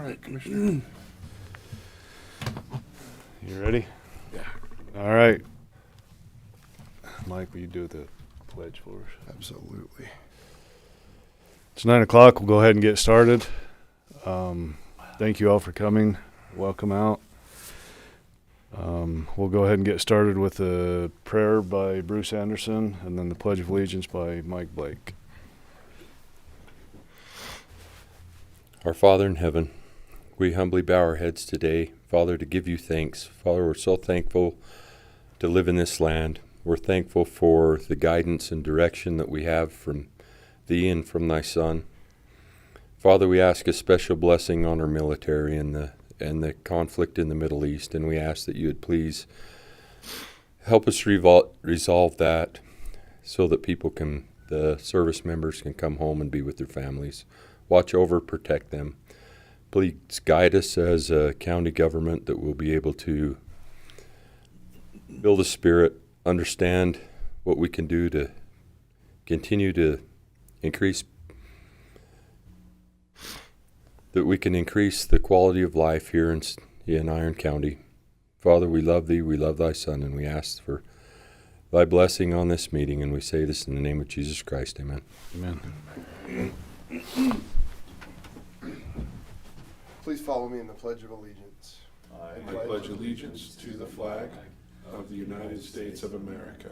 right, Commissioner. You ready? Yeah. All right. Mike, will you do the pledge for us? Absolutely. It's 9 o'clock. We'll go ahead and get started. Thank you all for coming. Welcome out. We'll go ahead and get started with a prayer by Bruce Anderson and then the Pledge of Allegiance by Mike Blake. Our Father in heaven, we humbly bow our heads today, Father, to give you thanks. Father, we're so thankful to live in this land. We're thankful for the guidance and direction that we have from thee and from thy Son. Father, we ask a special blessing on our military and the conflict in the Middle East, and we ask that you would please help us resolve that so that the service members can come home and be with their families. Watch over, protect them. Please guide us as a county government that we'll be able to build a spirit, understand what we can do to continue to increase the quality of life here in Iron County. Father, we love thee, we love thy Son, and we ask for thy blessing on this meeting, and we say this in the name of Jesus Christ. Amen. Amen. Please follow me in the Pledge of Allegiance. I pledge allegiance to the flag of the United States of America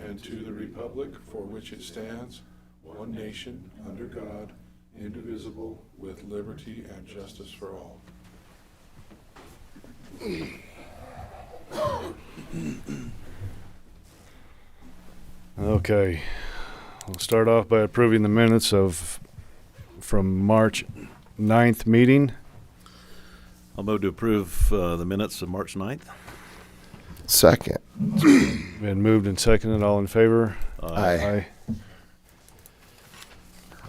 and to the republic for which it stands, one nation, under God, indivisible, with liberty and justice for all. Okay. We'll start off by approving the minutes from March 9th meeting. I'll move to approve the minutes of March 9th. Second. Been moved and seconded. All in favor? Aye.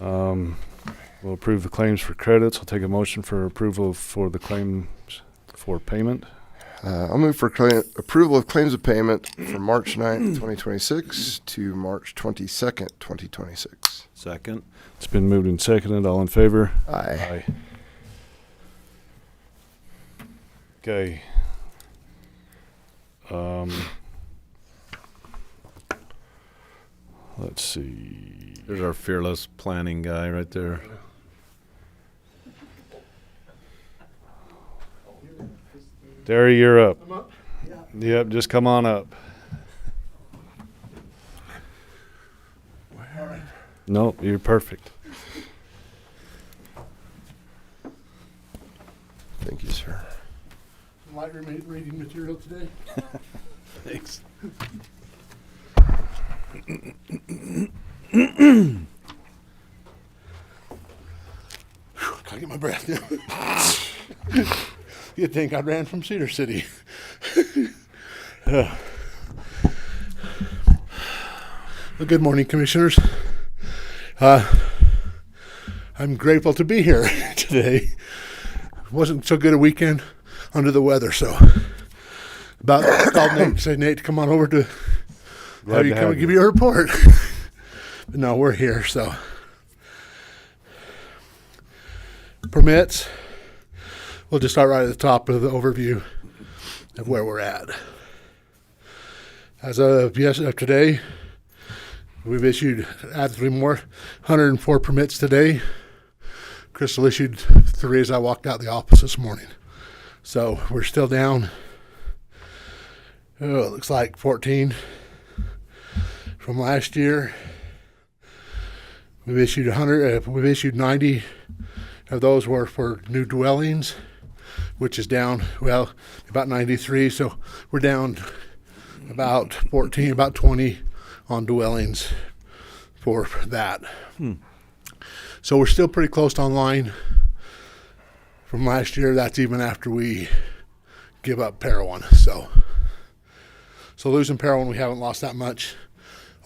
We'll approve the claims for credits. I'll take a motion for approval for the claims for payment. I'll move for approval of claims of payment from March 9th, 2026 to March 22nd, 2026. Second. It's been moved and seconded. All in favor? Aye. Okay. Let's see. There's our fearless planning guy right there. Derry, you're up. I'm up? Yeah. Yep, just come on up. All right. Nope, you're perfect. Thank you, sir. Light reading material today. Thanks. Can't get my breath now. You'd think I ran from Cedar City. Well, good morning, Commissioners. I'm grateful to be here today. Wasn't so good a weekend under the weather, so about called Nate, say Nate to come on over to have you come and give you a report. But no, we're here, so permits. We'll just start right at the top of the overview of where we're at. As of today, we've issued add 3 more, 104 permits today. Crystal issued 3 as I walked out the office this morning. So we're still down, it looks like 14 from last year. We've issued 90 of those were for new dwellings, which is down, well, about 93. So we're down about 14, about 20 on dwellings for that. So we're still pretty close to online from last year. That's even after we give up Parowan. So losing Parowan, we haven't lost that much.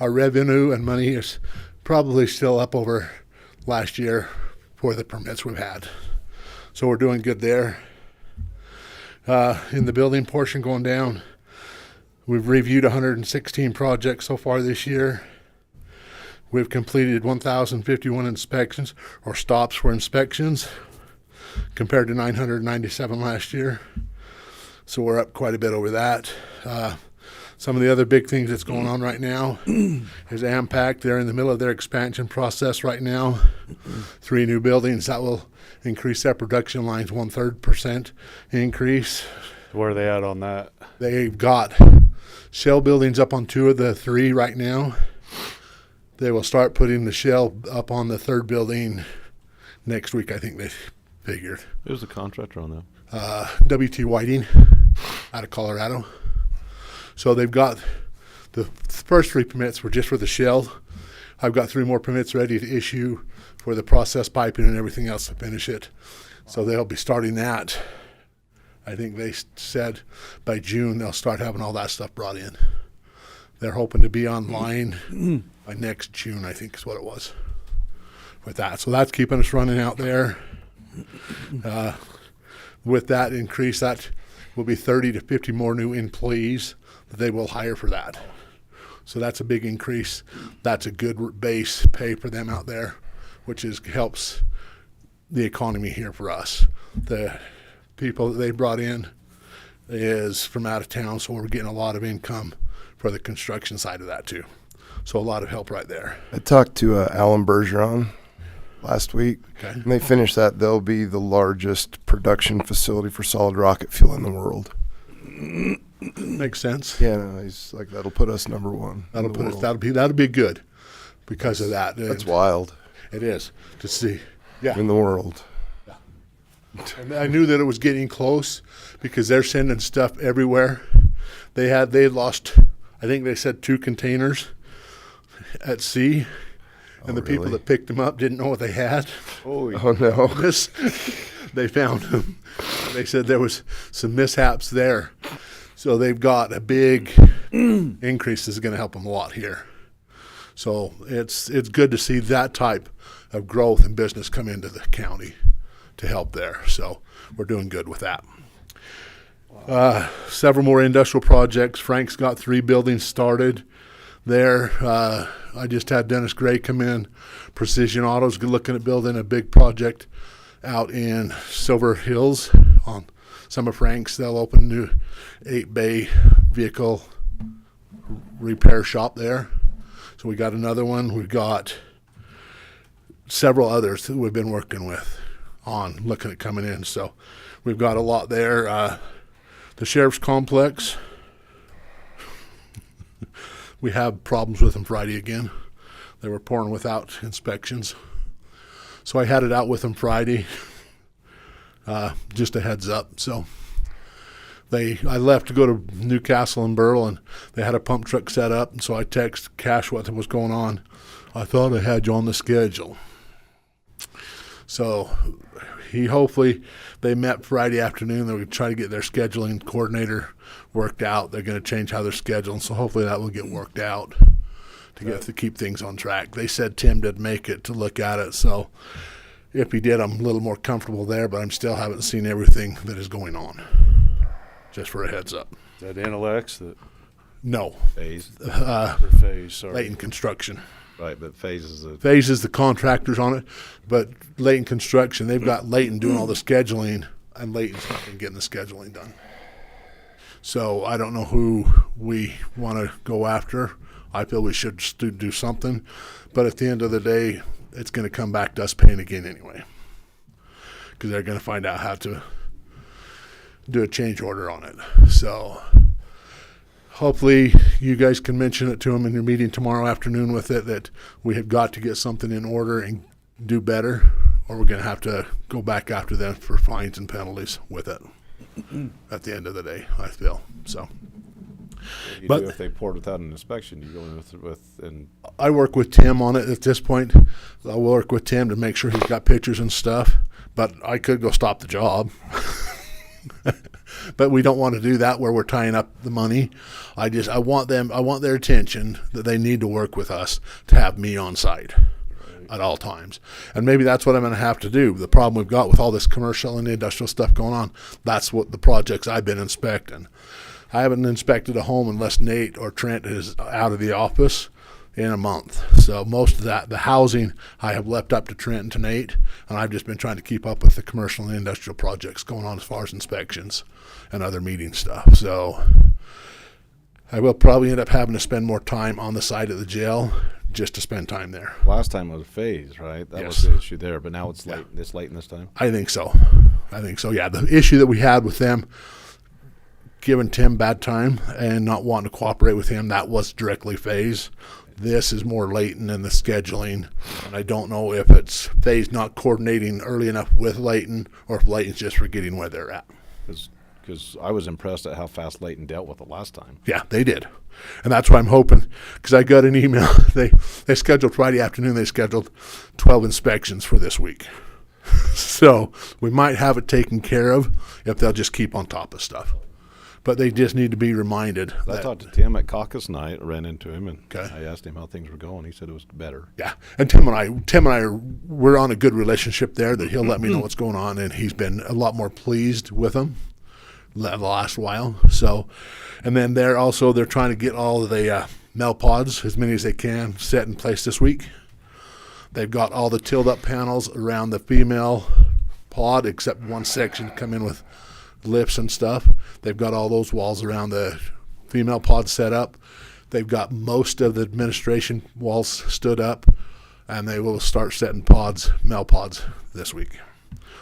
Our revenue and money is probably still up over last year for the permits we've had. So we're doing good there. In the building portion going down, we've reviewed 116 projects so far this year. We've completed 1,051 inspections or stops for inspections. compared to 997 last year. So we're up quite a bit over that. Some of the other big things that's going on right now is AMPAC. They're in the middle of their expansion process right now. 3 new buildings that will increase their production lines 1/3% increase. Where are they at on that? They've got shell buildings up on 2 of the 3 right now. They will start putting the shell up on the 3rd building next week, I think they figured. Who's the contractor on that? WT Whiting out of Colorado. So they've got the first 3 permits were just for the shell. I've got 3 more permits ready to issue for the process piping and everything else to finish it. So they'll be starting that. I think they said by June they'll start having all that stuff brought in. They're hoping to be online by next June, I think is what it was with that. So that's keeping us running out there. With that increase, that will be 30 to 50 more new employees that they will hire for that. So that's a big increase. That's a good base pay for them out there, which helps the economy here for us. The people that they brought in is from out of town, so we're getting a lot of income for the construction side of that too. So a lot of help right there. I talked to Alan Bergeron last week. Okay. When they finish that, they'll be the largest production facility for solid rocket fuel in the world. Makes sense. Yeah, no, he's like, that'll put us number 1. That'll in the put us. world. That'll be good because of that. That's wild It is to see. Yeah. in the world. And I knew that it was getting close because they're sending stuff everywhere. They lost, I think they said 2 containers at sea, and the people really? that picked them up didn't know what they had. Oh no. They found them. They said there was some mishaps there. So they've got a big increase that's going to help them a lot here. So it's good to see that type of growth and business come into the county to help there. So we're doing good with that. Several more industrial projects. Frank's got 3 buildings started there. I just had Dennis Gray come in. Precision Autos looking at building a big project out in Silver Hills on some of Frank's. They'll open a new 8-bay vehicle repair shop there. So we got another one. We've got several others that we've been working with on looking at coming in. So we've got a lot there. The sheriff's complex, we have problems with them Friday again. They were pouring without inspections. So I had it out with them Friday, just a heads up. So I left to go to Newcastle and Burl, and they had a pump truck set up. And so I texted Cash what was going on. I thought I had you on the schedule. So they met Friday afternoon. They're going to try to get their scheduling coordinator worked out. They're going to change how they're scheduling. So hopefully that will get worked out to keep things on track. They said Tim did make it to look at it. So if he did, I'm a little more comfortable there, but I still haven't seen everything that is going on. Just for a heads up. Is that Intelex that No. Phase. or Phase? Sorry. Layton Construction. Right, but Phase is a Phase is the contractors on it, but Layton Construction, they've got Layton doing all the scheduling, and Layton's not been getting the scheduling done. So I don't know who we want to go after. I feel we should do something, but at the end of the day, it's going to come back to us paying again anyway, because they're going to find out how to do a change order on it. So hopefully you guys can mention it to them in your meeting tomorrow afternoon with it, that we have got to get something in order and do better, or we're going to have to go back after them for fines and penalties with it at the end of the day, I feel. So you But- do if they poured without an inspection. You go in with and I work with Tim on it at this point. I'll work with Tim to make sure he's got pictures and stuff, but I could go stop the job. But we don't want to do that where we're tying up the money. I want their attention that they need to work with us to have me on site at all times. And maybe that's what I'm going to have to do. The problem we've got with all this commercial and industrial stuff going on, that's what the projects I've been inspecting. I haven't inspected a home unless Nate or Trent is out of the office. in a month. So most of that, the housing, I have left up to Trent and to Nate, and I've just been trying to keep up with the commercial and industrial projects going on as far as inspections and other meeting stuff. So I will probably end up having to spend more time on the side of the jail just to spend time there. Last time was a phase, right? That Yes. was the issue there, but now it's Yeah. late. It's late in this time. I think so. Yeah, the issue that we had with them giving Tim bad time and not wanting to cooperate with him, that was directly phase. This is more Leighton in the scheduling, and I don't know if it's phase not coordinating early enough with Leighton or if Leighton's just forgetting where they're at. Because I was impressed at how fast Leighton dealt with it last time. Yeah, they did. And that's what I'm hoping, because I got an email. They scheduled Friday afternoon, they scheduled 12 inspections for this week. So we might have it taken care of if they'll just keep on top of stuff. But they just need to be reminded. I that, talked to Tim at caucus night. I ran into him, and Okay. I asked him how things were going. He said it was better. Yeah, and Tim and I, we're on a good relationship there. That he'll let me know what's going on, and he's been a lot more pleased with them the last while. So, and then they're trying to get all of the mel pods, as many as they can, set in place this week. They've got all the tilled up panels around the female pod, except one section come in with lips and stuff. They've got all those walls around the female pod set up. They've got most of the administration walls stood up, and they will start setting male pods this week.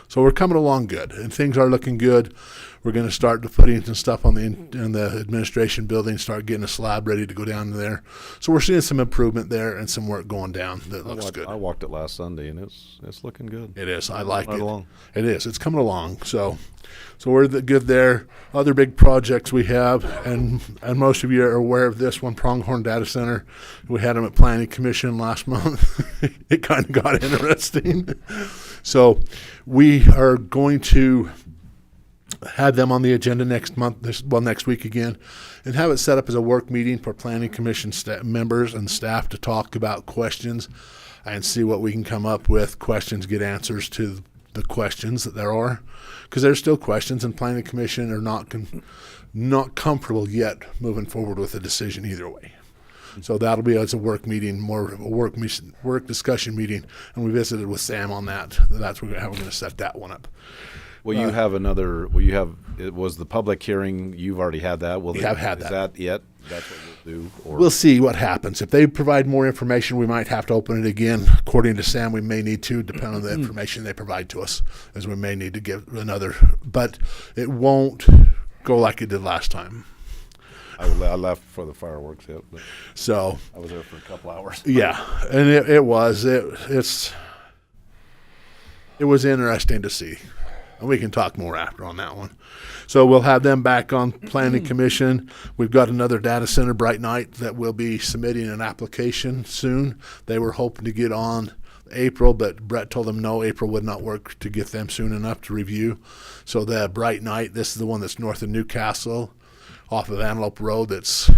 So we're coming along good, and things are looking good. We're going to start putting some stuff on in the administration building, start getting a slab ready to go down there. So we're seeing some improvement there and some work going down that looks good. I walked it last Sunday, and it's looking good. It is. I like Right it. along. It is. It's coming along. So we're good there. Other big projects we have, and most of you are aware of this one, Pronghorn Data Center. We had them at Planning Commission last month. It kind of got interesting. So we are going to have them on the agenda next week again, and have it set up as a work meeting for Planning Commission members and staff to talk about questions and see what we can come up with. Questions, get answers to the questions that there are, because there's still questions, and Planning Commission are not comfortable yet moving forward with a decision either way. So that'll be as a work meeting, more of a work discussion meeting, and we visited with Sam on that. That's how we're going to set that one up. Will you have another? Will you have? It was the public hearing. You've already had that. We have had that. Is that yet? That's what we'll do. Or We'll see what happens. If they provide more information, we might have to open it again. According to Sam, we may need to, depending on the information they provide to us, as we may need to give another. But it won't go like it did last time. I left for the fireworks hit, but So, I was there for a couple hours. yeah, and it was interesting to see. And we can talk more after on that one. So we'll have them back on Planning Commission. We've got another data center, Bright Night, that will be submitting an application soon. They were hoping to get on April, but Brett told them no, April would not work to get them soon enough to review. So the Bright Night, this is the one that's north of Newcastle, off of Antelope Road, that's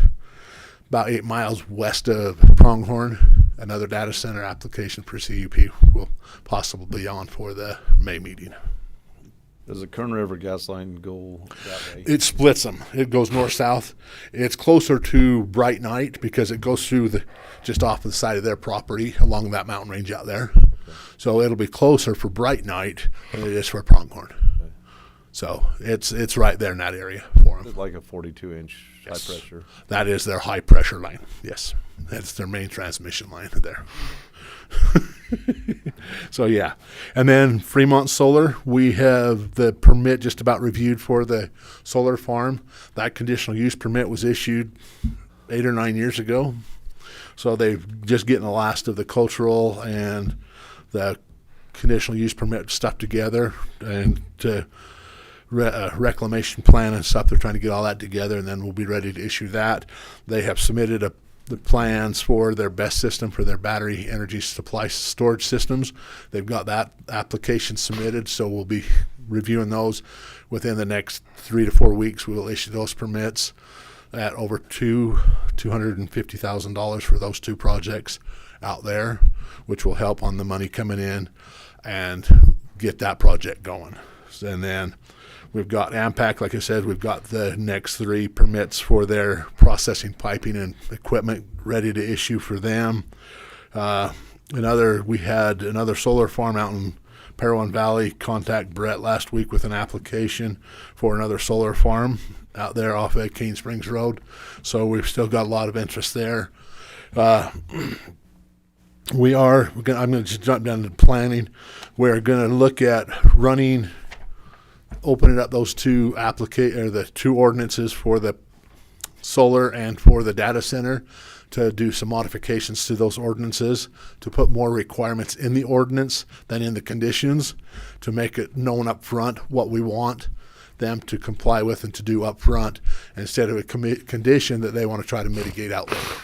about 8 miles west of Pronghorn. Another data center application for CUP will possibly be on for the May meeting. Does the Kern River gas line go that way? It splits them. It goes north-south. It's closer to Bright Night because it goes through just off the side of their property along that mountain range out there. Okay. So it'll be closer for Bright Night than it is for Pronghorn. Okay. So it's right there in that area for them. It's like a 42-inch high pressure. That is their high pressure line. Yes, that's their main transmission line there. So yeah, and then Fremont Solar, we have the permit just about reviewed for the solar farm. That conditional use permit was issued 8 or 9 years ago, so they've just getting the last of the cultural and the conditional use permit stuff together, and to reclamation plan and stuff. They're trying to get all that together, and then we'll be ready to issue that. They have submitted the plans for their BESS system for their battery energy supply storage systems. They've got that application submitted, so we'll be reviewing those within the next 3 to 4 weeks. We will issue those permits at over $250,000 for those two projects out there, which will help on the money coming in and get that project going. And then we've got AMPAC, like I said, we've got the next 3 permits for their processing piping and equipment ready to issue for them. We had another solar farm out in Parowan Valley contact Brett last week with an application for another solar farm out there off of Cane Springs Road. So we've still got a lot of interest there. I'm going to just jump down to planning. We're going to look at opening up those the 2 ordinances for the solar and for the data center, to do some modifications to those ordinances, to put more requirements in the ordinance than in the conditions, to make it known up front what we want them to comply with and to do up front, instead of a condition that they want to try to mitigate out later.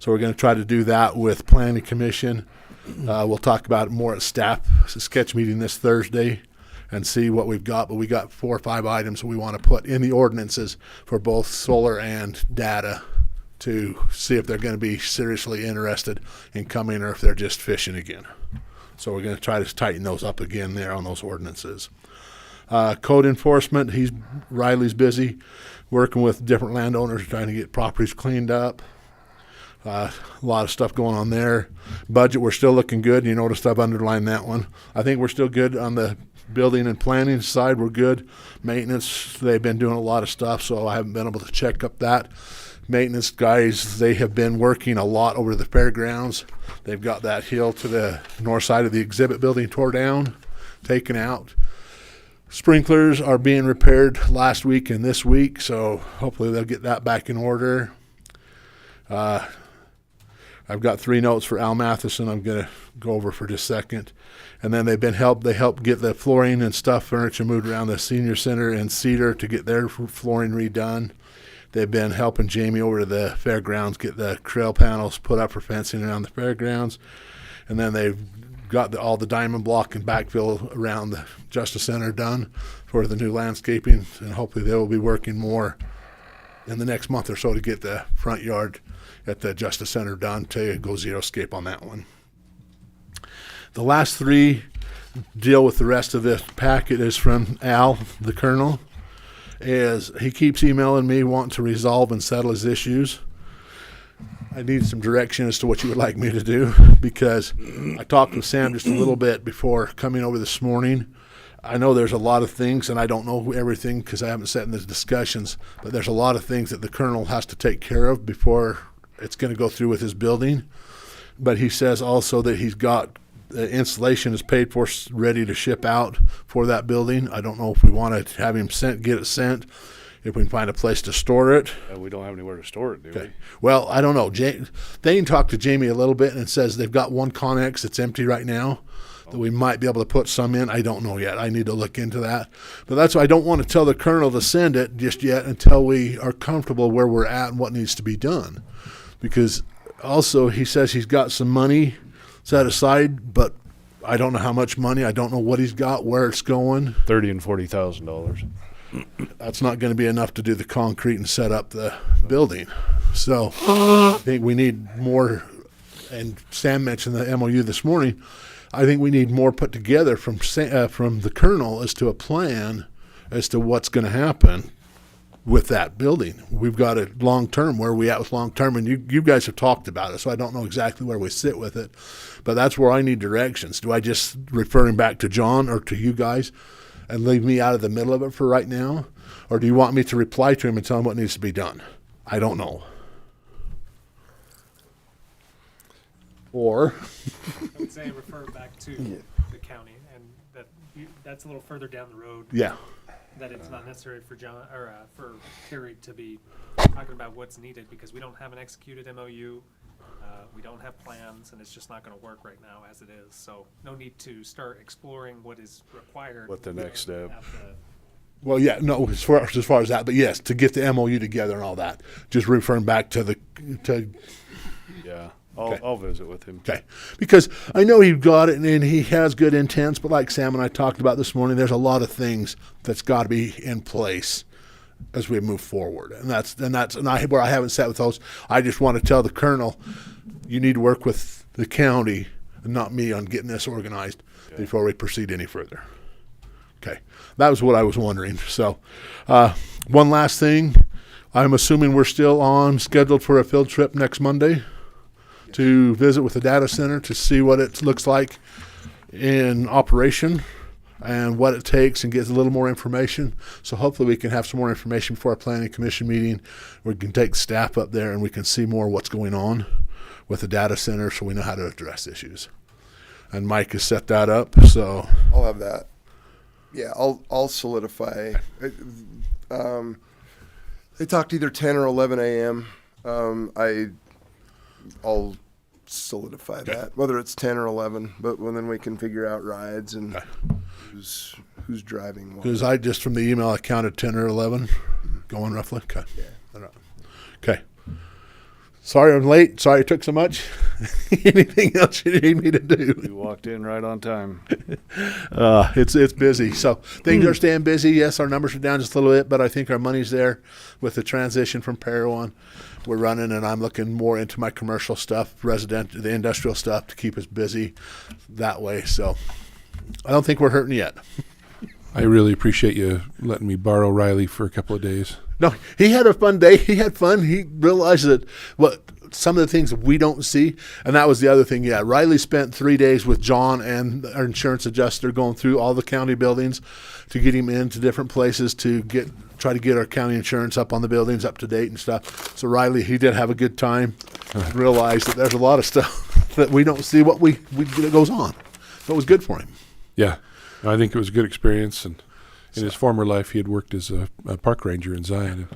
So we're going to try to do that with Planning Commission. We'll talk about it more at staff sketch meeting this Thursday and see what we've got. But we got 4 or 5 items we want to put in the ordinances for both solar and data, to see if they're going to be seriously interested in coming or if they're just fishing again. So we're going to try to tighten those up again there on those ordinances. Code enforcement, Riley's busy working with different landowners trying to get properties cleaned up. A lot of stuff going on there. Budget, we're still looking good. You noticed I've underlined that one. I think we're still good on the building and planning side. We're good. Maintenance, they've been doing a lot of stuff, so I haven't been able to check up that. Maintenance guys, they have been working a lot over the fairgrounds. They've got that hill to the north side of the exhibit building tore down, taken out. Sprinklers are being repaired last week and this week, so hopefully they'll get that back in order. I've got 3 notes for Al Matheson I'm going to go over for just a second. And then they helped get the flooring and furniture moved around the senior center in Cedar to get their flooring redone. They've been helping Jamie over to the fairgrounds get the trail panels put up for fencing around the fairgrounds. And then they've got all the diamond block and backfill around the Justice Center done for the new landscaping. And hopefully they will be working more in the next month or so to get the front yard at the Justice Center done, to go zero-scape on that one. The last 3 deal with the rest of this packet is from Al, the Colonel. He keeps emailing me wanting to resolve and settle his issues. I need some direction as to what you would like me to do, because I talked with Sam just a little bit before coming over this morning. I know there's a lot of things, and I don't know everything because I haven't sat in the discussions, but there's a lot of things that the Colonel has to take care of before it's going to go through with his building. But he says also that he's got the installation is paid for, ready to ship out for that building. I don't know if we want to have him get it sent, if we can find a place to store it. We don't have anywhere to store it, do Okay. Well, I don't know. Dane talked to Jamie a little bit and says they've got one Connex that's empty right now that we might be able to put some in. I don't know yet. I need to look into that. But that's why I don't want to tell the Colonel to send it just yet until we are comfortable where we're at and what needs to be done. Because also he says he's got some money set aside, but I don't know how much money. I don't know what he's got, where it's going. $30,000 and $40,000. That's not going to be enough to do the concrete and set up the building. So I think we need more, and Sam mentioned the MOU this morning. I think we need more put together from the Colonel as to a plan as to what's going to happen with that building. We've got it long-term. Where are we at with long-term? And you guys have talked about it, so I don't know exactly where we sit with it. But that's where I need directions. Do I just refer him back to John or to you guys and leave me out of the middle of it for right now? Or do you want me to reply to him and tell him what needs to be done? I don't know. Or I would say refer back to the county, and that's a little further down the road. yeah. That it's not necessary for John or for Terry to be talking about what's needed, because we don't have an executed MOU, we don't have plans, and it's just not going to work right now as it is. So no need to start exploring what is required. What the next step. Well, yeah, no, as far as that, but yes, to get the MOU together and all that, just referring back to Yeah. Okay. I'll visit with him. Okay, because I know he's got it and he has good intents, but like Sam and I talked about this morning, there's a lot of things that's got to be in place as we move forward, and where I haven't sat with those. I just want to tell the Colonel, you need to work with the county and not me on getting this organized before we proceed any further. Okay, that was what I was wondering. So, one last thing. I'm assuming we're still on scheduled for a field trip next Monday to visit with the data center to see what it looks like in operation and what it takes and get a little more information. So hopefully we can have some more information before our planning commission meeting. We can take staff up there and we can see more what's going on with the data center so we know how to address issues. And Mike has set that up, so I'll have that. Yeah, I'll solidify. They talked either 10 or 11 a.m. I'll solidify that, whether it's 10 or 11, but then we can figure out rides and who's driving what. because I just from the email I counted 10 or 11 going roughly. Okay. Yeah. Okay. Sorry I'm late. Sorry it took so much. Anything else you need me to do? You walked in right on time. It's busy. So things are staying busy. Yes, our numbers are down just a little bit, but I think our money's there with the transition from Pero on. We're running, and I'm looking more into my commercial stuff, the industrial stuff to keep us busy that way. So I don't think we're hurting yet. I really appreciate you letting me borrow Riley for a couple of days. No, he had a fun day. He had fun. He realized that some of the things that we don't see, and that was the other thing. Yeah, Riley spent 3 days with John and our insurance adjuster going through all the county buildings to get him into different places to try to get our county insurance up on the buildings up to date and stuff. So Riley, he did have a good time. Realized that there's a lot of stuff that we don't see that goes on. So it was good for him. Yeah, I think it was a good experience. And in his former life, he had worked as a park ranger in Zion.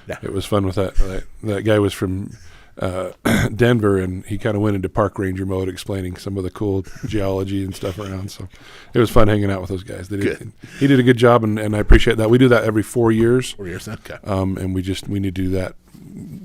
And it was fun with that. That guy was from Denver, and he kind of went into park ranger mode, explaining some of the cool geology and stuff around. So it was fun hanging out with those guys. He did a good job, and I appreciate that. We do that every 4 years. 4 years, okay. And we need to do that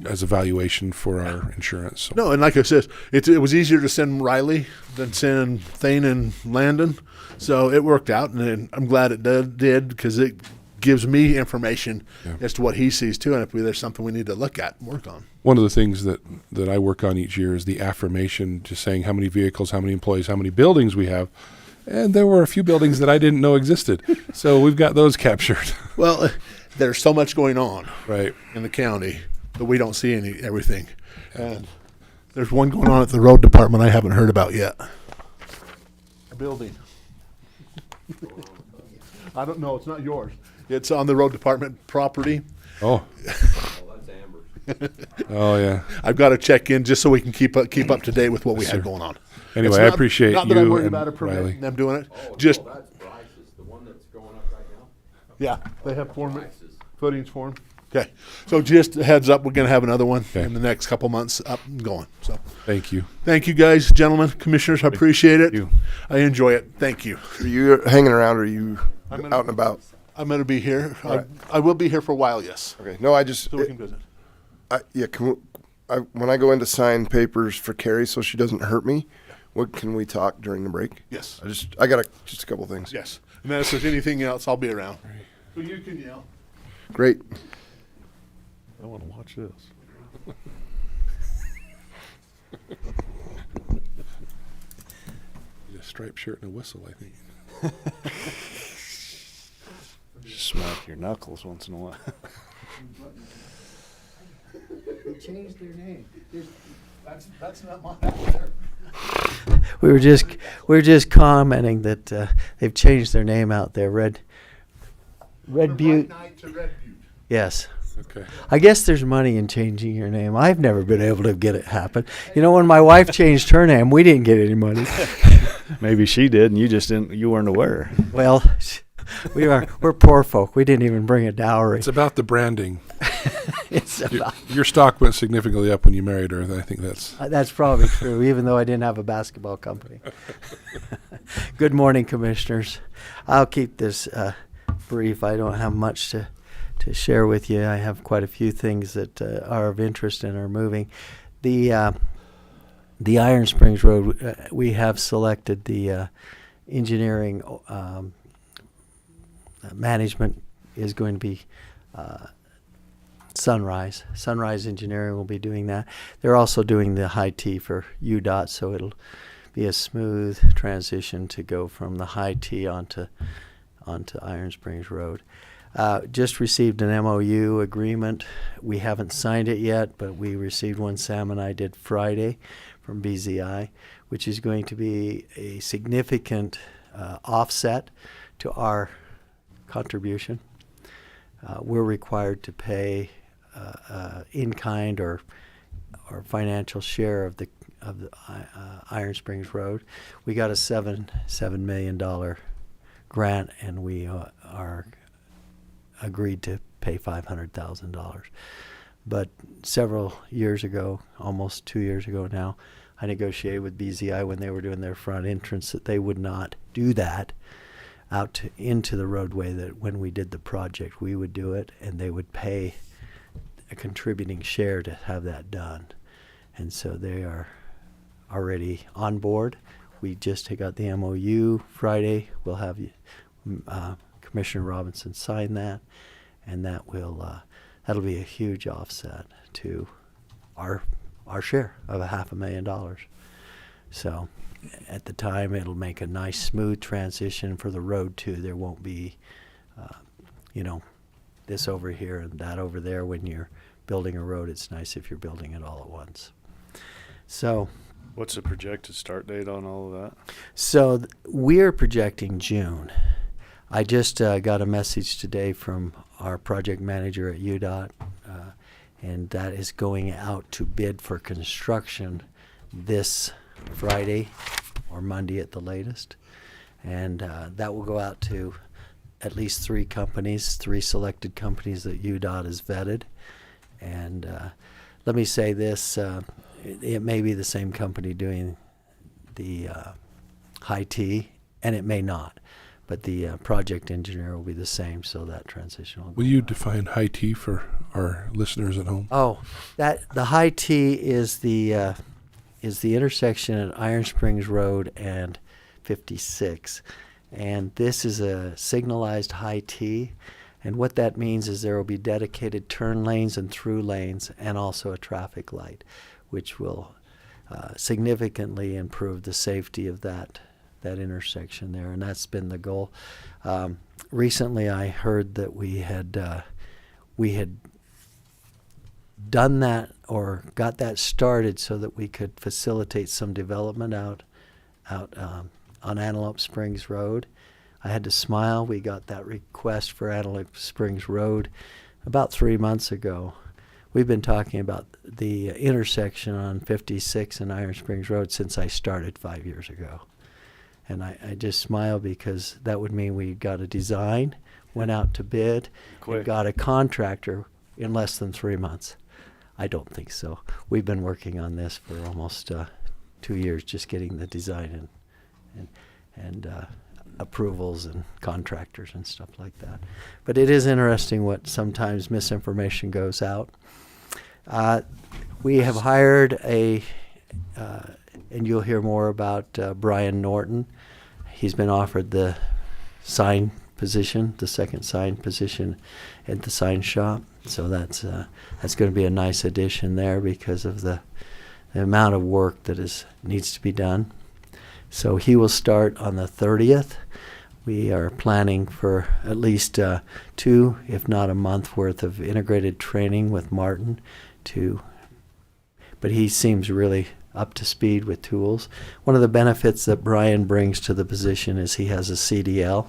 as evaluation for our insurance. So. No, and like I said, it was easier to send Riley than send Thane and Landon. So it worked out, and I'm glad it did because it gives me information as to what he sees too, and if there's something we need to look at and work on. One of the things that I work on each year is the affirmation, just saying how many vehicles, how many employees, how many buildings we have. And there were a few buildings that I didn't know existed. So we've got those captured. Well, there's so much going on Right. in the county that we don't see everything. And there's one going on at the road department I haven't heard about yet. A building. I don't know. It's not yours. It's on the road department property. Oh. Oh, yeah. I've got to check in just so we can keep up to date with what we Yes, had sir. going on. Anyway, It's I not- appreciate not that I'm you worried and about a permit Riley. and them doing it. Just that's Bryce's, the one that's going up right now. yeah, they have Bryce's. footings for them. Okay, so just a heads up, we're going to have another one Okay. in the next couple months up and going. So Thank you. thank you guys, gentlemen, commissioners. I appreciate it. you. I enjoy it. Thank you. Are you hanging around or are you I'm out and about? I'm going to be here. All right. I will be here for a while. Yes, Okay. No, I just, so we can visit. when I go in to sign papers for Carrie so she doesn't hurt me, what can we talk during the break? Yes, I got just a couple things. yes. And then if there's anything else, I'll be around. So you can yell. Great. I want to watch this. A striped shirt and a whistle, I think. Just smack your knuckles once in a while. Changed their name. That's not my. We were just commenting that they've changed their name out there. Red Butte. Night to Red Butte. Yes. Okay. I guess there's money in changing your name. I've never been able to get it happen. You know, when my wife changed her name, we didn't get any money. Maybe she did, and you weren't aware. Well, we're poor folk. We didn't even bring a dowry. It's about the branding. It's about, Your stock went significantly up when you married her. I think that's probably true, even though I didn't have a basketball company. Good morning, commissioners. I'll keep this brief. I don't have much to share with you. I have quite a few things that are of interest and are moving. The Iron Springs Road, we have selected the engineering management is going to be Sunrise. Sunrise Engineering will be doing that. They're also doing the high T for UDOT, so it'll be a smooth transition to go from the high T onto onto Iron Springs Road. Just received an MOU agreement. We haven't signed it yet, but we received one, Sam and I did Friday, from BZI, which is going to be a significant offset to our contribution. We're required to pay in kind or financial share of the Iron Springs Road. We got a $7 million grant, and we are agreed to pay $500,000. But several years ago, almost 2 years ago now, I negotiated with BZI when they were doing their front entrance that they would not do that out into the roadway, that when we did the project, we would do it, and they would pay a contributing share to have that done. And so they are already on board. We just got the MOU Friday. We'll have Commissioner Robinson sign that, and that will that'll be a huge offset to our share of $500,000. So at the time, it'll make a nice smooth transition for the road too. There won't be this over here and that over there. When you're building a road, it's nice if you're building it all at once. So What's the projected start date on all of that? So we're projecting June. I just got a message today from our project manager at UDOT, and that is going out to bid for construction this Friday or Monday at the latest. And that will go out to at least 3 companies, 3 selected companies that UDOT has vetted. And let me say this, it may be the same company doing the high T, and it may not. But the project engineer will be the same, so that transition will go. Will you define high T for our listeners at home? Oh, that the high T is the intersection at Iron Springs Road and 56, and this is a signalized high T, and what that means is there will be dedicated turn lanes and through lanes, and also a traffic light, which will significantly improve the safety of that intersection there, and that's been the goal. Recently, I heard that we had done that or got that started so that we could facilitate some development out on Antelope Springs Road. I had to smile. We got that request for Antelope Springs Road about 3 months ago. We've been talking about the intersection on 56 and Iron Springs Road since I started 5 years ago. And I just smile because that would mean we got a design, went out to bid, and got a contractor in less than 3 months. I don't think so. We've been working on this for almost 2 years, just getting the design and approvals and contractors and stuff like that. But it is interesting what sometimes misinformation goes out. We have hired and you'll hear more about Brian Norton. He's been offered the sign position, the second sign position at the sign shop. So that's going to be a nice addition there because of the amount of work that needs to be done. So he will start on the 30th. We are planning for at least 2, if not a month worth of integrated training with Martin but he seems really up to speed with tools. One of the benefits that Brian brings to the position is he has a CDL,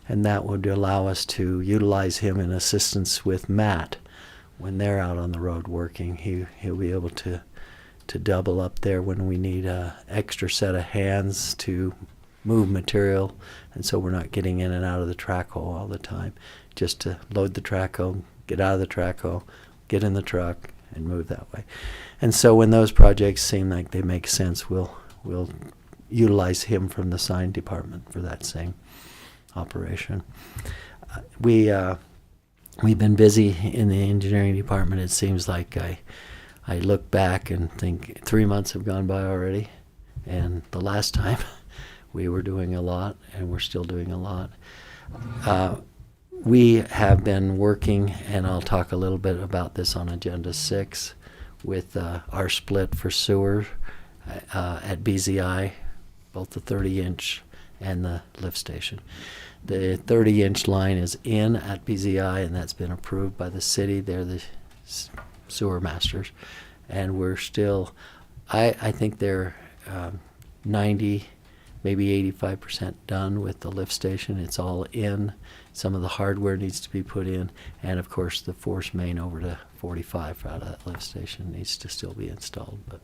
and that would allow us to utilize him in assistance with Matt when they're out on the road working. He'll be able to double up there when we need an extra set of hands to move material, and so we're not getting in and out of the track hole all the time. Just to load the track hole, get out of the track hole, get in the truck, and move that way. And so when those projects seem like they make sense, we'll utilize him from the sign department for that same operation. We've been busy in the engineering department. It seems like I look back and think 3 months have gone by already, and the last time we were doing a lot, and we're still doing a lot. We have been working, and I'll talk a little bit about this on Agenda 6, with our split for sewer at BZI, both the 30-inch and the lift station. The 30-inch line is in at BZI, and that's been approved by the city. They're the sewer masters. And we're still, I think they're 90, maybe 85% done with the lift station. It's all in. Some of the hardware needs to be put in. And, of course, the force main over to 45 out of that lift station needs to still be installed. But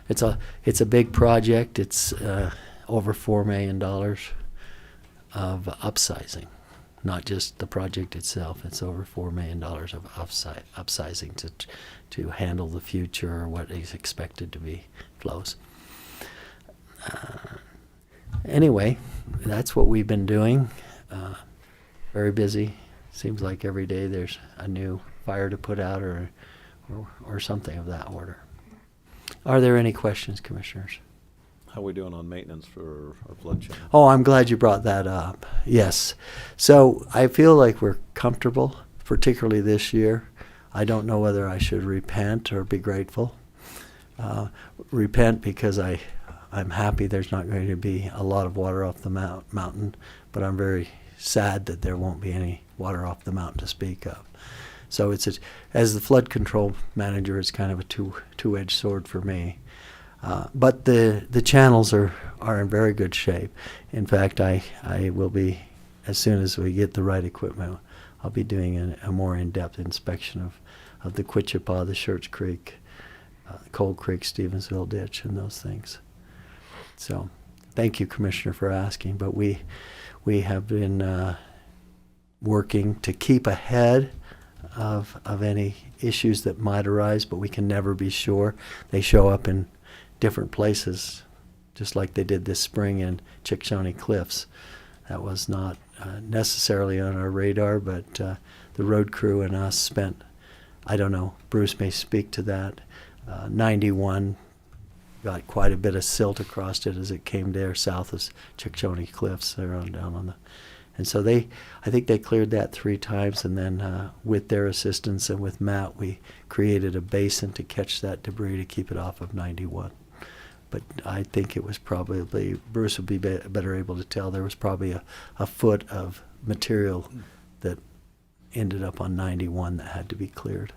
it's a big project. It's over $4 million of upsizing, not just the project itself. It's over $4 million of upsizing to handle the future or what is expected to be flows. Anyway, that's what we've been doing. Very busy. Seems like every day there's a new fire to put out or something of that order. Are there any questions, Commissioners? How are we doing on maintenance for our flood channel? Oh, I'm glad you brought that up. Yes. So I feel like we're comfortable, particularly this year. I don't know whether I should repent or be grateful. Repent because I'm happy there's not going to be a lot of water off the mountain, but I'm very sad that there won't be any water off the mountain to speak of. So as the flood control manager, it's kind of a two-edged sword for me. But the channels are in very good shape. In fact, I will be, as soon as we get the right equipment, I'll be doing a more in-depth inspection of the Quichipa, the Schertz Creek, Cold Creek, Stevensville Ditch, and those things. So thank you, Commissioner, for asking. But we have been working to keep ahead of any issues that might arise, but we can never be sure. They show up in different places, just like they did this spring in Chickasha Cliffs. That was not necessarily on our radar, but the road crew and us spent, I don't know, Bruce may speak to that, 91 got quite a bit of silt across it as it came there south of Chickasha Cliffs. They're down on the, and so I think they cleared that 3 times, and then with their assistance and with Matt, we created a basin to catch that debris to keep it off of 91. But I think it was probably, Bruce would be better able to tell, there was probably a foot of material that ended up on 91 that had to be cleared.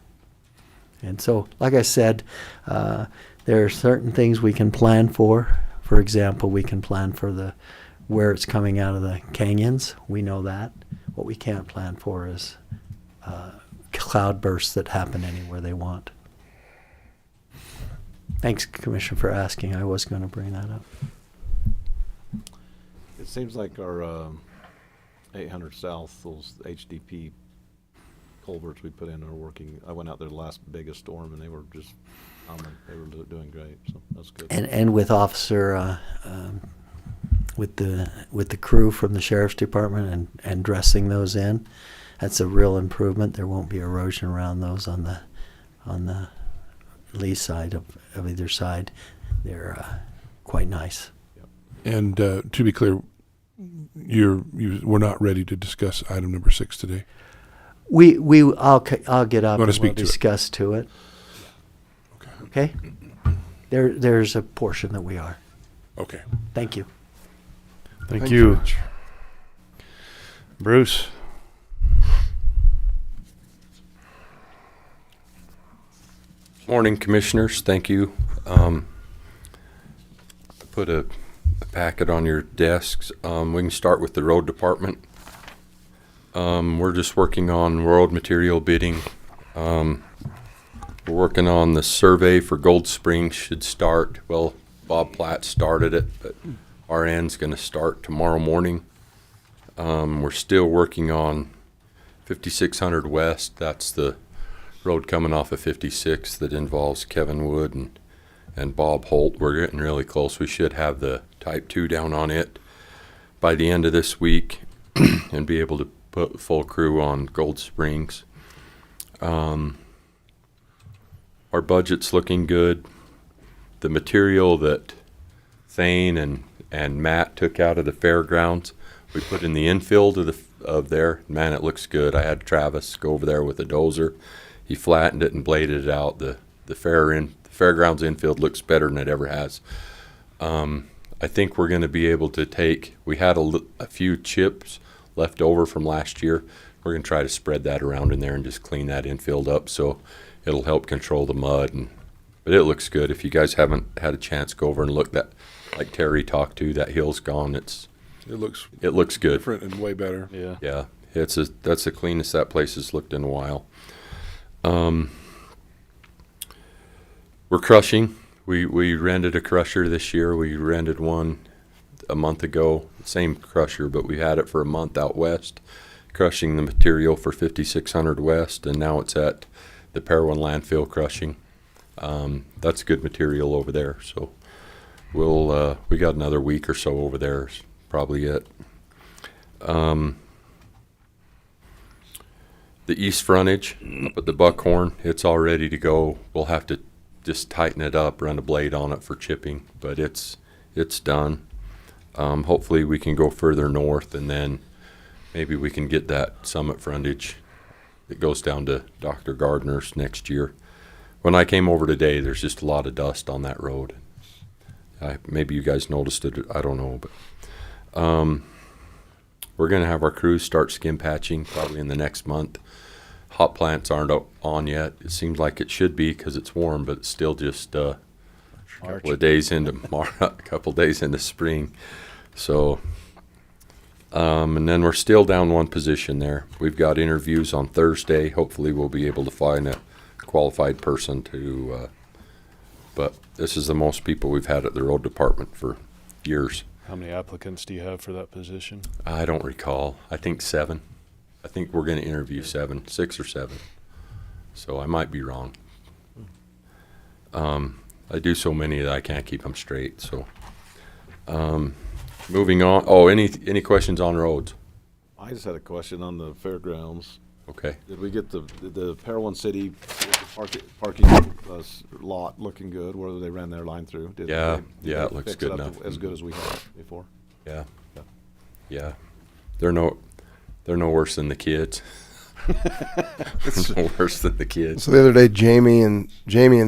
And so, like I said, there are certain things we can plan for. For example, we can plan for where it's coming out of the canyons. We know that. What we can't plan for is cloud bursts that happen anywhere they want. Thanks, Commissioner, for asking. I was going to bring that up. It seems like our 800 South, those HDP culverts we put in are working. I went out there the last biggest storm, and they were just they were doing great. So that's good. And with Officer with the crew from the Sheriff's Department and dressing those in, that's a real improvement. There won't be erosion around those on the lee side of either side. They're quite nice. And to be clear, we're not ready to discuss item number 6 today. I'll get up and we'll discuss to it. Okay. There's a portion that we are. Okay. Thank you. Thank you. Rich. Bruce. Morning, Commissioners. Thank you. I put a packet on your desks. We can start with the road department. We're just working on road material bidding. We're working on the survey for Gold Springs. Should start. Well, Bob Platt started it, but our end's going to start tomorrow morning. We're still working on 5600 West. That's the road coming off of 56 that involves Kevin Wood and Bob Holt. We're getting really close. We should have the Type 2 down on it by the end of this week and be able to put full crew on Gold Springs. Our budget's looking good. The material that Thane and Matt took out of the fairgrounds, we put in the infield of there. Man, it looks good. I had Travis go over there with a dozer. He flattened it and bladed it out. The fairgrounds infield looks better than it ever has. I think we're going to be able to take. We had a few chips left over from last year. We're going to try to spread that around in there and just clean that infield up so it'll help control the mud. But it looks good. If you guys haven't had a chance, go over and look. That, like Terry talked to, that hill's gone. It looks good. Different and way better. Yeah. Yeah, that's the cleanest that place has looked in a while. We're crushing. We rented a crusher this year. We rented one a month ago, same crusher, but we had it for a month out west, crushing the material for 5600 West, and now it's at the Parowan landfill crushing. That's good material over there, so we got another week or so over there is probably it. The east frontage up at the Buckhorn, it's all ready to go. We'll have to just tighten it up, run a blade on it for chipping, but it's done. Hopefully we can go further north, and then maybe we can get that summit frontage that goes down to Dr. Gardner's next year. When I came over today, there's just a lot of dust on that road. Maybe you guys noticed it, I don't know, but we're going to have our crews start skim patching probably in the next month. Hot plants aren't on yet. It seems like it should be because it's warm, but it's still just a couple of days into spring. So, and then we're still down one position there. We've got interviews on Thursday. Hopefully we'll be able to find a qualified person to, but this is the most people we've had at the road department for years. How many applicants do you have for that position? I don't recall. I think 7. I think we're going to interview 6 or 7. So I might be wrong. I do so many that I can't keep them straight. So, moving on. Oh, any questions on roads? I just had a question on the fairgrounds. Okay. Did we get the Parowan City parking lot looking good? Where they ran their line through? Did Yeah, they it looks fix good up enough. as good as we had before. Yeah. Yeah. They're no worse than the kids. They're no worse than the kids. So the other day, Jamie and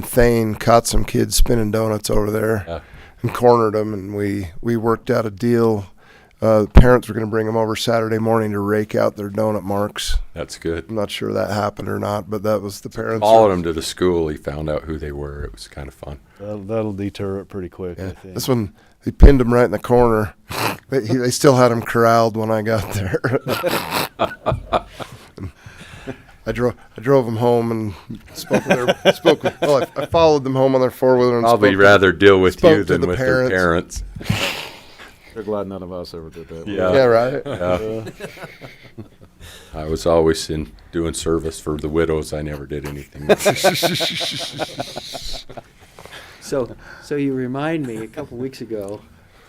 Thane caught some kids spinning donuts over there Yeah. and cornered them, and we worked out a deal. The parents were going to bring them over Saturday morning to rake out their donut marks. That's good. I'm not sure that happened or not, but that was the parents. Followed them to the school. He found out who they were. It was kind of fun. That'll deter it pretty quick, I Yeah. think. This one, they pinned him right in the corner. They still had him corralled when I got there. I drove them home and I followed them home on their four-wheeler and Probably spoke rather deal with spoke you to than the with their parents. They're glad none of us ever did that. Yeah. Yeah, right. Yeah. I was always doing service for the widows. I never did anything. So you remind me, a couple weeks ago,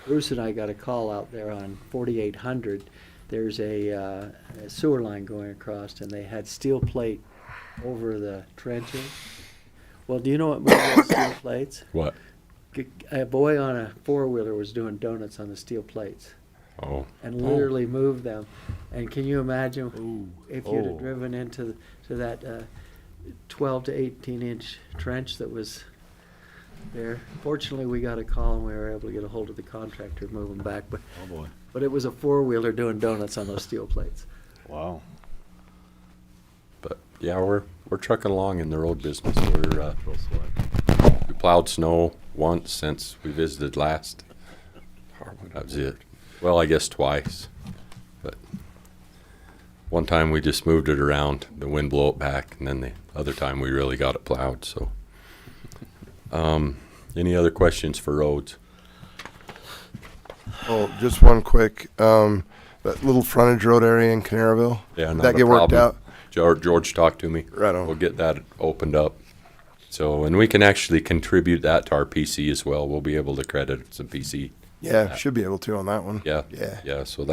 Bruce and I got a call out there on 4800. There's a sewer line going across, and they had steel plate over the trenching. Well, do you know what moved those steel plates? What? A boy on a four-wheeler was doing donuts on the steel plates Oh. and literally moved them. And can you imagine if you'd have driven into that 12 to 18-inch trench that was there? Fortunately, we got a call and we were able to get a hold of the contractor to move them back. Oh boy. But it was a four-wheeler doing donuts on those steel plates. Wow. But yeah, we're trucking along in the road business. Real slick. We plowed snow once since we visited last. That was it. Well, I guess twice. But one time we just moved it around, the wind blew it back, and then the other time we really got it plowed. So, any other questions for roads? Oh, just one quick. That little frontage road area in Canaryville. Yeah, not that a get worked problem. out. George talked to me. Right on. We'll get that opened up. So, and we can actually contribute that to our PC as well. We'll be able to credit some PC. Yeah, should be able to on that one. Yeah. Yeah. Yeah. So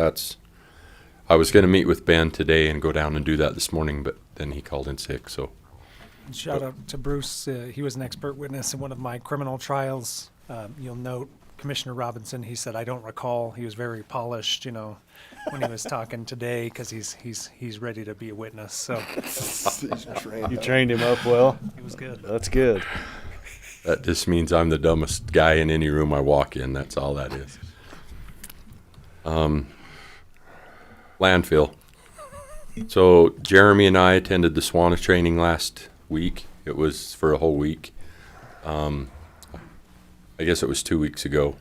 I was going to meet with Ben today and go down and do that this morning, but then he called in sick. So, Shout out to Bruce. He was an expert witness in one of my criminal trials. You'll note Commissioner Robinson, he said, I don't recall. He was very polished, when he was talking today, because he's ready to be a witness. So You trained him up well. he was good. That's good. that just means I'm the dumbest guy in any room I walk in. That's all that is. Landfill. So Jeremy and I attended the SWANA training last week. It was for a whole week. I guess it was 2 weeks ago.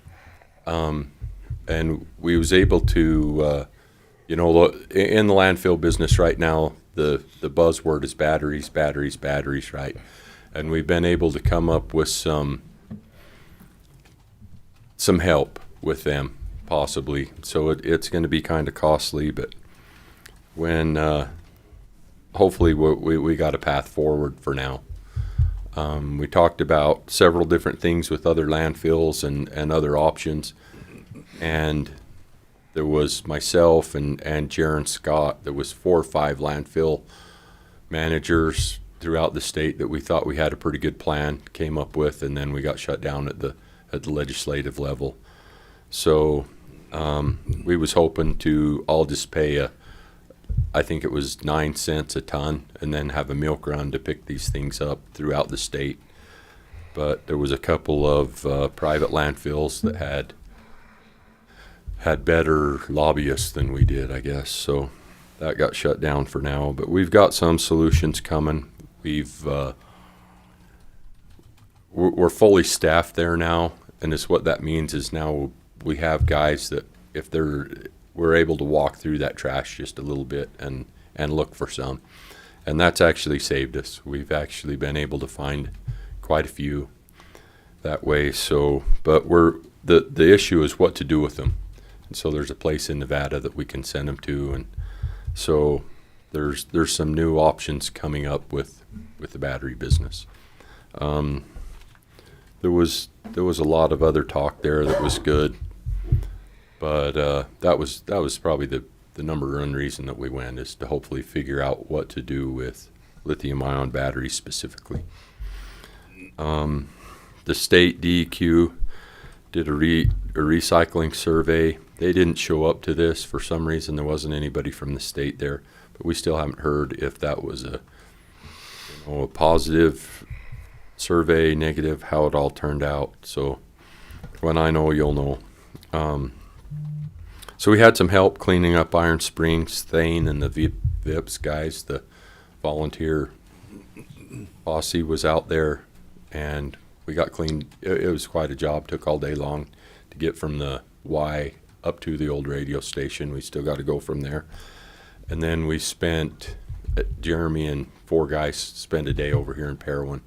And we was able to, in the landfill business right now, the buzzword is batteries, batteries, batteries, right? And we've been able to come up with some help with them, possibly. So it's going to be kind of costly, but when hopefully we got a path forward for now. We talked about several different things with other landfills and other options, and there was myself and Jaron Scott. There was 4 or 5 landfill managers throughout the state that we thought we had a pretty good plan, came up with, and then we got shut down at the legislative level. So we was hoping to all just pay I think it was 9 cents a ton, and then have a milk run to pick these things up throughout the state. But there was a couple of private landfills that had better lobbyists than we did, I guess. So that got shut down for now. But we've got some solutions coming. We're fully staffed there now, and what that means is now we have guys that if we're able to walk through that trash just a little bit and look for some. And that's actually saved us. We've actually been able to find quite a few that way. So, but the issue is what to do with them. And so there's a place in Nevada that we can send them to. And so there's some new options coming up with the battery business. There was a lot of other talk there that was good. But that was probably the number one reason that we went, is to hopefully figure out what to do with lithium-ion batteries specifically. The state DEQ did a recycling survey. They didn't show up to this for some reason. There wasn't anybody from the state there, but we still haven't heard if that was a positive survey, negative, how it all turned out. So when I know, you'll know. So we had some help cleaning up Iron Springs. Thane and the VIPS guys, the volunteer posse, was out there, and we got cleaned. It was quite a job. Took all day long to get from the Y up to the old radio station. We still got to go from there. And then we Jeremy and 4 guys spent a day over here in Parowan.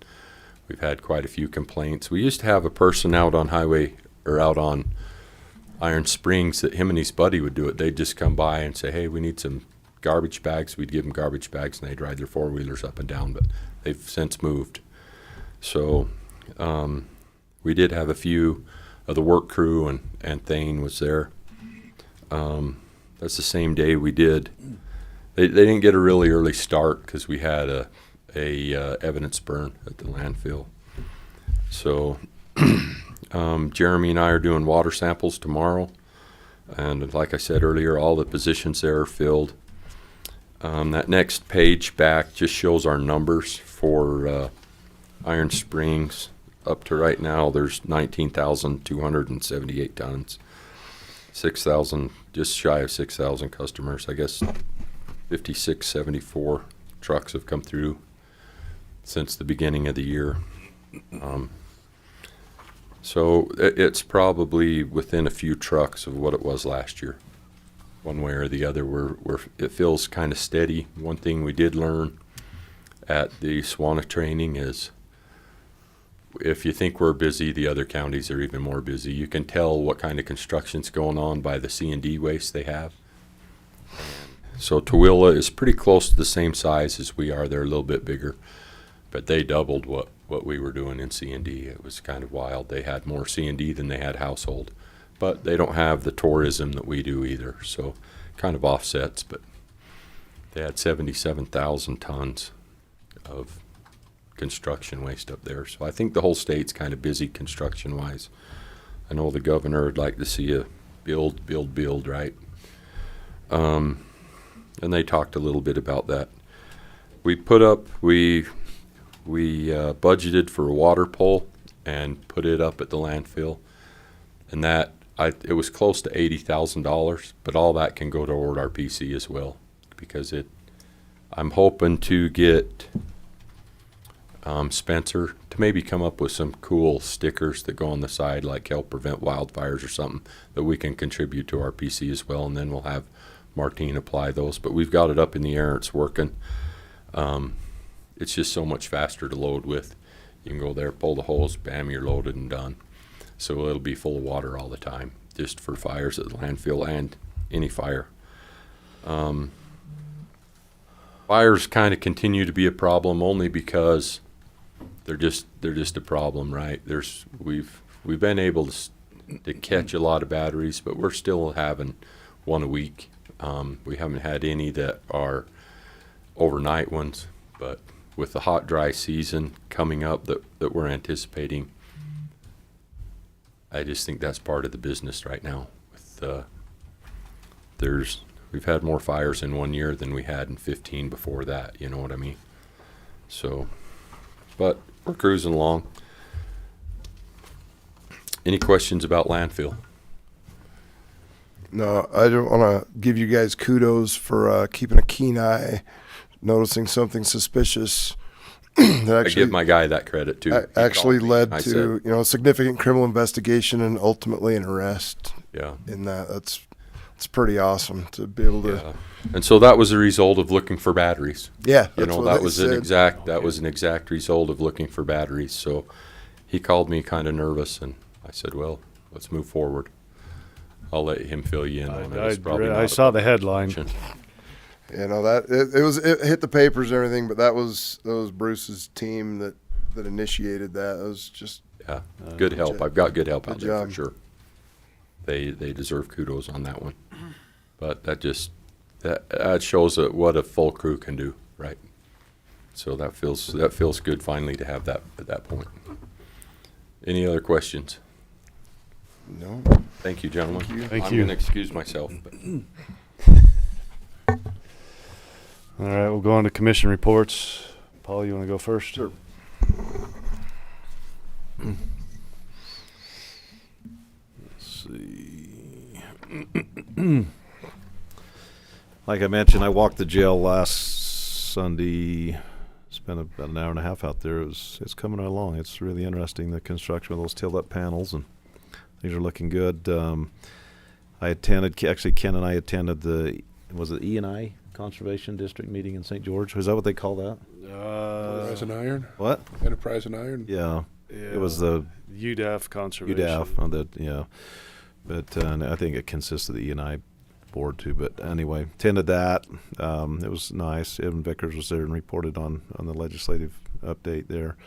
We've had quite a few complaints. We used to have a person out on Iron Springs that him and his buddy would do it. They'd just come by and say, hey, we need some garbage bags. We'd give them garbage bags, and they'd ride their 4-wheelers up and down, but they've since moved. So we did have a few of the work crew, and Thane was there. That's the same day we did. They didn't get a really early start because we had a evidence burn at the landfill. So Jeremy and I are doing water samples tomorrow, and like I said earlier, all the positions there are filled. That next page back just shows our numbers for Iron Springs. Up to right now, there's 19,278 tons, 6,000, just shy of 6,000 customers. I guess 5674 trucks have come through since the beginning of the year. So it's probably within a few trucks of what it was last year, one way or the other. It feels kind of steady. One thing we did learn at the SWANA training is if you think we're busy, the other counties are even more busy. You can tell what kind of construction's going on by the C&D waste they have. So Tooele is pretty close to the same size as we are. They're a little bit bigger, but they doubled what we were doing in C&D. It was kind of wild. They had more C&D than they had household, but they don't have the tourism that we do either, so kind of offsets. But they had 77,000 tons of construction waste up there, so I think the whole state's kind of busy construction wise. I know the governor would like to see a build, right? And they talked a little bit about that. We budgeted for a water pole and put it up at the landfill, and that it was close to $80,000, but all that can go toward our PC as well, because I'm hoping to get Spencer to maybe come up with some cool stickers that go on the side, like help prevent wildfires or something, that we can contribute to our PC as well, and then we'll have Martine apply those. But we've got it up in the air, it's working. It's just so much faster to load with. You can go there, pull the hose, bam, you're loaded and done. So it'll be full of water all the time, just for fires at the landfill and any fire. Fires kind of continue to be a problem only because they're just a problem, right? We've been able to catch a lot of batteries, but we're still having one a week. We haven't had any that are overnight ones, but with the hot, dry season coming up that we're anticipating, I just think that's part of the business right now. We've had more fires in 1 year than we had in 15 before that, you know what I mean? So, but we're cruising along. Any questions about landfill? No, I don't want to give you guys kudos for keeping a keen eye, noticing something suspicious. That I give my guy that credit too. actually He called me. led I to said, a significant criminal investigation and ultimately an arrest. yeah. In that, it's pretty awesome to be able to. Yeah. And so that was a result of looking for batteries. Yeah, You that's know, what that they was said. an exact result of looking for batteries. So he called me kind of nervous, and I said, well, let's move forward. I'll let him fill you in on it. It's probably I not a saw the headline. function. That it hit the papers and everything, but that was Bruce's team that initiated that. It was just Yeah, good help. I've got good help out Good there job. for sure. They deserve kudos on that one. But that shows what a full crew can do, right? So that feels good finally to have that at that point. Any other questions? no. Thank you, gentlemen. Thank I'm you. going to excuse myself. But All right, we'll go on to commission reports. Paul, you want to go first? Sure. Let's see. Like I mentioned, I walked the jail last Sunday. Spent about an hour and a half out there. It's coming right along. It's really interesting, the construction of those tilt-up panels, and things are looking good. I attended, actually Ken and I attended was it E&I Conservation District meeting in St. George? Was that what they call that? Enterprise and Iron. What? Enterprise and Iron. Yeah. It was the UDAF conservation. UDAF, yeah. But and I think it consists of the E&I board too. But anyway, attended that. It was nice. Evan Vickers was there and reported on the legislative update there.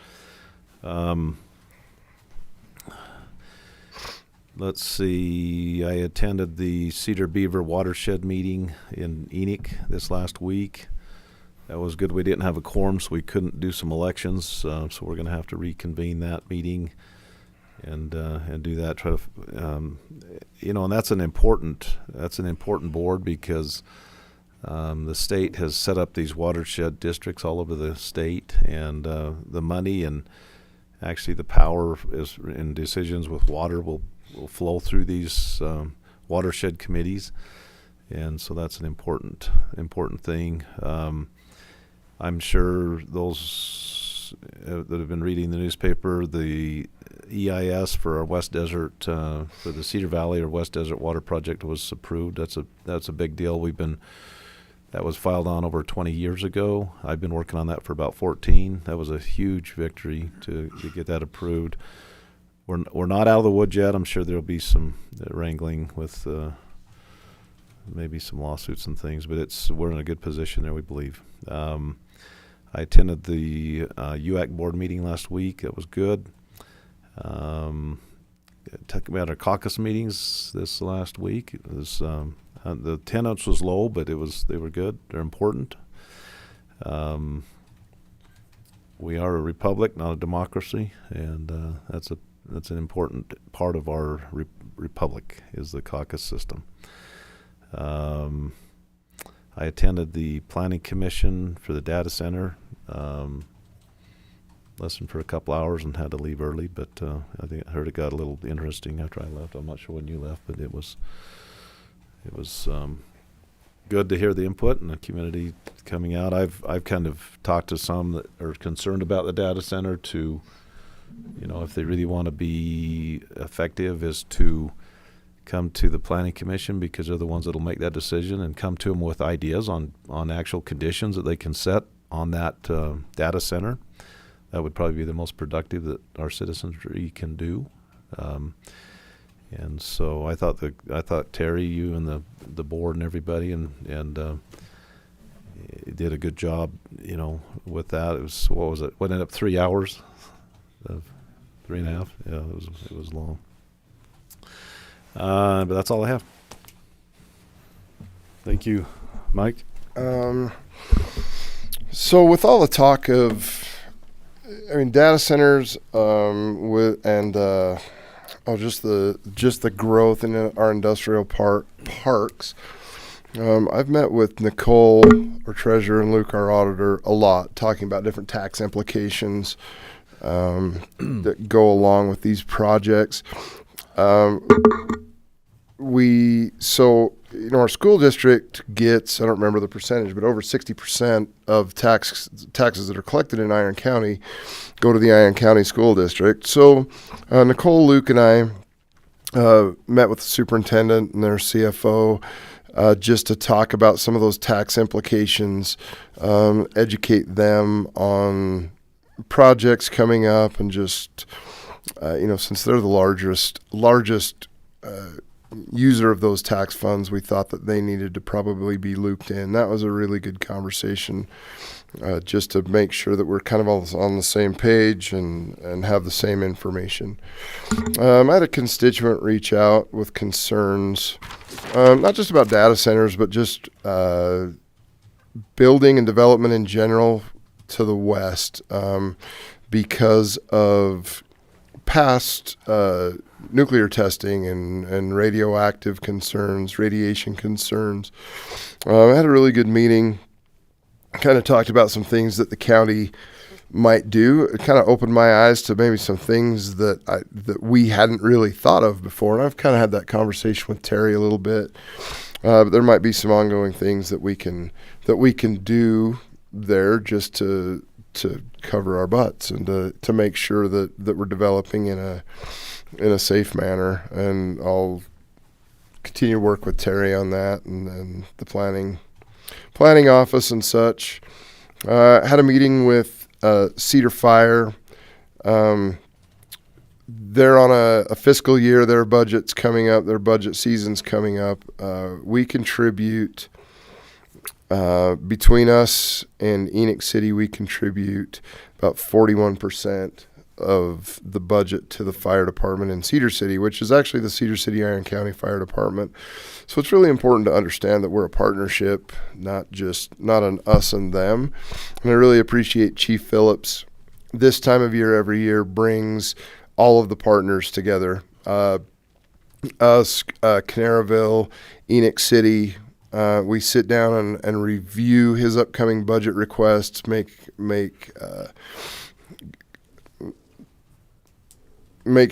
Let's see. I attended the Cedar Beaver watershed meeting in Enoch this last week. That was good. We didn't have a quorum, so we couldn't do some elections. So we're going to have to reconvene that meeting and do that. Try to, and that's an important board because the state has set up these watershed districts all over the state, and the money and actually the power is in decisions with water will flow through these watershed committees, and so that's an important thing. I'm sure those that have been reading the newspaper, the EIS for our West Desert, for the Cedar Valley or West Desert Water Project was approved. That's a big deal. That was filed on over 20 years ago. I've been working on that for about 14. That was a huge victory to get that approved. We're not out of the woods yet. I'm sure there'll be some wrangling with maybe some lawsuits and things, but we're in a good position there, we believe. I attended the UAC board meeting last week. It was good. We had our caucus meetings this last week. It was the attendance was low, but they were good. They're important. We are a republic, not a democracy, and that's an important part of our republic is the caucus system. I attended the planning commission for the data center. listened for a couple hours and had to leave early. But I heard it got a little interesting after I left. I'm not sure when you left, but it was good to hear the input and the community coming out. I've kind of talked to some that are concerned about the data center to, if they really want to be effective, is to come to the planning commission, because they're the ones that'll make that decision, and come to them with ideas on actual conditions that they can set on that data center. That would probably be the most productive that our citizens really can do. And so I thought Terry, you and the board and everybody and did a good job, with that. It was, what was it? What ended up 3 hours? 3.5. Yeah, it was long. But that's all I have. Thank you, Mike. So with all the talk of, data centers, just the growth in our industrial parks. I've met with Nicole, our treasurer, and Luke, our auditor, a lot, talking about different tax implications that go along with these projects. Our school district gets, I don't remember the percentage, but over 60% of taxes that are collected in Iron County go to the Iron County School District. So Nicole, Luke, and I met with the superintendent and their CFO just to talk about some of those tax implications, educate them on projects coming up, and just, since they're the largest user of those tax funds, we thought that they needed to probably be looped in. That was a really good conversation, just to make sure that we're kind of all on the same page and have the same information. I had a constituent reach out with concerns, not just about data centers, but just building and development in general to the west, because of past nuclear testing and radioactive concerns, radiation concerns. I had a really good meeting, kind of talked about some things that the county might do. It kind of opened my eyes to maybe some things that we hadn't really thought of before. And I've kind of had that conversation with Terry a little bit. But there might be some ongoing things that we can do there just to cover our butts and to make sure that we're developing in a safe manner. And I'll continue to work with Terry on that and the planning office and such. Had a meeting with Cedar Fire. They're on a fiscal year. Their budget's coming up. Their budget season's coming up. We contribute, between us and Enoch City, we contribute about 41% of the budget to the fire department in Cedar City, which is actually the Cedar City Iron County Fire Department. So it's really important to understand that we're a partnership, not an us and them. And I really appreciate Chief Phillips. This time of year, every year, brings all of the partners together. Us, Canaryville, Enoch City. We sit down and review his upcoming budget requests, make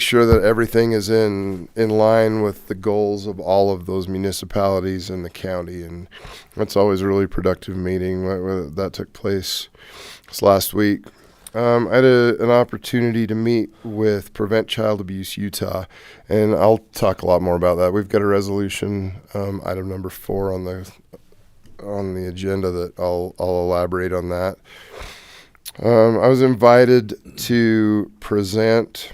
sure that everything is in line with the goals of all of those municipalities in the county. And that's always a really productive meeting. That took place this last week. I had an opportunity to meet with Prevent Child Abuse Utah, and I'll talk a lot more about that. We've got a resolution, item number 4 on the agenda that I'll elaborate on that. I was invited to present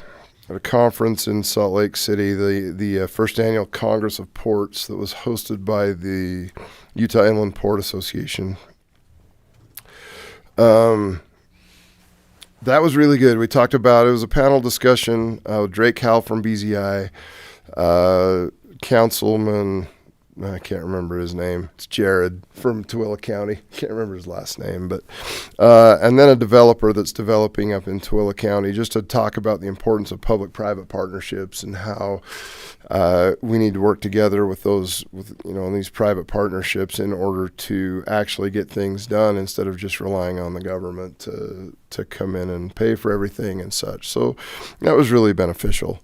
at a conference in Salt Lake City, the first annual Congress of Ports that was hosted by the Utah Inland Port Association. That was really good. We talked about, it was a panel discussion with Drake Howell from BZI, Councilman I can't remember his name. It's Jared from Tooele County. Can't remember his last name, but and then a developer that's developing up in Tooele County, just to talk about the importance of public-private partnerships and how we need to work together with those, in these private partnerships in order to actually get things done instead of just relying on the government to come in and pay for everything and such. So that was really beneficial.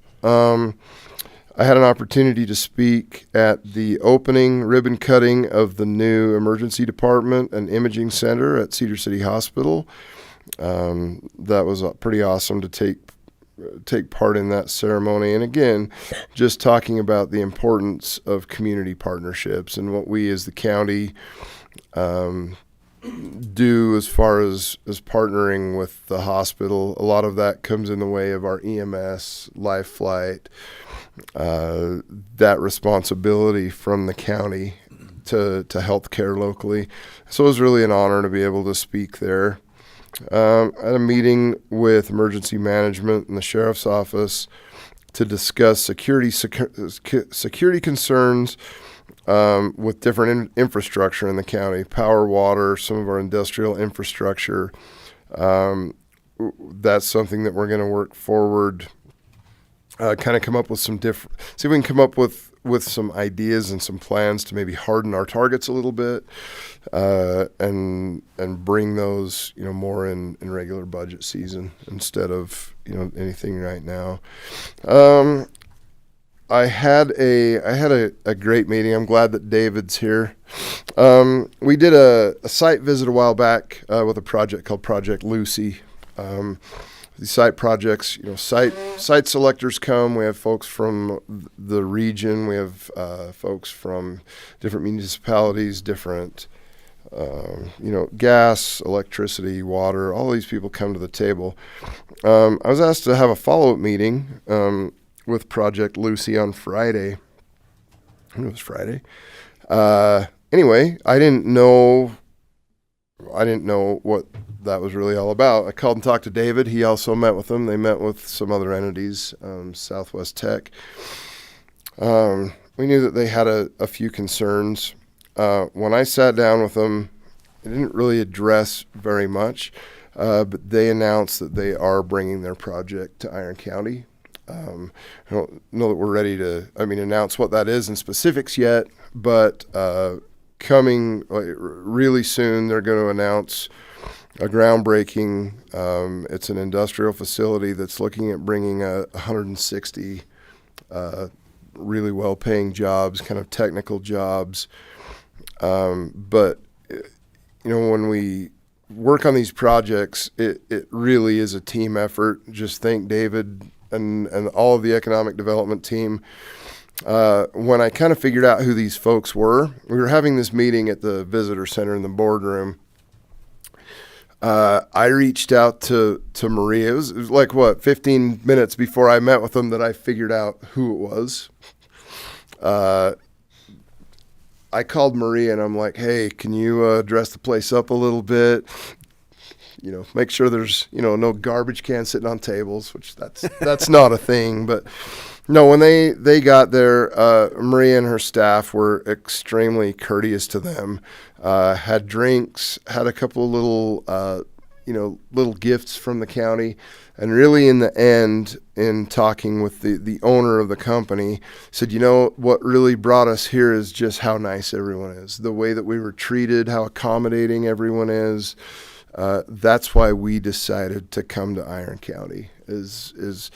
I had an opportunity to speak at the opening ribbon cutting of the new emergency department and imaging center at Cedar City Hospital. That was pretty awesome to take part in that ceremony. And again, just talking about the importance of community partnerships and what we as the county do as far as partnering with the hospital. A lot of that comes in the way of our EMS, Life Flight, that responsibility from the county to healthcare locally. So it was really an honor to be able to speak there. I had a meeting with emergency management and the sheriff's office to discuss security concerns with different infrastructure in the county, power, water, some of our industrial infrastructure. That's something that we're going to work forward, kind of come up with see if we can come up with some ideas and some plans to maybe harden our targets a little bit, and bring those, more in regular budget season instead of, anything right now. I had a great meeting. I'm glad that David's here. We did a site visit a while back with a project called Project Lucy. These site projects, site selectors come. We have folks from the region. We have folks from different municipalities, different, gas, electricity, water. All these people come to the table. I was asked to have a follow-up meeting with Project Lucy on Friday. I think it was Friday. Anyway, I didn't know what that was really all about. I called and talked to David. He also met with them. They met with some other entities, Southwest Tech. We knew that they had a few concerns. When I sat down with them, they didn't really address very much, but they announced that they are bringing their project to Iron County. I don't know that we're ready to, announce what that is in specifics yet, but coming really soon, they're going to announce a groundbreaking. It's an industrial facility that's looking at bringing 160 really well-paying jobs, kind of technical jobs. But when we work on these projects, it really is a team effort. Just thank David and all of the economic development team. When I kind of figured out who these folks were, we were having this meeting at the visitor center in the boardroom. I reached out to Maria. It was like, 15 minutes before I met with them that I figured out who it was. I called Maria and I'm like, hey, can you dress the place up a little bit? Make sure there's, no garbage cans sitting on tables, which that's not a thing. But no, when they got there, Maria and her staff were extremely courteous to them, had drinks, had a couple of little gifts from the county. And really in the end, in talking with the owner of the company, said, what really brought us here is just how nice everyone is, the way that we were treated, how accommodating everyone is. That's why we decided to come to Iron County. Is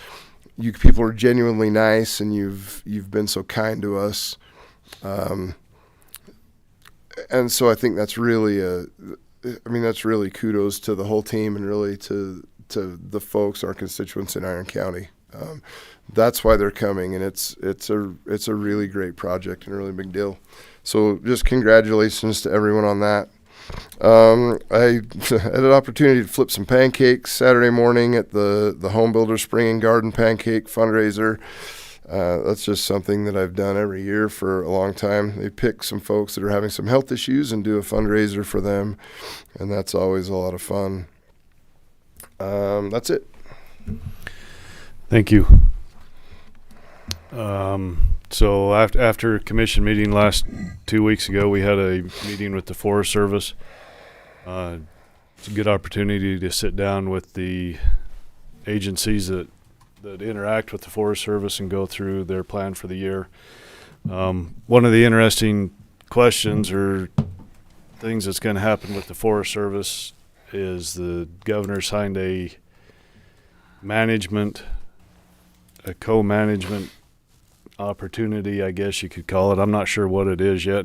you people are genuinely nice, and you've been so kind to us, and so I think that's really that's really kudos to the whole team and really to the folks, our constituents in Iron County. That's why they're coming, and it's a really great project and a really big deal. So just congratulations to everyone on that. I had an opportunity to flip some pancakes Saturday morning at the Home Builder Spring and Garden Pancake fundraiser. That's just something that I've done every year for a long time. They pick some folks that are having some health issues and do a fundraiser for them, and that's always a lot of fun. That's it. Thank you. So after commission meeting last 2 weeks ago, we had a meeting with the Forest Service. It's a good opportunity to sit down with the agencies that interact with the Forest Service and go through their plan for the year. One of the interesting questions or things that's going to happen with the Forest Service is the governor signed a co-management opportunity, I guess you could call it. I'm not sure what it is yet.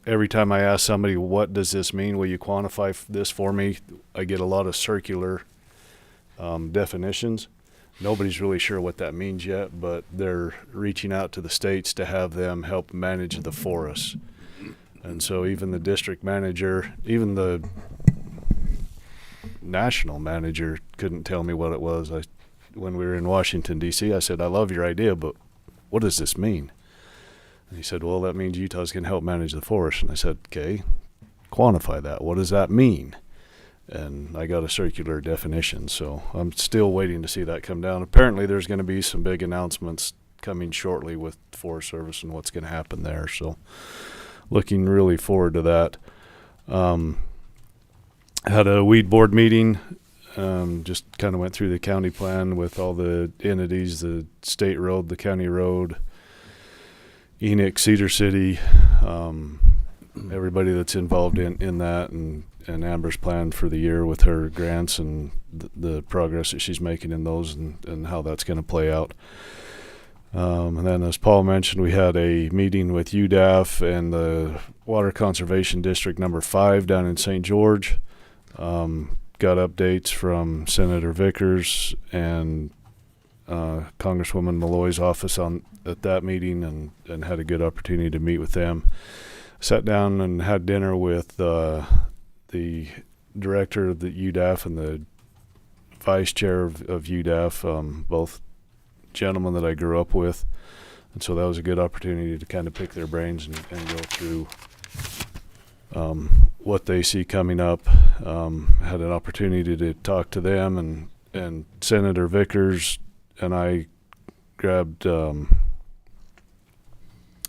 Every time I ask somebody, what does this mean? Will you quantify this for me? I get a lot of circular definitions. Nobody's really sure what that means yet, but they're reaching out to the states to have them help manage the forests. And so even the district manager, even the national manager couldn't tell me what it was. When we were in Washington, D.C., I said, I love your idea, but what does this mean? And he said, well, that means Utah's going to help manage the forest. And I said, okay, quantify that. What does that mean? And I got a circular definition, so I'm still waiting to see that come down. Apparently there's going to be some big announcements coming shortly with Forest Service and what's going to happen there, so looking really forward to that. Had a weed board meeting, just kind of went through the county plan with all the entities, the state road, the county road, Enoch, Cedar City, everybody that's involved in that, and Amber's plan for the year with her grants and the progress that she's making in those and how that's going to play out. And then, as Paul mentioned, we had a meeting with UDAF and the Water Conservation District number 5 down in St. George. Got updates from Senator Vickers and Congresswoman Malloy's office at that meeting and had a good opportunity to meet with them. Sat down and had dinner with the director of the UDAF and the vice chair of UDAF, both gentlemen that I grew up with. And so that was a good opportunity to kind of pick their brains and go through what they see coming up. Had an opportunity to talk to them, and Senator Vickers and I grabbed the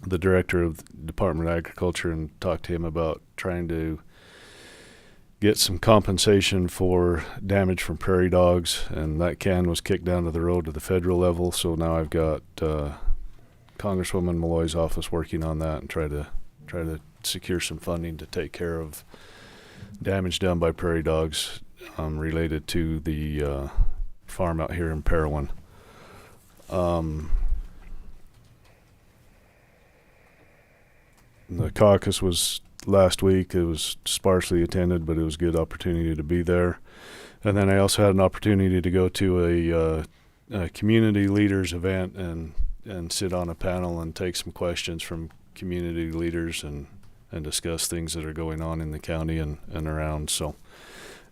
director of the Department of Agriculture and talked to him about trying to get some compensation for damage from prairie dogs, and that can was kicked down to the road to the federal level. So now I've got Congresswoman Malloy's office working on that and try to secure some funding to take care of damage done by prairie dogs related to the farm out here in Parowan. The caucus was last week. It was sparsely attended, but it was a good opportunity to be there. And then I also had an opportunity to go to a community leaders event and sit on a panel and take some questions from community leaders and discuss things that are going on in the county and around. So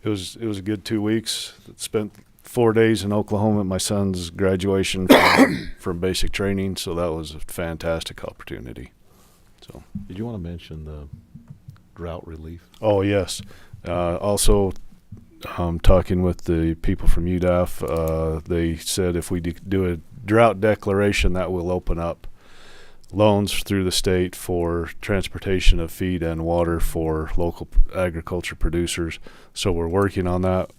it was a good 2 weeks. Spent 4 days in Oklahoma at my son's graduation from basic training, so that was a fantastic opportunity. So, did you want to mention the drought relief? Oh, yes. Also, talking with the people from UDAF, they said if we do a drought declaration, that will open up loans through the state for transportation of feed and water for local agriculture producers. So we're working on that.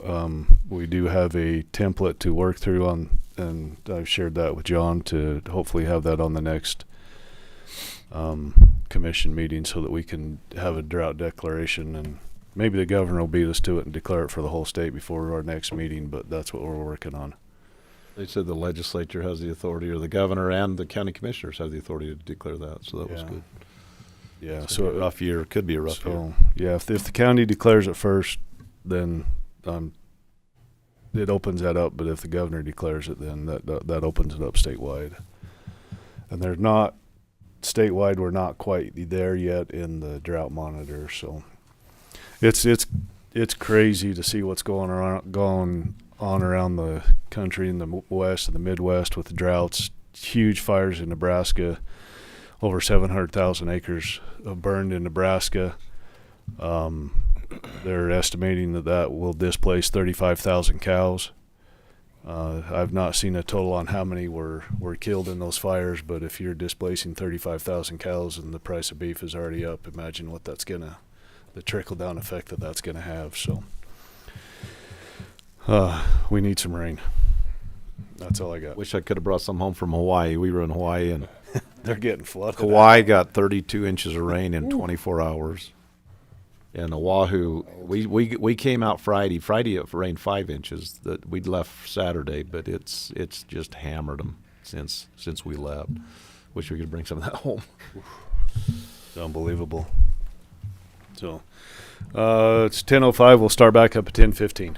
We do have a template to work through on, and I've shared that with John to hopefully have that on the next commission meeting so that we can have a drought declaration, and maybe the governor will beat us to it and declare it for the whole state before our next meeting, but that's what we're working on. They said the legislature has the authority, or the governor and the county commissioners have the authority to declare that, so that was good. Yeah, so a rough year, could be a rough year. Yeah, if the county declares it first, then it opens that up, but if the governor declares it, then that opens it up statewide. And they're not statewide, we're not quite there yet in the drought monitor, so it's crazy to see what's going on around the country in the west and the Midwest with the droughts. Huge fires in Nebraska, over 700,000 acres burned in Nebraska. They're estimating that will displace 35,000 cows. I've not seen a total on how many were killed in those fires, but if you're displacing 35,000 cows and the price of beef is already up, imagine what the trickle-down effect that's gonna have. So we need some rain. That's all I got. Wish I could have brought some home from Hawaii. We were in Hawaii, and They're getting flooded. Kauai got 32 inches of rain in 24 hours. And Oahu, we came out Friday. Friday it rained 5 inches. That we'd left Saturday, but it's just hammered them since we left. Wish we could bring some of that home. It's unbelievable. So it's 10:05. We'll start back up at 10:15.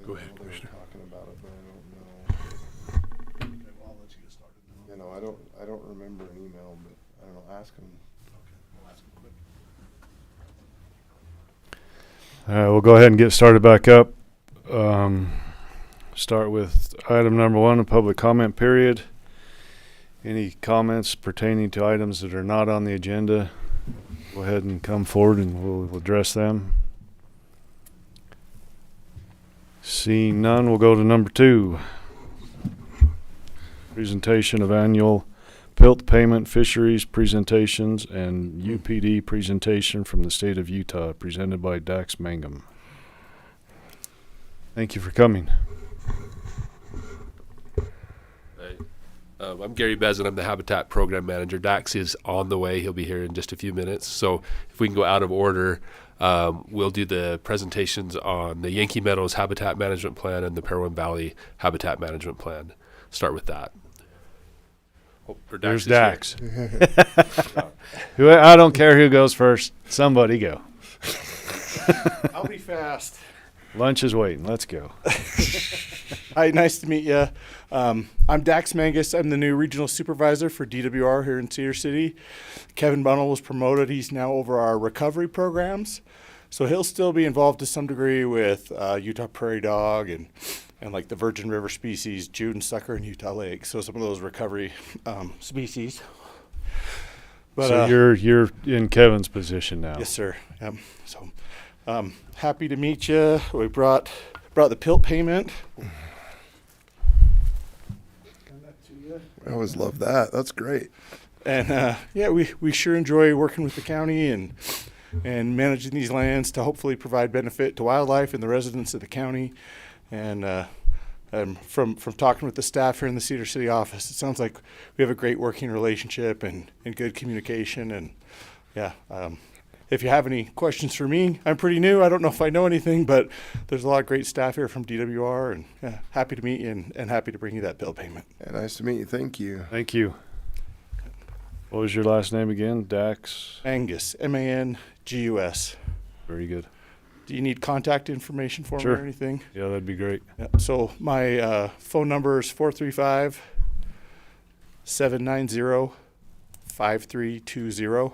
Go ahead, Commissioner. Talking about it, but I don't know. I'll let you get started now. You know, I don't remember an email, but I don't know. Ask them. Okay, I'll ask him quick. We'll go ahead and get started back up. Start with item number 1, a public comment period. Any comments pertaining to items that are not on the agenda, go ahead and come forward and we'll address them. Seeing none, we'll go to number 2. Presentation of annual PILT payment fisheries presentations and UPD presentation from the state of Utah, presented by Dax Mangum. Thank you for coming. I'm Gary Bezin. I'm the Habitat Program Manager. Dax is on the way. He'll be here in just a few minutes. So if we can go out of order, we'll do the presentations on the Yankee Meadows Habitat Management Plan and the Parowan Valley Habitat Management Plan. Start with that. Oh, There's Dax. I don't care who goes first. Somebody go. I'll be fast. Lunch is waiting. Let's go. Hi, nice to meet you. I'm Dax Mangus. I'm the new regional supervisor for DWR here in Cedar City. Kevin Bunnell was promoted. He's now over our recovery programs. So he'll still be involved to some degree with Utah prairie dog and like the Virgin River species, June sucker, and Utah lake. So some of those recovery species. But, so you're in Kevin's position now. Yes, sir. So happy to meet you. We brought the PILT payment. I always love that. That's great. And we sure enjoy working with the county and managing these lands to hopefully provide benefit to wildlife and the residents of the county. And from talking with the staff here in the Cedar City office, it sounds like we have a great working relationship and good communication. And if you have any questions for me, I'm pretty new. I don't know if I know anything, but there's a lot of great staff here from DWR, and happy to meet you and happy to bring you that bill payment. Yeah, nice to meet you. Thank you. Thank you. What was your last name again? Dax? Angus, Mangus. Very good. Do you need contact information for me or anything? Yeah, that'd be great. Yeah, so my phone number is 435-790-5320.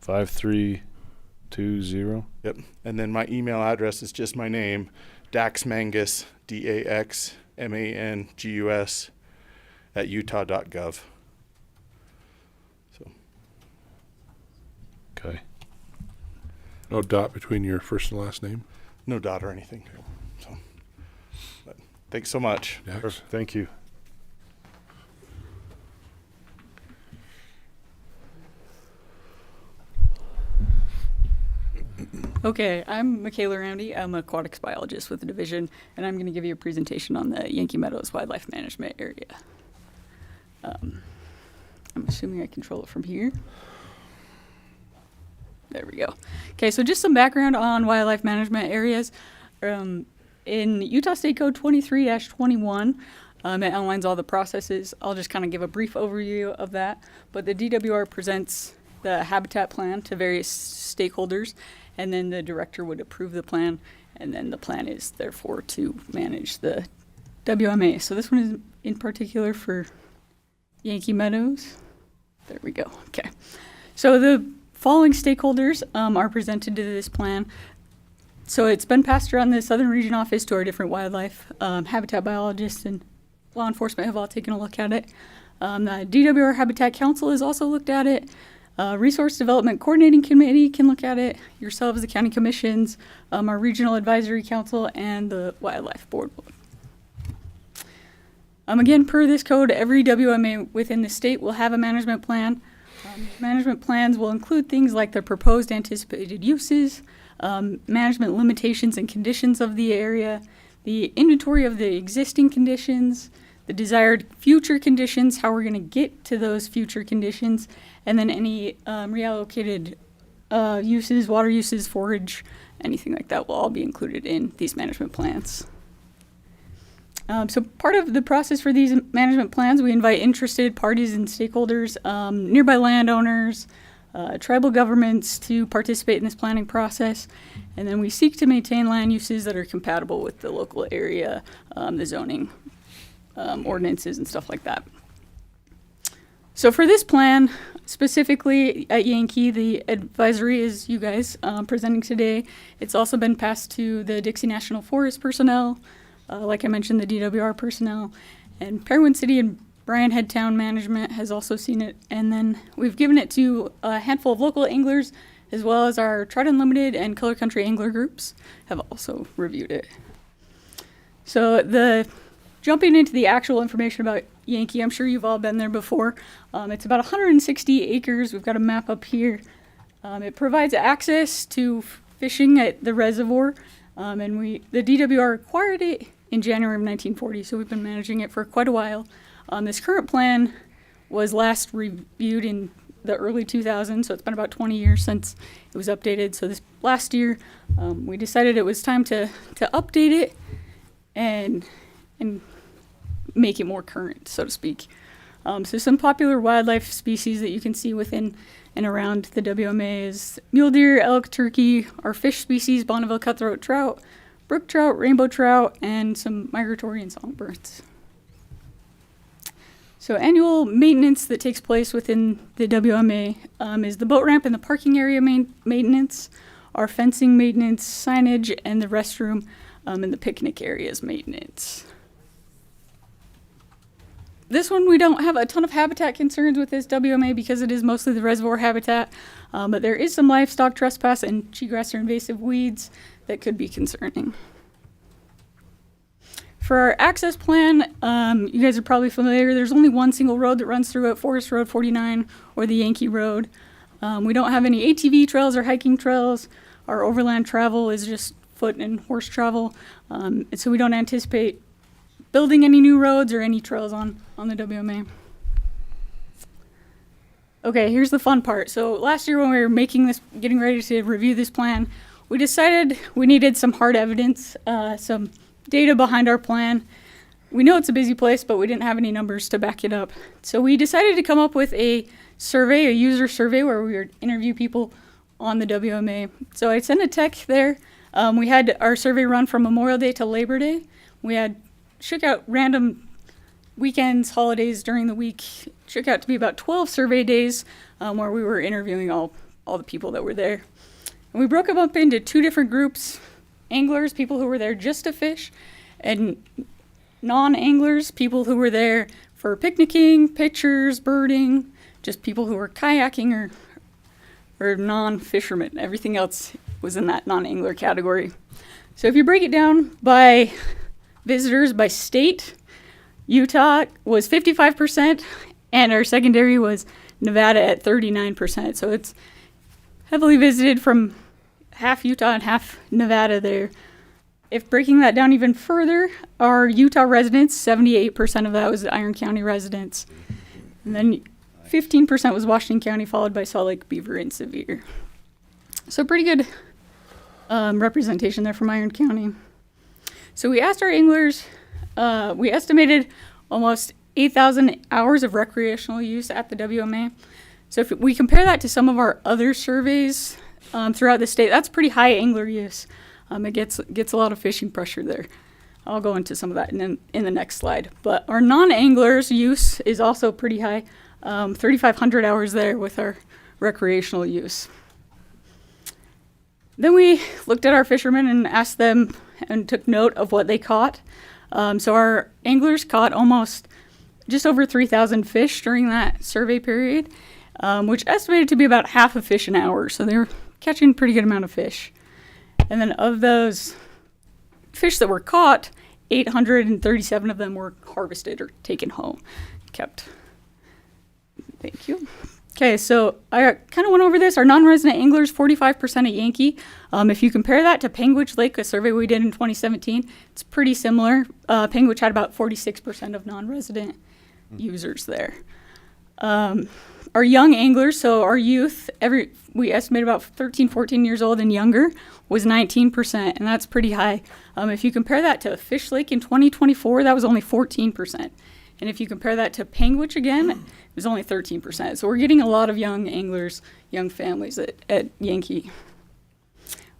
5320. Yep. And then my email address is just my name, Dax Mangus, DAXMANGUS @utah.gov. So. Okay. No dot between your first and last name? No dot or anything. So, but thanks so much. Dax. Thank you. Okay, I'm Michaela Roundy. I'm an aquatics biologist with the division, and I'm going to give you a presentation on the Yankee Meadows Wildlife Management Area. I'm assuming I control it from here. There we go. Okay, so just some background on wildlife management areas. In Utah State Code 23-21, it outlines all the processes. I'll just kind of give a brief overview of that. But the DWR presents the habitat plan to various stakeholders, and then the director would approve the plan, and then the plan is therefore to manage the WMA. So this one is in particular for Yankee Meadows. There we go. Okay. So the following stakeholders are presented to this plan. So it's been passed around the Southern Region Office to our different wildlife habitat biologists and law enforcement have all taken a look at it. The DWR Habitat Council has also looked at it. Resource Development Coordinating Committee can look at it. Yourselves, the county commissions, our Regional Advisory Council, and the Wildlife Board. Again, per this code, every WMA within the state will have a management plan. Management plans will include things like the proposed anticipated uses, management limitations and conditions of the area, the inventory of the existing conditions, the desired future conditions, how we're going to get to those future conditions, and then any reallocated uses, water uses, forage, anything like that will all be included in these management plans. So part of the process for these management plans, we invite interested parties and stakeholders, nearby landowners, tribal governments to participate in this planning process. And then we seek to maintain land uses that are compatible with the local area, the zoning ordinances and stuff like that. So for this plan, specifically at Yankee, the advisory is you guys presenting today. It's also been passed to the Dixie National Forest personnel, like I mentioned, the DWR personnel, and Parowan City and Bryan Head Town Management has also seen it. And then we've given it to a handful of local anglers, as well as our Trout Unlimited and Color Country angler groups have also reviewed it. So jumping into the actual information about Yankee, I'm sure you've all been there before. It's about 160 acres. We've got a map up here. It provides access to fishing at the reservoir, and the DWR acquired it in January of 1940, so we've been managing it for quite a while. This current plan was last reviewed in the early 2000s, so it's been about 20 years since it was updated. So this last year, we decided it was time to update it and make it more current, so to speak. So some popular wildlife species that you can see within and around the WMA is mule deer, elk, turkey, our fish species, Bonneville cutthroat trout, brook trout, rainbow trout, and some migratory and songbirds. So annual maintenance that takes place within the WMA is the boat ramp and the parking area maintenance, our fencing maintenance, signage, and the restroom and the picnic areas maintenance. This one, we don't have a ton of habitat concerns with this WMA because it is mostly the reservoir habitat, but there is some livestock trespass and cheatgrass or invasive weeds that could be concerning. For our access plan, you guys are probably familiar. There's only one single road that runs through it, Forest Road 49 or the Yankee Road. We don't have any ATV trails or hiking trails. Our overland travel is just foot and horse travel. And so we don't anticipate building any new roads or any trails on the WMA. Okay, here's the fun part. So last year when we were getting ready to review this plan, we decided we needed some hard evidence, some data behind our plan. We know it's a busy place, but we didn't have any numbers to back it up. So we decided to come up with a survey, a user survey, where we would interview people on the WMA. So I sent a tech there. We had our survey run from Memorial Day to Labor Day. We shook out random weekends, holidays during the week. Shook out to be about 12 survey days where we were interviewing all the people that were there. And we broke them up into two different groups: anglers, people who were there just to fish, and non-anglers, people who were there for picnicking, pictures, birding, just people who were kayaking or non-fishermen. Everything else was in that non-angler category. So if you break it down by visitors by state, Utah was 55%, and our secondary was Nevada at 39%. So it's heavily visited from half Utah and half Nevada there. If breaking that down even further, our Utah residents, 78% of that was Iron County residents. And then 15% was Washington County, followed by Salt Lake, Beaver, and Sevier. So pretty good representation there from Iron County. So we asked our anglers, we estimated almost 8,000 hours of recreational use at the WMA. So if we compare that to some of our other surveys throughout the state, that's pretty high angler use. It gets a lot of fishing pressure there. I'll go into some of that in the next slide. But our non-anglers use is also pretty high, 3,500 hours there with our recreational use. Then we looked at our fishermen and asked them and took note of what they caught. So our anglers caught just over 3,000 fish during that survey period, which estimated to be about half a fish an hour. So they were catching a pretty good amount of fish. And then of those fish that were caught, 837 of them were harvested or taken home, kept. Thank you. Okay, so I kind of went over this. Our non-resident anglers, 45% at Yankee. If you compare that to Panguitch Lake, a survey we did in 2017, it's pretty similar. Panguitch had about 46% of non-resident users there. Our young anglers, so our youth, we estimate about 13, 14 years old and younger, was 19%, and that's pretty high. If you compare that to Fish Lake in 2024, that was only 14%. And if you compare that to Panguitch again, it was only 13%. So we're getting a lot of young anglers, young families at Yankee.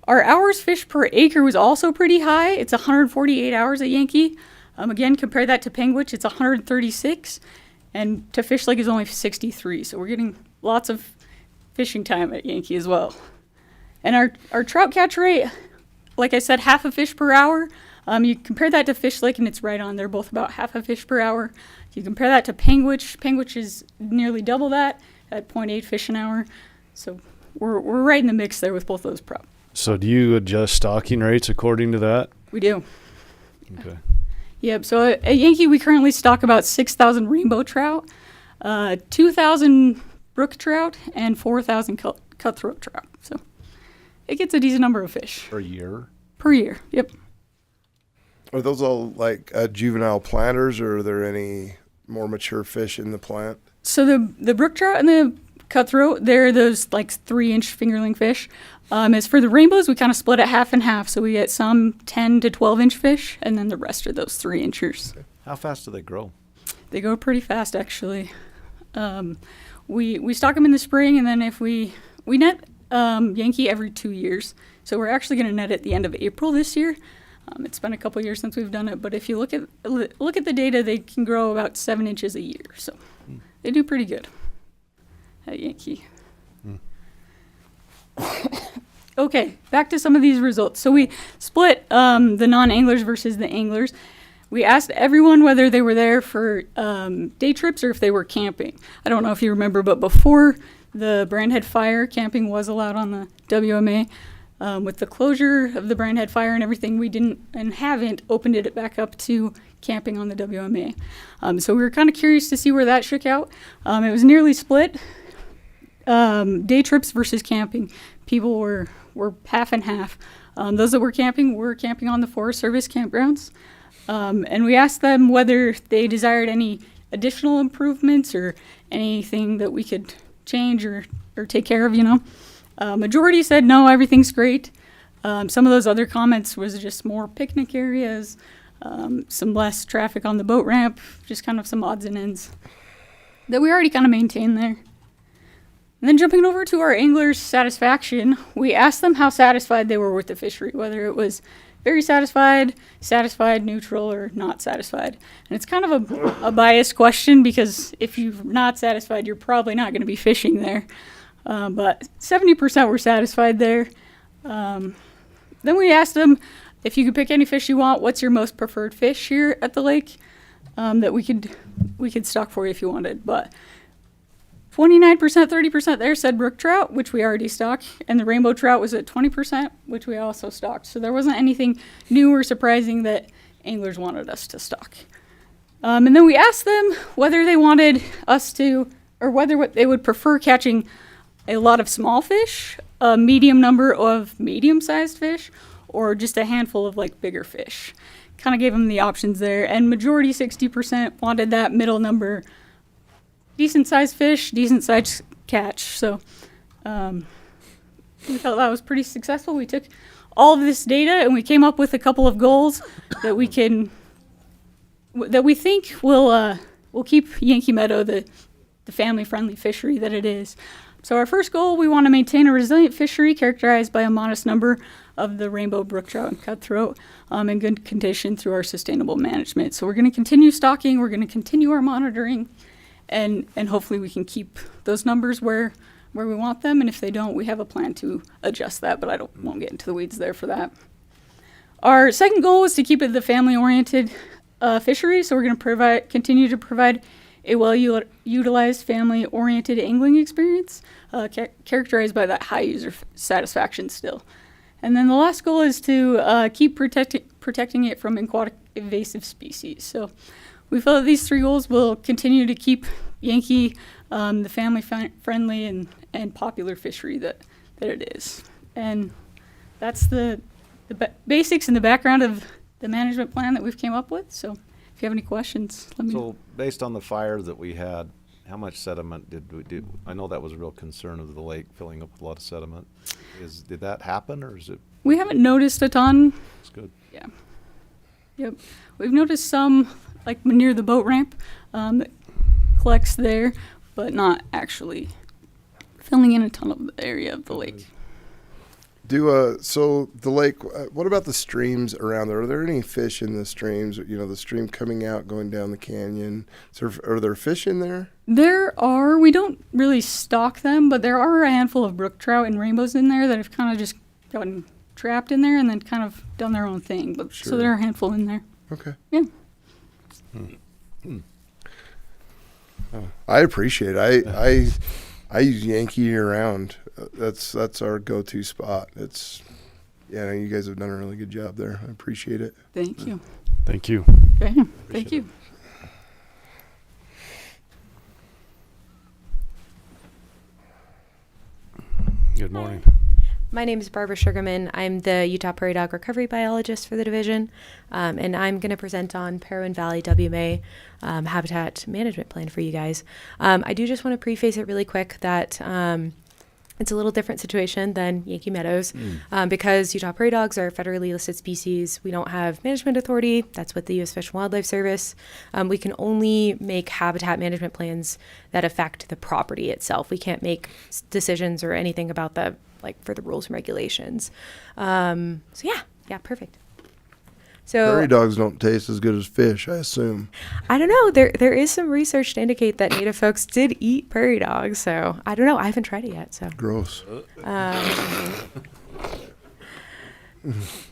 Our hours fished per acre was also pretty high. It's 148 hours at Yankee. Again, compare that to Panguitch, it's 136. And to Fish Lake is only 63. So we're getting lots of fishing time at Yankee as well. And our trout catch rate, like I said, half a fish per hour. You compare that to Fish Lake and it's right on. They're both about half a fish per hour. You compare that to Panguitch. Panguitch is nearly double that at 0.8 fish an hour. So we're right in the mix there with both those props. So do you adjust stocking rates according to that? We do. Okay. Yep. So at Yankee, we currently stock about 6,000 rainbow trout, 2,000 brook trout, and 4,000 cutthroat trout. So it gets a decent number of fish. Per year? Per year, yep. Are those all like juvenile planters, or are there any more mature fish in the plant? So the brook trout and the cutthroat, they're those like 3-inch fingerling fish. As for the rainbows, we kind of split it half and half. So we get some 10 to 12-inch fish, and then the rest are those 3-inchers. How fast do they grow? They go pretty fast, actually. We stock them in the spring, and then if we net Yankee every 2 years. So we're actually going to net at the end of April this year. It's been a couple years since we've done it, but if you look at the data, they can grow about 7 inches a year. So they do pretty good at Yankee. Okay, back to some of these results. So we split the non-anglers versus the anglers. We asked everyone whether they were there for day trips or if they were camping. I don't know if you remember, but before the Brandhead Fire, camping was allowed on the WMA. With the closure of the Brandhead Fire and everything, we didn't and haven't opened it back up to camping on the WMA. So we were kind of curious to see where that shook out. It was nearly split. Day trips versus camping. People were half and half. Those that were camping on the Forest Service campgrounds. And we asked them whether they desired any additional improvements or anything that we could change or take care of, you know. Majority said no, everything's great. Some of those other comments was just more picnic areas, some less traffic on the boat ramp, just kind of some odds and ends that we already kind of maintain there. And then jumping over to our anglers' satisfaction, we asked them how satisfied they were with the fishery, whether it was very satisfied, neutral, or not satisfied. And it's kind of a biased question because if you're not satisfied, you're probably not going to be fishing there. But 70% were satisfied there. Then we asked them, if you could pick any fish you want, what's your most preferred fish here at the lake that we could stock for you if you wanted. But 29%, 30% there said brook trout, which we already stock, and the rainbow trout was at 20%, which we also stocked. So there wasn't anything new or surprising that anglers wanted us to stock. And then we asked them whether they wanted us to, or whether they would prefer catching a lot of small fish, a medium number of medium-sized fish, or just a handful of like bigger fish. Kind of gave them the options there, and majority 60% wanted that middle number. Decent sized fish, decent sized catch. So we felt that was pretty successful. We took all of this data and we came up with a couple of goals that we think will keep Yankee Meadow the family-friendly fishery that it is. So our first goal, we want to maintain a resilient fishery characterized by a modest number of the rainbow brook trout and cutthroat in good condition through our sustainable management. So we're going to continue stocking, we're going to continue our monitoring, and hopefully we can keep those numbers where we want them. And if they don't, we have a plan to adjust that, but won't get into the weeds there for that. Our second goal is to keep it the family-oriented fishery. So we're going to continue to provide a well-utilized family-oriented angling experience characterized by that high user satisfaction still. And then the last goal is to keep protecting it from aquatic invasive species. So we feel that these three goals will continue to keep Yankee the family-friendly and popular fishery that it is. And that's the basics and the background of the management plan that we've came up with. So if you have any questions, let me know. So based on the fire that we had, how much sediment did we do? I know that was a real concern of the lake filling up with a lot of sediment. Did that happen, or is it? We haven't noticed a ton. It's good. Yeah. Yep. We've noticed some, like near the boat ramp, that collects there, but not actually filling in a ton of the area of the lake. So the lake, what about the streams around there? Are there any fish in the streams? You know, the stream coming out, going down the canyon. Are there fish in there? We don't really stock them, but there are a handful of brook trout and rainbows in there that have kind of just gotten trapped in there and then kind of done their own thing. But Sure. so there are a handful in there. Okay. Yeah. I appreciate it. I use Yankee year round. That's our go-to spot. You guys have done a really good job there. I appreciate it. Thank you. Thank you. Okay. Thank you. Good morning. My name is Barbara Sugarman. I'm the Utah Prairie Dog Recovery Biologist for the division, and I'm going to present on Parowan Valley WMA Habitat Management Plan for you guys. I do just want to preface it really quick that it's a little different situation than Yankee Meadows because Utah Prairie Dogs are federally listed species. We don't have management authority. That's with the U.S. Fish and Wildlife Service. We can only make habitat management plans that affect the property itself. We can't make decisions or anything about for the rules and regulations. Perfect. So Prairie dogs don't taste as good as fish, I assume. I don't know. There is some research to indicate that Native folks did eat prairie dogs. So I don't know. I haven't tried it yet. So Gross.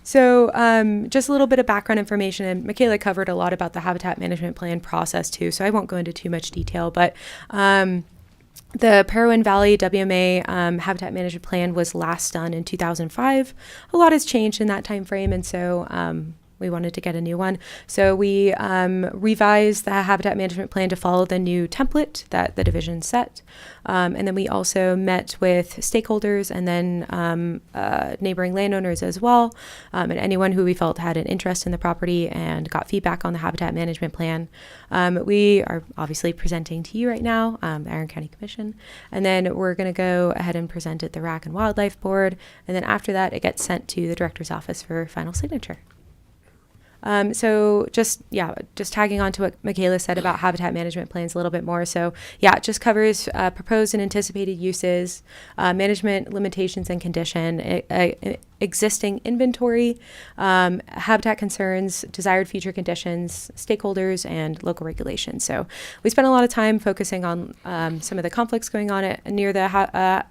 Just a little bit of background information, and Michaela covered a lot about the habitat management plan process too, so I won't go into too much detail, but the Parowan Valley WMA Habitat Management Plan was last done in 2005. A lot has changed in that time frame, and so we wanted to get a new one. So we revised the Habitat Management Plan to follow the new template that the division set. And then we also met with stakeholders and then neighboring landowners as well, and anyone who we felt had an interest in the property and got feedback on the Habitat Management Plan. We are obviously presenting to you right now, the Iron County Commission, and then we're going to go ahead and present at the RAC and Wildlife Board, and then after that it gets sent to the Director's Office for final signature. Just tagging on to what Michaela said about habitat management plans a little bit more. So it just covers proposed and anticipated uses, management limitations and condition, existing inventory, habitat concerns, desired future conditions, stakeholders, and local regulations. So we spent a lot of time focusing on some of the conflicts going on near the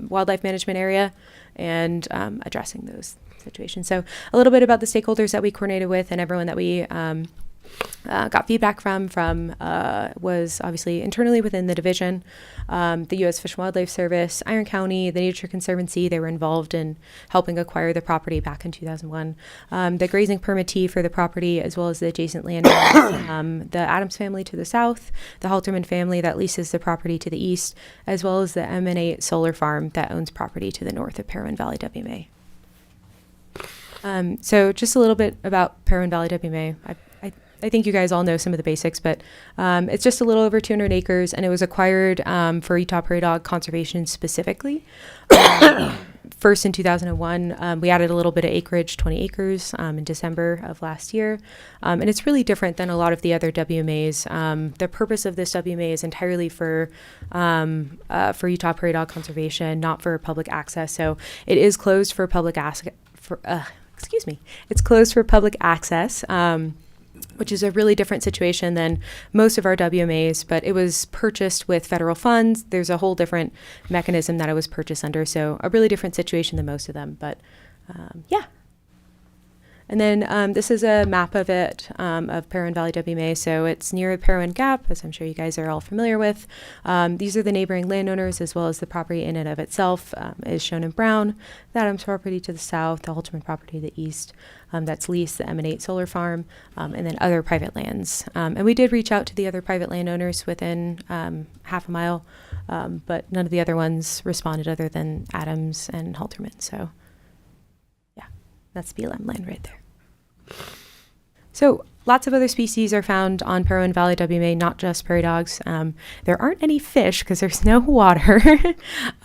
wildlife management area and addressing those situations. So a little bit about the stakeholders that we coordinated with and everyone that we got feedback from was obviously internally within the division, the U.S. Fish and Wildlife Service, Iron County, the Nature Conservancy. They were involved in helping acquire the property back in 2001. The grazing permittee for the property, as well as the adjacent landowners, the Adams family to the south, the Halterman family that leases the property to the east, as well as the M&A Solar Farm that owns property to the north of Parowan Valley WMA. So just a little bit about Parowan Valley WMA. I think you guys all know some of the basics, but it's just a little over 200 acres, and it was acquired for Utah Prairie Dog conservation specifically. First in 2001, we added a little bit of acreage, 20 acres, in December of last year. And it's really different than a lot of the other WMAs. The purpose of this WMA is entirely for Utah Prairie Dog conservation, not for public access. So it is closed for public It's closed for public access, which is a really different situation than most of our WMAs, but it was purchased with federal funds. There's a whole different mechanism that it was purchased under, so a really different situation than most of them, but And then this is a map of it, of Parowan Valley WMA. So it's near Parowan Gap, as I'm sure you guys are all familiar with. These are the neighboring landowners, as well as the property in and of itself is shown in brown. The Adams property to the south, the Halterman property to the east. That's leased, the M&8 Solar Farm, and then other private lands. And we did reach out to the other private landowners within half a mile, but none of the other ones responded other than Adams and Halterman. So that's BLM land right there. So lots of other species are found on Parowan Valley WMA, not just prairie dogs. There aren't any fish because there's no water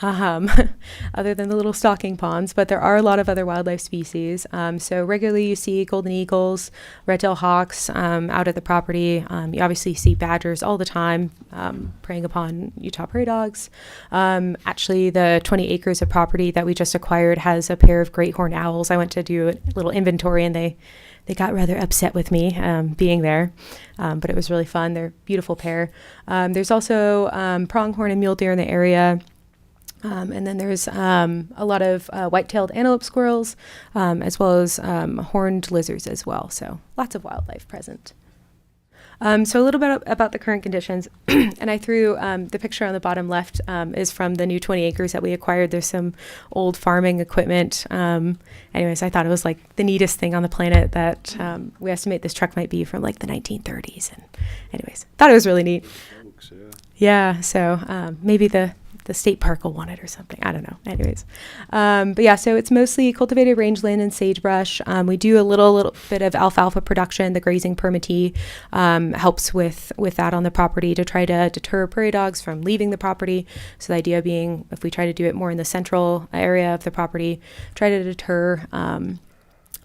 other than the little stocking ponds, but there are a lot of other wildlife species. So regularly you see golden eagles, red-tailed hawks out at the property. You obviously see badgers all the time preying upon Utah prairie dogs. Actually, the 20 acres of property that we just acquired has a pair of great horned owls. I went to do a little inventory and they got rather upset with me being there, but it was really fun. They're a beautiful pair. There's also pronghorn and mule deer in the area. And then there's a lot of white-tailed antelope squirrels, as well as horned lizards as well. So lots of wildlife present. So a little bit about the current conditions, and I threw the picture on the bottom left is from the new 20 acres that we acquired. There's some old farming equipment. Anyways, I thought it was like the neatest thing on the planet that we estimate this truck might be from like the 1930s. And anyways, thought it was really neat. Yeah, so maybe the state park will want it or something. I don't know. Anyways, but yeah, so it's mostly cultivated rangeland and sagebrush. We do a little bit of alfalfa production. The grazing permittee helps with that on the property to try to deter prairie dogs from leaving the property. So the idea being, if we try to do it more in the central area of the property, try to deter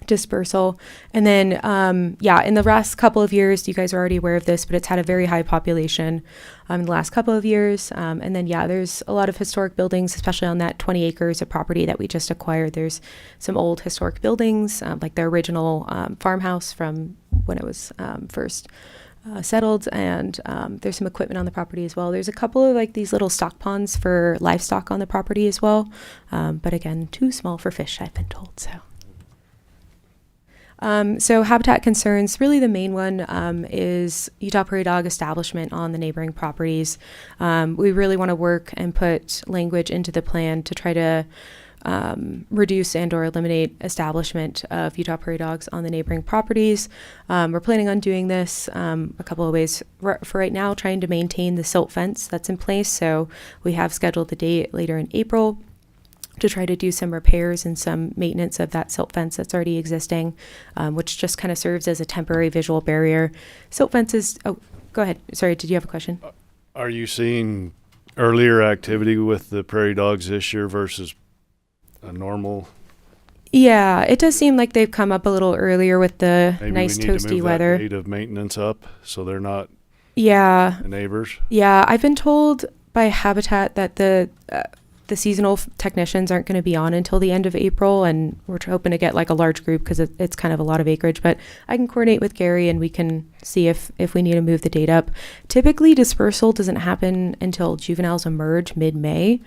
dispersal. And then, in the last couple of years, you guys are already aware of this, but it's had a very high population in the last couple of years. And then, there's a lot of historic buildings, especially on that 20 acres of property that we just acquired. There's some old historic buildings, like the original farmhouse from when it was first settled. And there's some equipment on the property as well. There's a couple of like these little stock ponds for livestock on the property as well. But again, too small for fish, I've been told, so. So habitat concerns, really the main one is Utah prairie dog establishment on the neighboring properties. We really want to work and put language into the plan to try to reduce and or eliminate establishment of Utah prairie dogs on the neighboring properties. We're planning on doing this a couple of ways. For right now, trying to maintain the silt fence that's in place. So we have scheduled the date later in April to try to do some repairs and some maintenance of that silt fence that's already existing, which just kind of serves as a temporary visual barrier. Silt fences, oh, go ahead. Sorry, did you have a question? Are you seeing earlier activity with the prairie dogs this year versus a normal? Yeah, it does seem like they've come up a little earlier with the Maybe nice we need toasty to move weather. That rate of maintenance up so they're not neighbors. Yeah, I've been told by Habitat that the seasonal technicians aren't going to be on until the end of April, and we're hoping to get like a large group because it's kind of a lot of acreage, but I can coordinate with Gary and we can see if we need to move the date up. Typically dispersal doesn't happen until juveniles emerge mid-May.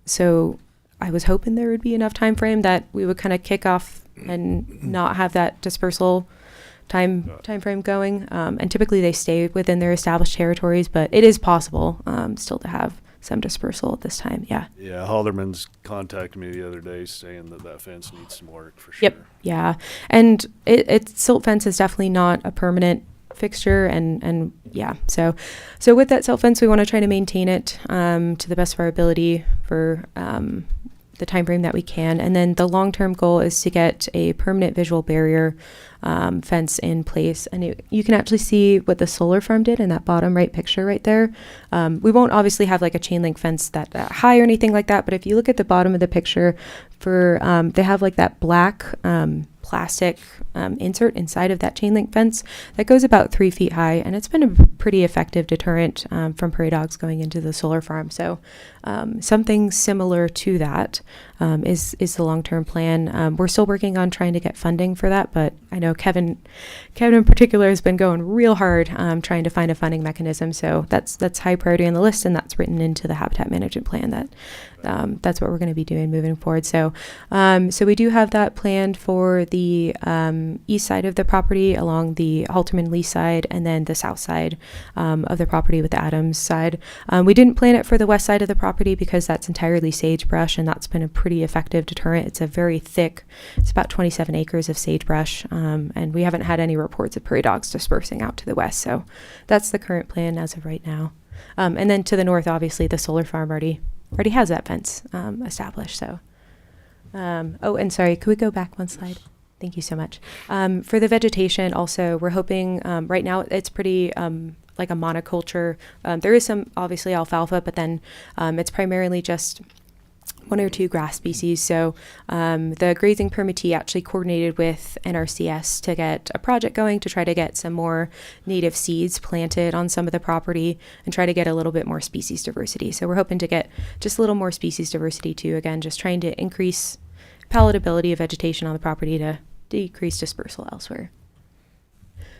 So I was hoping there would be enough time frame that we would kind of kick off and not have that dispersal time frame going. And typically they stay within their established territories, but it is possible still to have some dispersal at this time. Yeah, Halderman's contacted me the other day saying that fence needs some work for sure. Yep. Yeah, and silt fence is definitely not a permanent fixture, and yeah, so with that silt fence we want to try to maintain it to the best of our ability for the time frame that we can. And then the long-term goal is to get a permanent visual barrier fence in place. And you can actually see what the solar farm did in that bottom right picture right there. We won't obviously have like a chain link fence that high or anything like that, but if you look at the bottom of the picture, they have like that black plastic insert inside of that chain link fence that goes about 3 feet high, and it's been a pretty effective deterrent from prairie dogs going into the solar farm. So something similar to that is the long-term plan. We're still working on trying to get funding for that, but I know Kevin in particular has been going real hard trying to find a funding mechanism. So that's high priority on the list, and that's written into the habitat management plan that's what we're going to be doing moving forward. So we do have that planned for the east side of the property along the Halterman Lee side, and then the south side of the property with the Adams side. We didn't plan it for the west side of the property because that's entirely sagebrush, and that's been a pretty effective deterrent. It's a very thick, it's about 27 acres of sagebrush, and we haven't had any reports of prairie dogs dispersing out to the west. So that's the current plan as of right now. And then to the north, obviously, the solar farm already has that fence established. So, and sorry, could we go back one slide? Thank you so much. For the vegetation, also, we're hoping, right now it's pretty like a monoculture. There is some, obviously, alfalfa, but then it's primarily just 1 or 2 grass species. So the grazing permittee actually coordinated with NRCS to get a project going to try to get some more native seeds planted on some of the property and try to get a little bit more species diversity. So we're hoping to get just a little more species diversity too. Again, just trying to increase palatability of vegetation on the property to decrease dispersal elsewhere.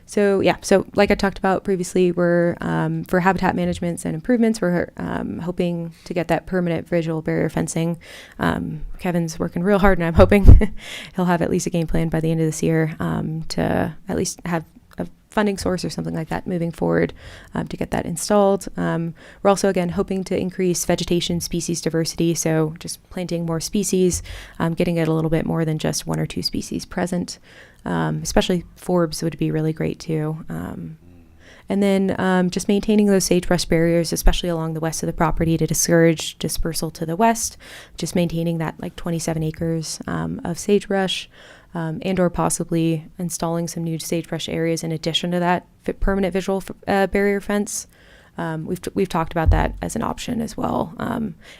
So yeah, so like I talked about previously, we're for habitat managements and improvements, we're hoping to get that permanent visual barrier fencing. Kevin's working real hard, and I'm hoping he'll have at least a game plan by the end of this year to at least have a funding source or something like that moving forward to get that installed. We're also, again, hoping to increase vegetation species diversity, so just planting more species, getting it a little bit more than just 1 or 2 species present. Especially forbs would be really great too. And then just maintaining those sagebrush barriers, especially along the west of the property to discourage dispersal to the west, just maintaining that like 27 acres of sagebrush, and or possibly installing some new sagebrush areas in addition to that permanent visual barrier fence. We've talked about that as an option as well.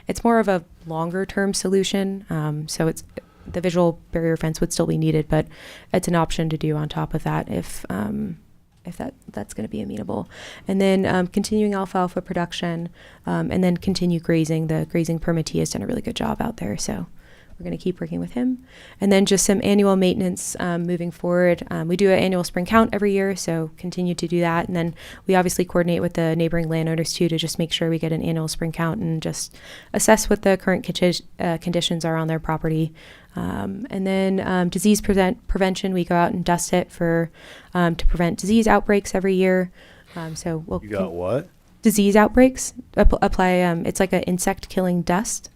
It's more of a longer term solution, so it's the visual barrier fence would still be needed, but it's an option to do on top of that if that's going to be amenable. And then continuing alfalfa production, and then continue grazing. The grazing permittee has done a really good job out there, so we're going to keep working with him. And then just some annual maintenance moving forward. We do an annual spring count every year, so continue to do that. And then we obviously coordinate with the neighboring landowners too to just make sure we get an annual spring count and just assess what the current conditions are on their property. And then disease prevention, we go out and dust it for to prevent disease outbreaks every year. So we'll You got what? disease outbreaks. Apply. It's like an insect killing dust,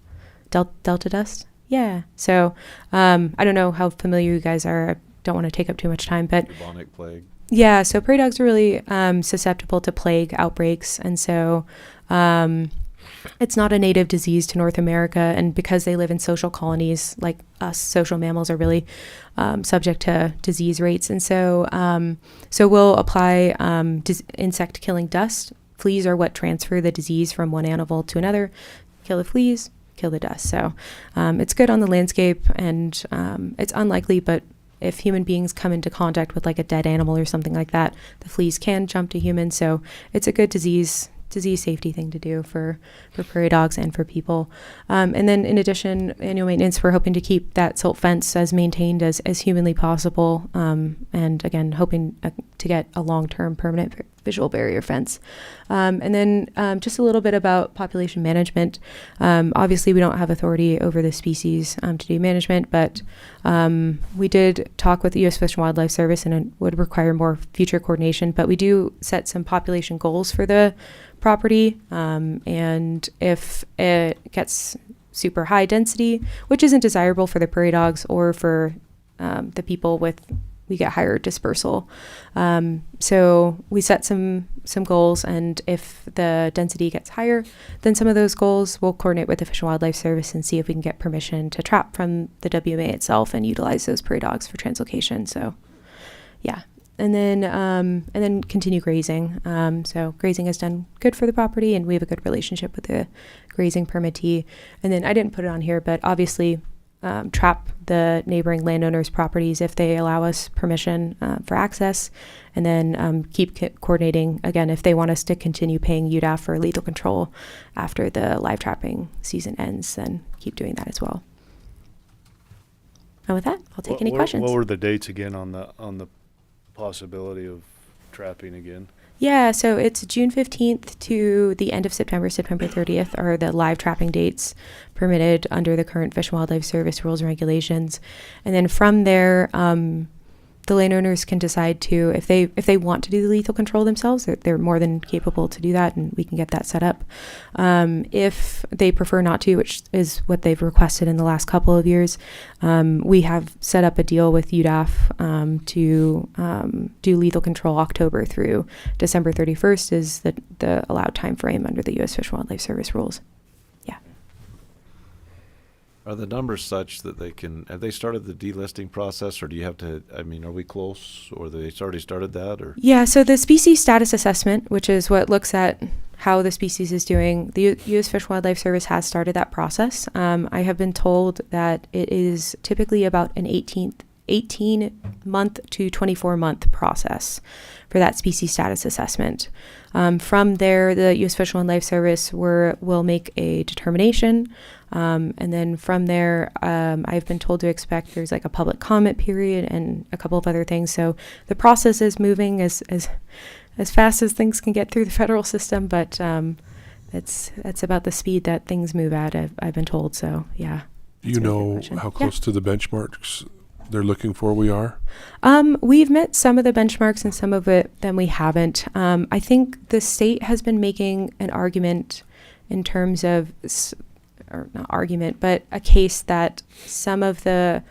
delta dust. Yeah. So I don't know how familiar you guys are. I don't want to take up too much time, but Bubonic plague. yeah. So prairie dogs are really susceptible to plague outbreaks, and so it's not a native disease to North America. And because they live in social colonies, like us, social mammals are really subject to disease rates. And so so we'll apply insect killing dust. Fleas are what transfer the disease from one animal to another. Kill the fleas, kill the dust. So it's good on the landscape, and it's unlikely, but if human beings come into contact with like a dead animal or something like that, the fleas can jump to humans. So it's a good disease safety thing to do for prairie dogs and for people. And then in addition, annual maintenance, we're hoping to keep that silt fence as maintained as humanly possible. And again, hoping to get a long-term permanent visual barrier fence. And then just a little bit about population management. Obviously, we don't have authority over the species to do management, but we did talk with the U.S. Fish and Wildlife Service, and it would require more future coordination. But we do set some population goals for the property, and if it gets super high density, which isn't desirable for the prairie dogs or for the people we get higher dispersal. So we set some goals, and if the density gets higher than some of those goals, we'll coordinate with the Fish and Wildlife Service and see if we can get permission to trap from the WMA itself and utilize those prairie dogs for translocation. So yeah. And then continue grazing. So grazing has done good for the property, and we have a good relationship with the grazing permittee. And then I didn't put it on here, but obviously trap the neighboring landowners' properties if they allow us permission for access, and then keep coordinating, again, if they want us to continue paying UDAF for lethal control after the live trapping season ends, then keep doing that as well. And with that, I'll take any questions. What were the dates again on the possibility of trapping again? Yeah, so it's June 15th to the end of September 30th are the live trapping dates permitted under the current Fish and Wildlife Service rules and regulations. And then from there, the landowners can decide to, if they want to do the lethal control themselves, they're more than capable to do that, and we can get that set up. If they prefer not to, which is what they've requested in the last couple of years, we have set up a deal with UDAF to do lethal control October through December 31st is the allowed time frame under the U.S. Fish and Wildlife Service rules. Yeah. Are the numbers such that have they started the delisting process, or do you have to, are we close, or they already started that, or? Yeah, so the species status assessment, which is what looks at how the species is doing, the U.S. Fish and Wildlife Service has started that process. I have been told that it is typically about an 18-month to 24-month process for that species status assessment. From there, the U.S. Fish and Wildlife Service will make a determination. And then from there, I've been told to expect there's like a public comment period and a couple of other things. So the process is moving as fast as things can get through the federal system, but that's about the speed that things move at, I've been told. So yeah. Do you know how close to the benchmarks they're looking for we are? We've met some of the benchmarks and some of them we haven't. I think the state has been making an argument in terms of, or not argument, but a case that some of the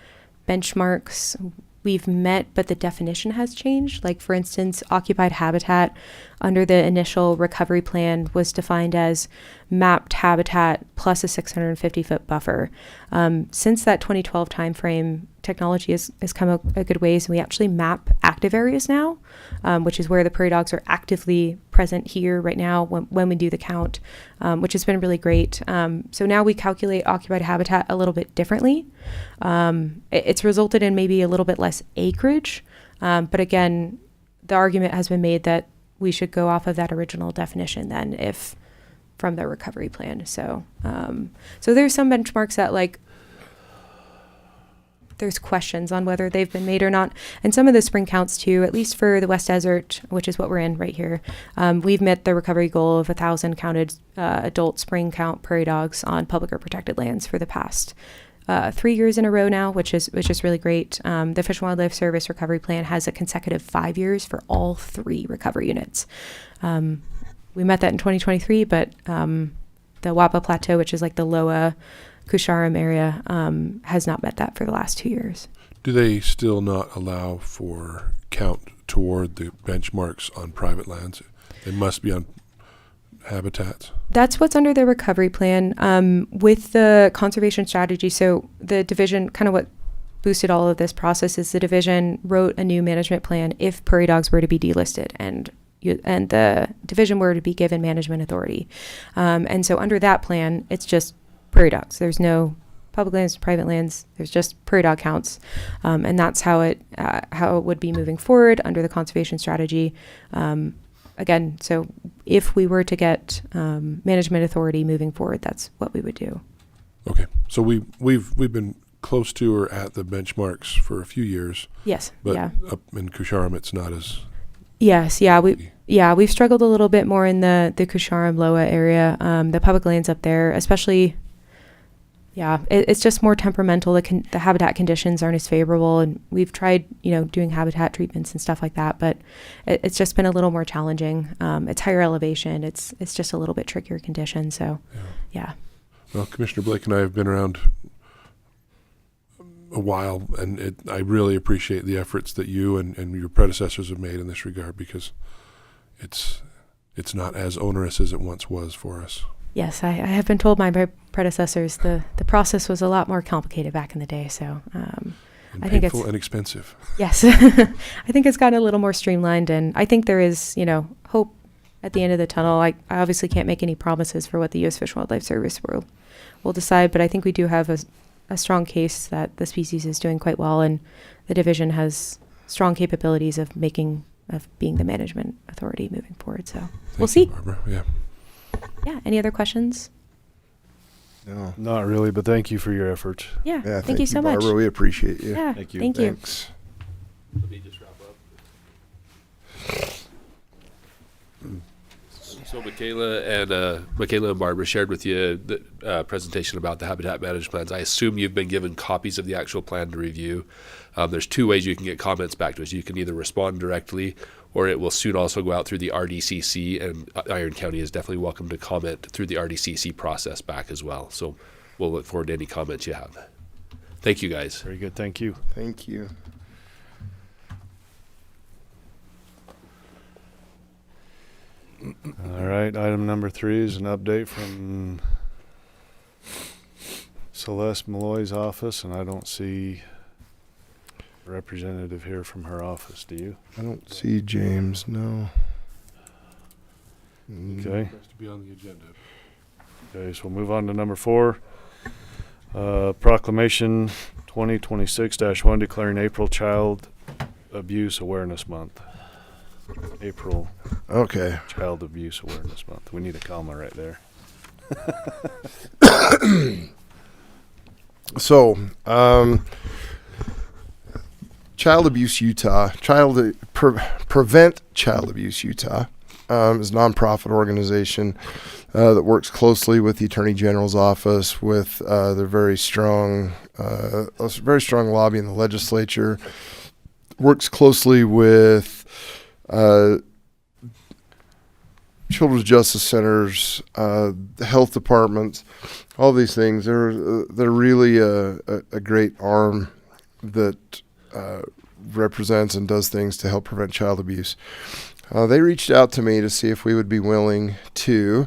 benchmarks we've met, but the definition has changed. Like, for instance, occupied habitat under the initial recovery plan was defined as mapped habitat plus a 650-foot buffer. Since that 2012 timeframe, technology has come a good ways, and we actually map active areas now, which is where the prairie dogs are actively present here right now when we do the count, which has been really great. So now we calculate occupied habitat a little bit differently. It's resulted in maybe a little bit less acreage, but again, the argument has been made that we should go off of that original definition then, if from the recovery plan. So there's some benchmarks that, like, there's questions on whether they've been made or not. And some of the spring counts too, at least for the West Desert, which is what we're in right here. We've met the recovery goal of 1,000 counted adult spring count prairie dogs on public or protected lands for the past 3 years in a row now, which is really great. The Fish and Wildlife Service recovery plan has a consecutive 5 years for all 3 recovery units. We met that in 2023, but the Wapa Plateau, which is like the Loa Kusharam area, has not met that for the last 2 years. Do they still not allow for count toward the benchmarks on private lands? They must be on habitats. That's what's under the recovery plan. With the conservation strategy, so the division, kind of what boosted all of this process is the division wrote a new management plan if prairie dogs were to be delisted and the division were to be given management authority. And so under that plan, it's just prairie dogs. There's no public lands, private lands. There's just prairie dog counts, and that's how it would be moving forward under the conservation strategy. Again, so if we were to get management authority moving forward, that's what we would do. Okay, so we've been close to or at the benchmarks for a few years. Yes. But yeah. Up in Kusharam, it's not as. Yes. Yeah. We've struggled a little bit more in the Kusharam Loa area. The public lands up there, especially. Yeah, it's just more temperamental. The habitat conditions aren't as favorable, and we've tried, doing habitat treatments and stuff like that, but it's just been a little more challenging. It's higher elevation. It's just a little bit trickier condition. So, yeah. Well, Commissioner Blake and I have been around a while, and I really appreciate the efforts that you and your predecessors have made in this regard, because it's not as onerous as it once was for us. Yes, I have been told by my predecessors the process was a lot more complicated back in the day. So I think it's painful and expensive. Yes, I think it's gotten a little more streamlined, and I think there is, hope at the end of the tunnel. I obviously can't make any promises for what the U.S. Fish and Wildlife Service will decide, but I think we do have a strong case that the species is doing quite well, and the division has strong capabilities of being the management authority moving forward. So we'll see. Barbara. Yeah. Yeah. Any other questions? No. Not really, but thank you for your efforts. Yeah. Yeah, thank you so much. Barbara, we appreciate you. Yeah. Thank you. Thank you. Thanks. Let me just wrap up. So Michaela and Barbara shared with you the presentation about the habitat management plans. I assume you've been given copies of the actual plan to review. There's 2 ways you can get comments back to us. You can either respond directly, or it will soon also go out through the RDCC, and Iron County is definitely welcome to comment through the RDCC process back as well. So we'll look forward to any comments you have. Thank you, guys. Very good. Thank you. Thank you. All right. Item number 3 is an update from Celeste Malloy's office, and I don't see a representative here from her office. Do you? I don't see James, no. Okay. Has to be on the agenda. Okay, so we'll move on to number 4. Proclamation 2026-1 declaring April Child Abuse Awareness Month. April Okay. Child Abuse Awareness Month. We need a comma right there. So, Child Abuse Utah, Prevent Child Abuse Utah is a nonprofit organization that works closely with the Attorney General's office, with their very strong lobby in the legislature. Works closely with children's justice centers, the health departments, all these things. They're really a great arm that represents and does things to help prevent child abuse. They reached out to me to see if we would be willing to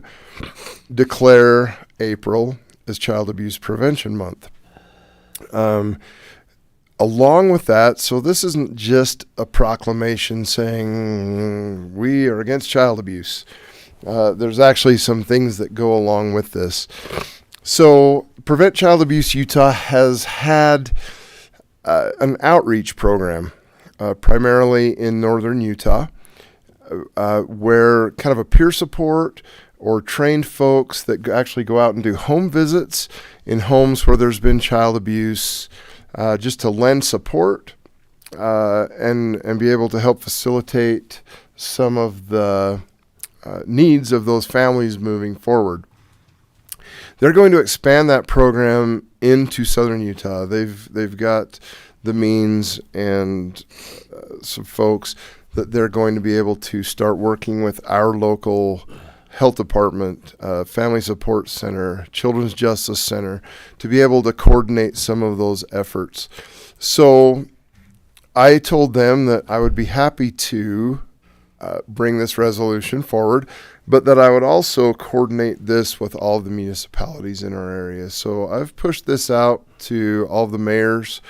declare April as Child Abuse Prevention Month. Along with that, so this isn't just a proclamation saying we are against child abuse. There's actually some things that go along with this. So Prevent Child Abuse Utah has had an outreach program, primarily in northern Utah, where kind of a peer support or trained folks that actually go out and do home visits in homes where there's been child abuse, just to lend support and be able to help facilitate some of the needs of those families moving forward. They're going to expand that program into southern Utah. They've got the means and some folks that they're going to be able to start working with our local health department, family support center, children's justice center, to be able to coordinate some of those efforts. So I told them that I would be happy to bring this resolution forward, but that I would also coordinate this with all of the municipalities in our area. So I've pushed this out to all the mayors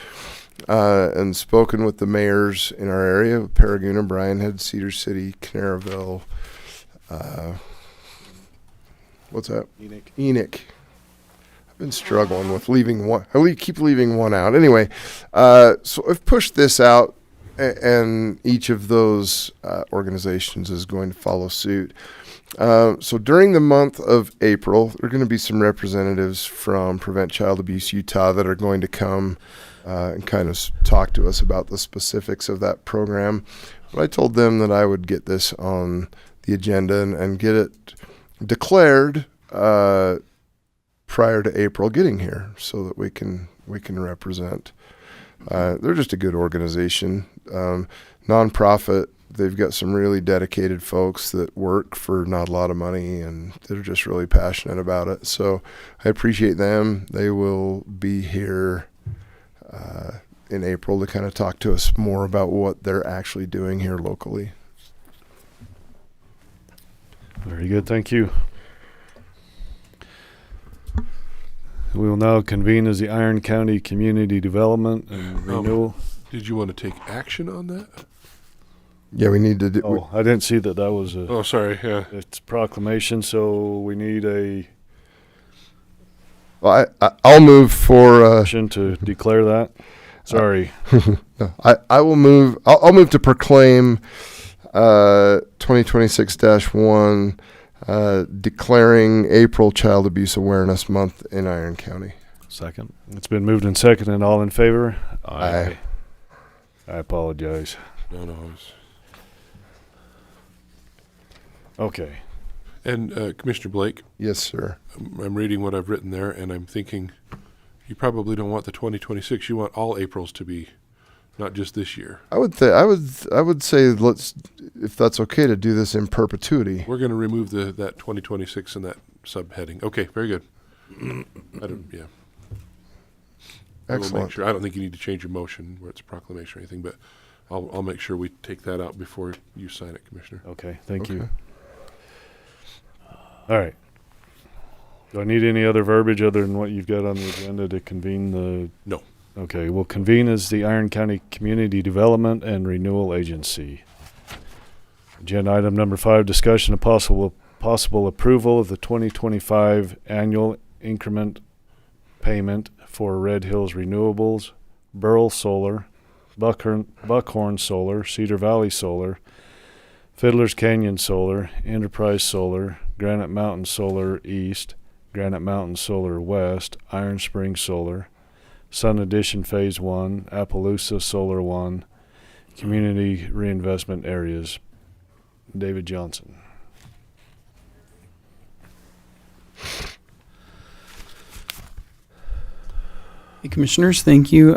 and spoken with the mayors in our area: Paragoon, Bryan Head, Cedar City, Canaraville. What's that? Enoch. I've been struggling with leaving one. Keep leaving one out. Anyway, so I've pushed this out, and each of those organizations is going to follow suit. So during the month of April, there are going to be some representatives from Prevent Child Abuse Utah that are going to come and kind of talk to us about the specifics of that program. But I told them that I would get this on the agenda and get it declared prior to April getting here, so that we can represent. They're just a good organization, nonprofit. They've got some really dedicated folks that work for not a lot of money, and they're just really passionate about it. So I appreciate them. They will be here in April to kind of talk to us more about what they're actually doing here locally. Very good, thank you. We will now convene as the Iron County Community Development and Renewal. Did you want to take action on that? Yeah, we need to do. Oh, I didn't see that was a. Oh, sorry. Yeah. It's proclamation, so we need a Well, I'll move for. motion to declare that. Sorry. No, I will move. I'll move to proclaim 2026-1 declaring April Child Abuse Awareness Month in Iron County. Second. It's been moved and seconded. All in favor? Aye. I apologize. No, it's... Okay. And Commissioner Blake, Yes, sir. I'm reading what I've written there, and I'm thinking you probably don't want the 2026. You want all Aprils to be, not just this year. I would say let's, if that's okay, to do this in perpetuity. We're going to remove that 2026 and that subheading. Okay, very good. Yeah. I will make Excellent. sure. I don't think you need to change your motion where it's a proclamation or anything, but I'll make sure we take that out before you sign it, Commissioner. Okay. Thank you. Okay. All right. Do I need any other verbiage other than what you've got on the agenda to convene the? No. Okay, we'll convene as the Iron County Community Development and Renewal Agency. Agenda item number 5, discussion of possible approval of the 2025 annual increment payment for Red Hills Renewables, Burl Solar, Buckhorn Solar, Cedar Valley Solar, Fiddler's Canyon Solar, Enterprise Solar, Granite Mountain Solar East, Granite Mountain Solar West, Iron Springs Solar, Sun Addition Phase 1, Appaloosa Solar 1, Community Reinvestment Areas. David Johnson. Hey, Commissioners, thank you.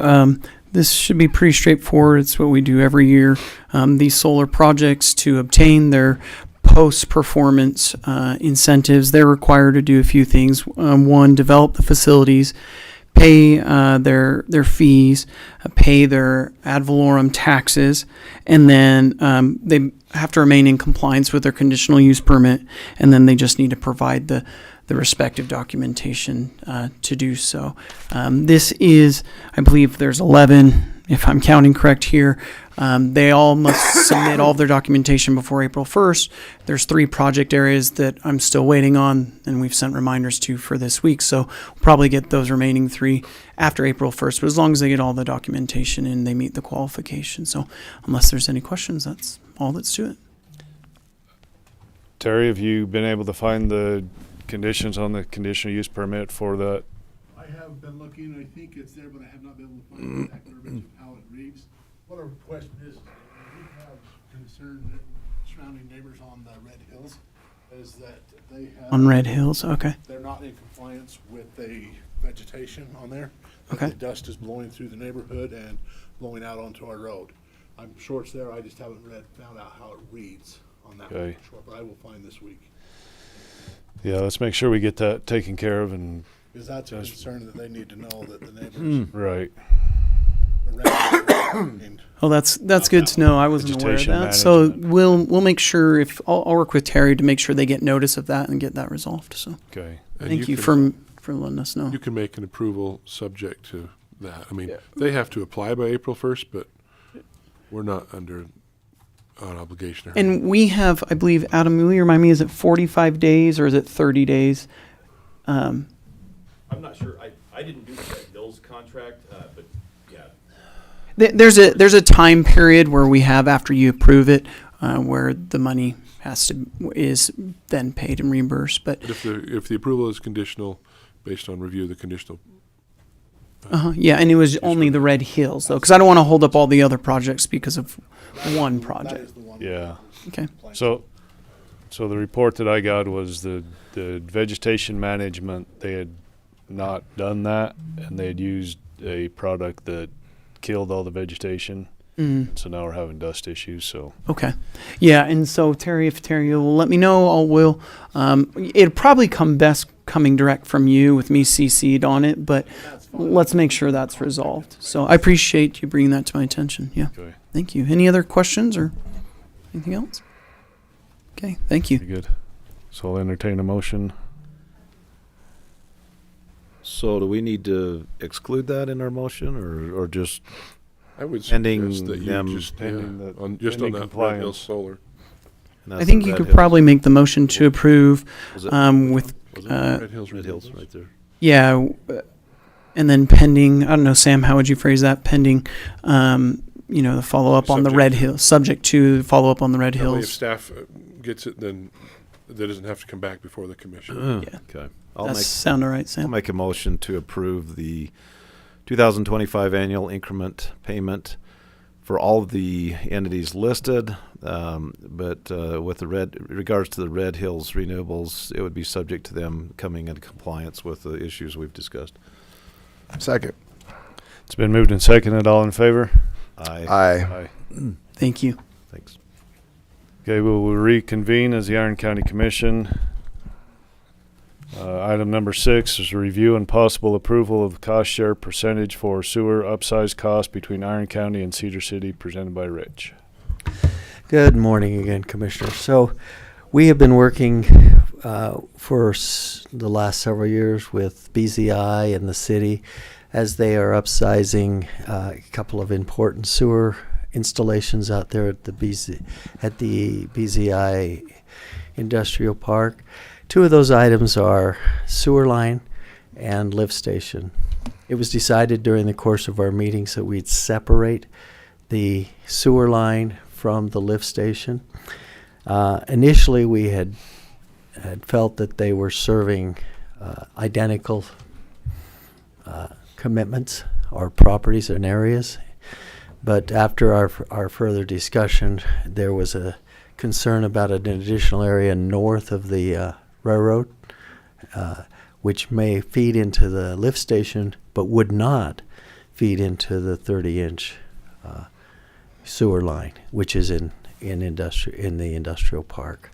This should be pretty straightforward. It's what we do every year. These solar projects, to obtain their post-performance incentives, they're required to do a few things. One, develop the facilities, pay their fees, pay their ad valorem taxes, and then they have to remain in compliance with their conditional use permit, and then they just need to provide the respective documentation to do so. This is, I believe there's 11, if I'm counting correct here. They all must submit all of their documentation before April 1st. There's 3 project areas that I'm still waiting on, and we've sent reminders to for this week. So we'll probably get those remaining 3 after April 1st. But as long as they get all the documentation and they meet the qualifications. So unless there's any questions, that's all that's to it. Terry, have you been able to find the conditions on the conditional use permit for that? I have been looking, I think it's there, but I have not been able to find the exact verbiage of how it reads. What our question is, we have concern that surrounding neighbors on the Red Hills is that they have. On Red Hills, okay. They're not in compliance with the vegetation on there. That Okay. The dust is blowing through the neighborhood and blowing out onto our road. I'm sure it's there, I just haven't found out how it reads on that one, Okay. sure, but I will find this week. Yeah, let's make sure we get that taken care of and Because that's a concern that they need to know that the neighbors. right. around Oh, that's good to know. I wasn't aware of Vegetation that. So management. we'll make sure I'll work with Terry to make sure they get notice of that and get that resolved. So Okay. And thank you can- for letting us know. You can make an approval subject to that. I mean, they have to apply by April 1st, but we're not under an obligation. or And we have, I believe, Adam, will you remind me, is it 45 days or is it 30 days? I'm not sure. I didn't do the Red Hills contract, but yeah. There's a time period where we have after you approve it, where the money is then paid and reimbursed. But But if the approval is conditional, based on review of the conditional. yeah, and it was only the Red Hills though, because I don't want to hold up all the other projects because of one project. Yeah. Okay. So the report that I got was the vegetation management, they had not done that, and they had used a product that killed all the vegetation. So now we're having dust issues. So Okay. Yeah, and so Terry, if Terry will let me know, we'll. It'll probably come best coming direct from you with me CC'd on it, but let's make sure that's resolved. So I appreciate you bringing that to my attention. Yeah. okay, Thank you. Any other questions or anything else? Okay. Thank you. pretty good. So I'll entertain a motion. So do we need to exclude that in our motion or just I would Pending suggest that you them- just, pending yeah, the- on pending that Red compliance. Hills Solar. and I that's think the you Red could Hills? probably make the motion to approve Was it- with was it Red Hills Red Hills Renewables. right there. yeah, and then pending. I don't know, Sam. How would you phrase that? Pending. The follow up on the Subject Red to- Hills. Subject to follow up on the Red That way if Hills. staff gets it, then that doesn't have to come back before the commission. Yeah. Okay. That sound all right, I'll Sam? make a motion to approve the 2025 annual increment payment for all of the entities listed, but with regards to the Red Hills Renewables, it would be subject to them coming into compliance with the issues we've discussed. Second. It's been moved and seconded. All in favor? Aye. Aye. Thank you. Thanks. Okay, we'll reconvene as the Iron County Commission. Item number 6 is review and possible approval of cost share percentage for sewer upsize cost between Iron County and Cedar City, presented by Rich. Good morning again, Commissioner. So we have been working the last several years with BZI and the city, as they are upsizing a couple of important sewer installations out there at the BZI Industrial Park. Two of those items are sewer line and lift station. It was decided during the course of our meetings that we'd separate the sewer line from the lift station. Initially, we had felt that they were serving identical commitments or properties and areas. But after our further discussion, there was a concern about an additional area north of the railroad, which may feed into the lift station, but would not feed into the 30-inch sewer line, which is in the industrial park.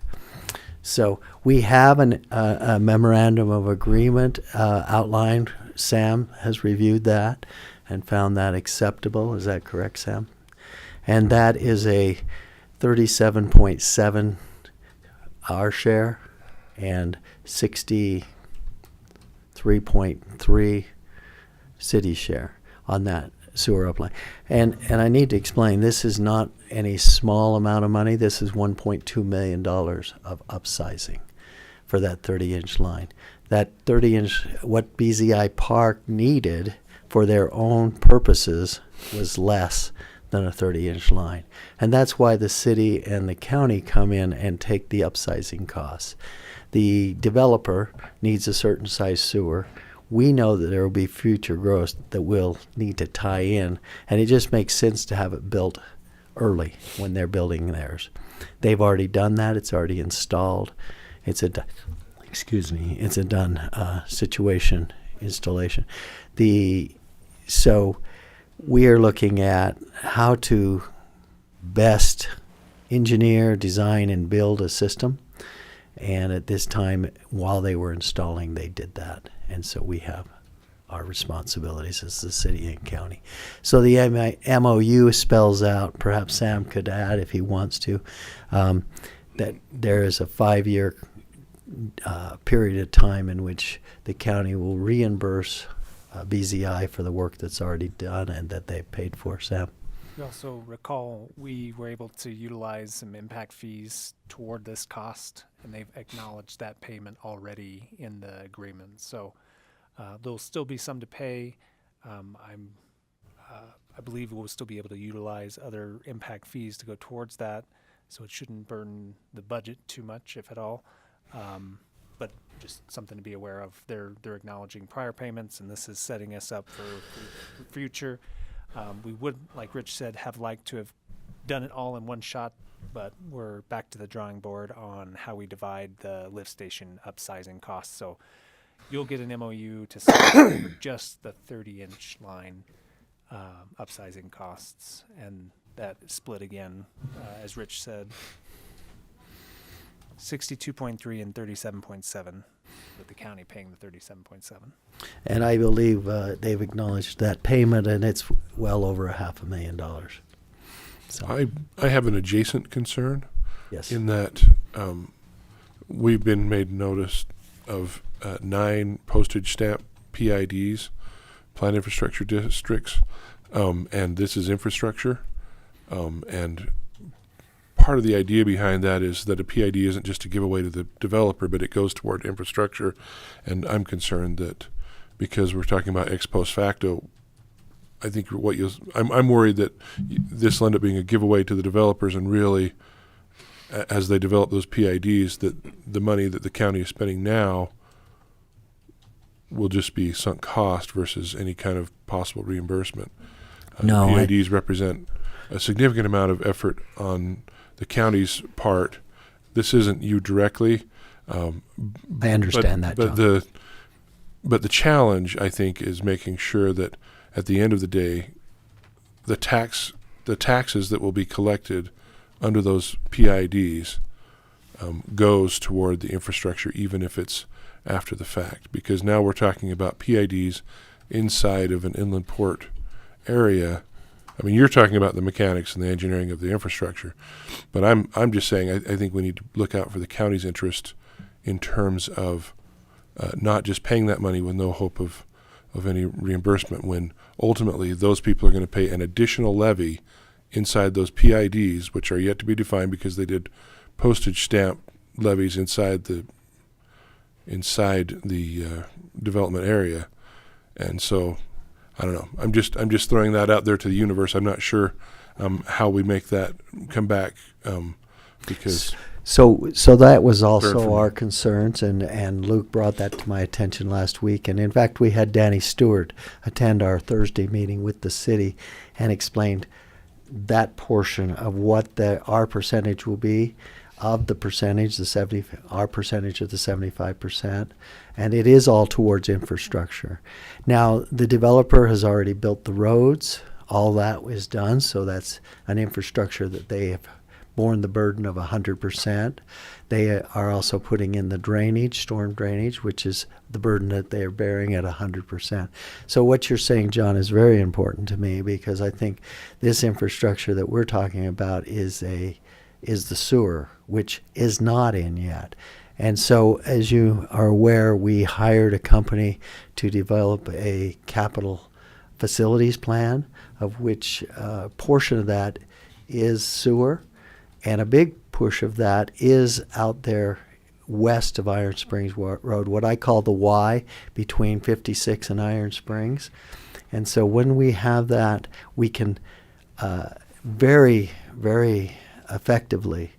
So we have a memorandum of agreement outlined. Sam has reviewed that and found that acceptable. Is that correct, Sam? And that is a 37.7 our share and 63.3 city share on that sewer upline. And I need to explain, this is not any small amount of money. This is $1.2 million of upsizing for that 30-inch line. That 30-inch, what BZI Park needed for their own purposes was less than a 30-inch line. And that's why the city and the county come in and take the upsizing costs. The developer needs a certain size sewer. We know that there will be future growth that we'll need to tie in, and it just makes sense to have it built early when they're building theirs. They've already done that. It's already installed. It's a done situation installation. So we are looking at how to best engineer, design, and build a system. And at this time, while they were installing, they did that. And so we have our responsibilities as the city and county. So the MOU spells out, perhaps Sam could add if he wants to, that there is a 5-year period of time in which the county will reimburse BZI for the work that's already done and that they paid for. Sam? You also recall we were able to utilize some impact fees toward this cost, and they've acknowledged that payment already in the agreement. So there'll still be some to pay. I believe we'll still be able to utilize other impact fees to go towards that, so it shouldn't burden the budget too much, if at all. But just something to be aware of. They're acknowledging prior payments, and this is setting us up for future. We would, like Rich said, have liked to have done it all in one shot, but we're back to the drawing board on how we divide the lift station upsizing costs. So you'll get an MOU to sign for just the 30-inch line upsizing costs, and that split again, as Rich said, 62.3 and 37.7, with the county paying the 37.7. And I believe they've acknowledged that payment, and it's well over $500,000. So I have an adjacent concern. Yes. In that we've been made notice of 9 postage stamp PIDs, Planned Infrastructure Districts, and this is infrastructure. And part of the idea behind that is that a PID isn't just a giveaway to the developer, but it goes toward infrastructure. And I'm concerned that because we're talking about ex post facto, I think I'm worried that this will end up being a giveaway to the developers, and really, as they develop those PIDs, that the money that the county is spending now will just be sunk cost versus any kind of possible reimbursement. No, PIDs represent a significant amount of effort on the county's part. This isn't you directly. I understand that, John. But the challenge, I think, is making sure that at the end of the day, the taxes that will be collected under those PIDs goes toward the infrastructure, even if it's after the fact. Because now we're talking about PIDs inside of an inland port area. I mean, you're talking about the mechanics and the engineering of the infrastructure, but I'm just saying I think we need to look out for the county's interest in terms of not just paying that money with no hope of any reimbursement, when ultimately those people are going to pay an additional levy inside those PIDs, which are yet to be defined because they did postage stamp levies inside the development area. And so I don't know. I'm just throwing that out there to the universe. I'm not sure how we make that come back because. So that was also from- our concerns, and Luke brought that to my attention last week. And in fact, we had Danny Stewart attend our Thursday meeting with the city and explained that portion of what our percentage will be of the percentage, our percentage of the 75%, and it is all towards infrastructure. Now, the developer has already built the roads. All that was done, so that's an infrastructure that they have borne the burden of 100%. They are also putting in the drainage, storm drainage, which is the burden that they are bearing at 100%. So what you're saying, John, is very important to me, because I think this infrastructure that we're talking about is the sewer, which is not in yet. And so, as you are aware, we hired a company to develop a capital facilities plan, of which a portion of that is sewer, and a big push of that is out there west of Iron Springs Road, what I call the Y, between 56 and Iron Springs. And so when we have that, we can very, very effectively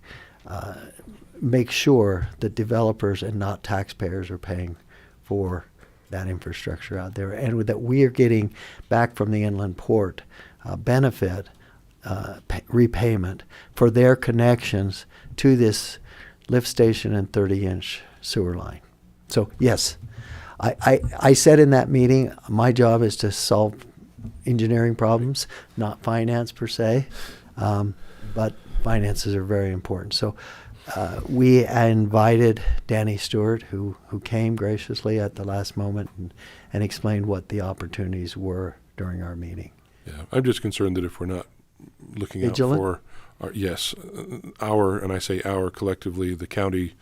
make sure that developers and not taxpayers are paying for that infrastructure out there, and that we are getting back from the inland port benefit, repayment for their connections to this lift station and 30-inch sewer line. So yes, I said in that meeting, my job is to solve engineering problems, not finance per se, but finances are very important. So we invited Danny Stewart, who came graciously at the last moment and explained what the opportunities were during our meeting. Yeah, I'm just concerned that if we're not looking Vigilant? out for and I say our collectively, the county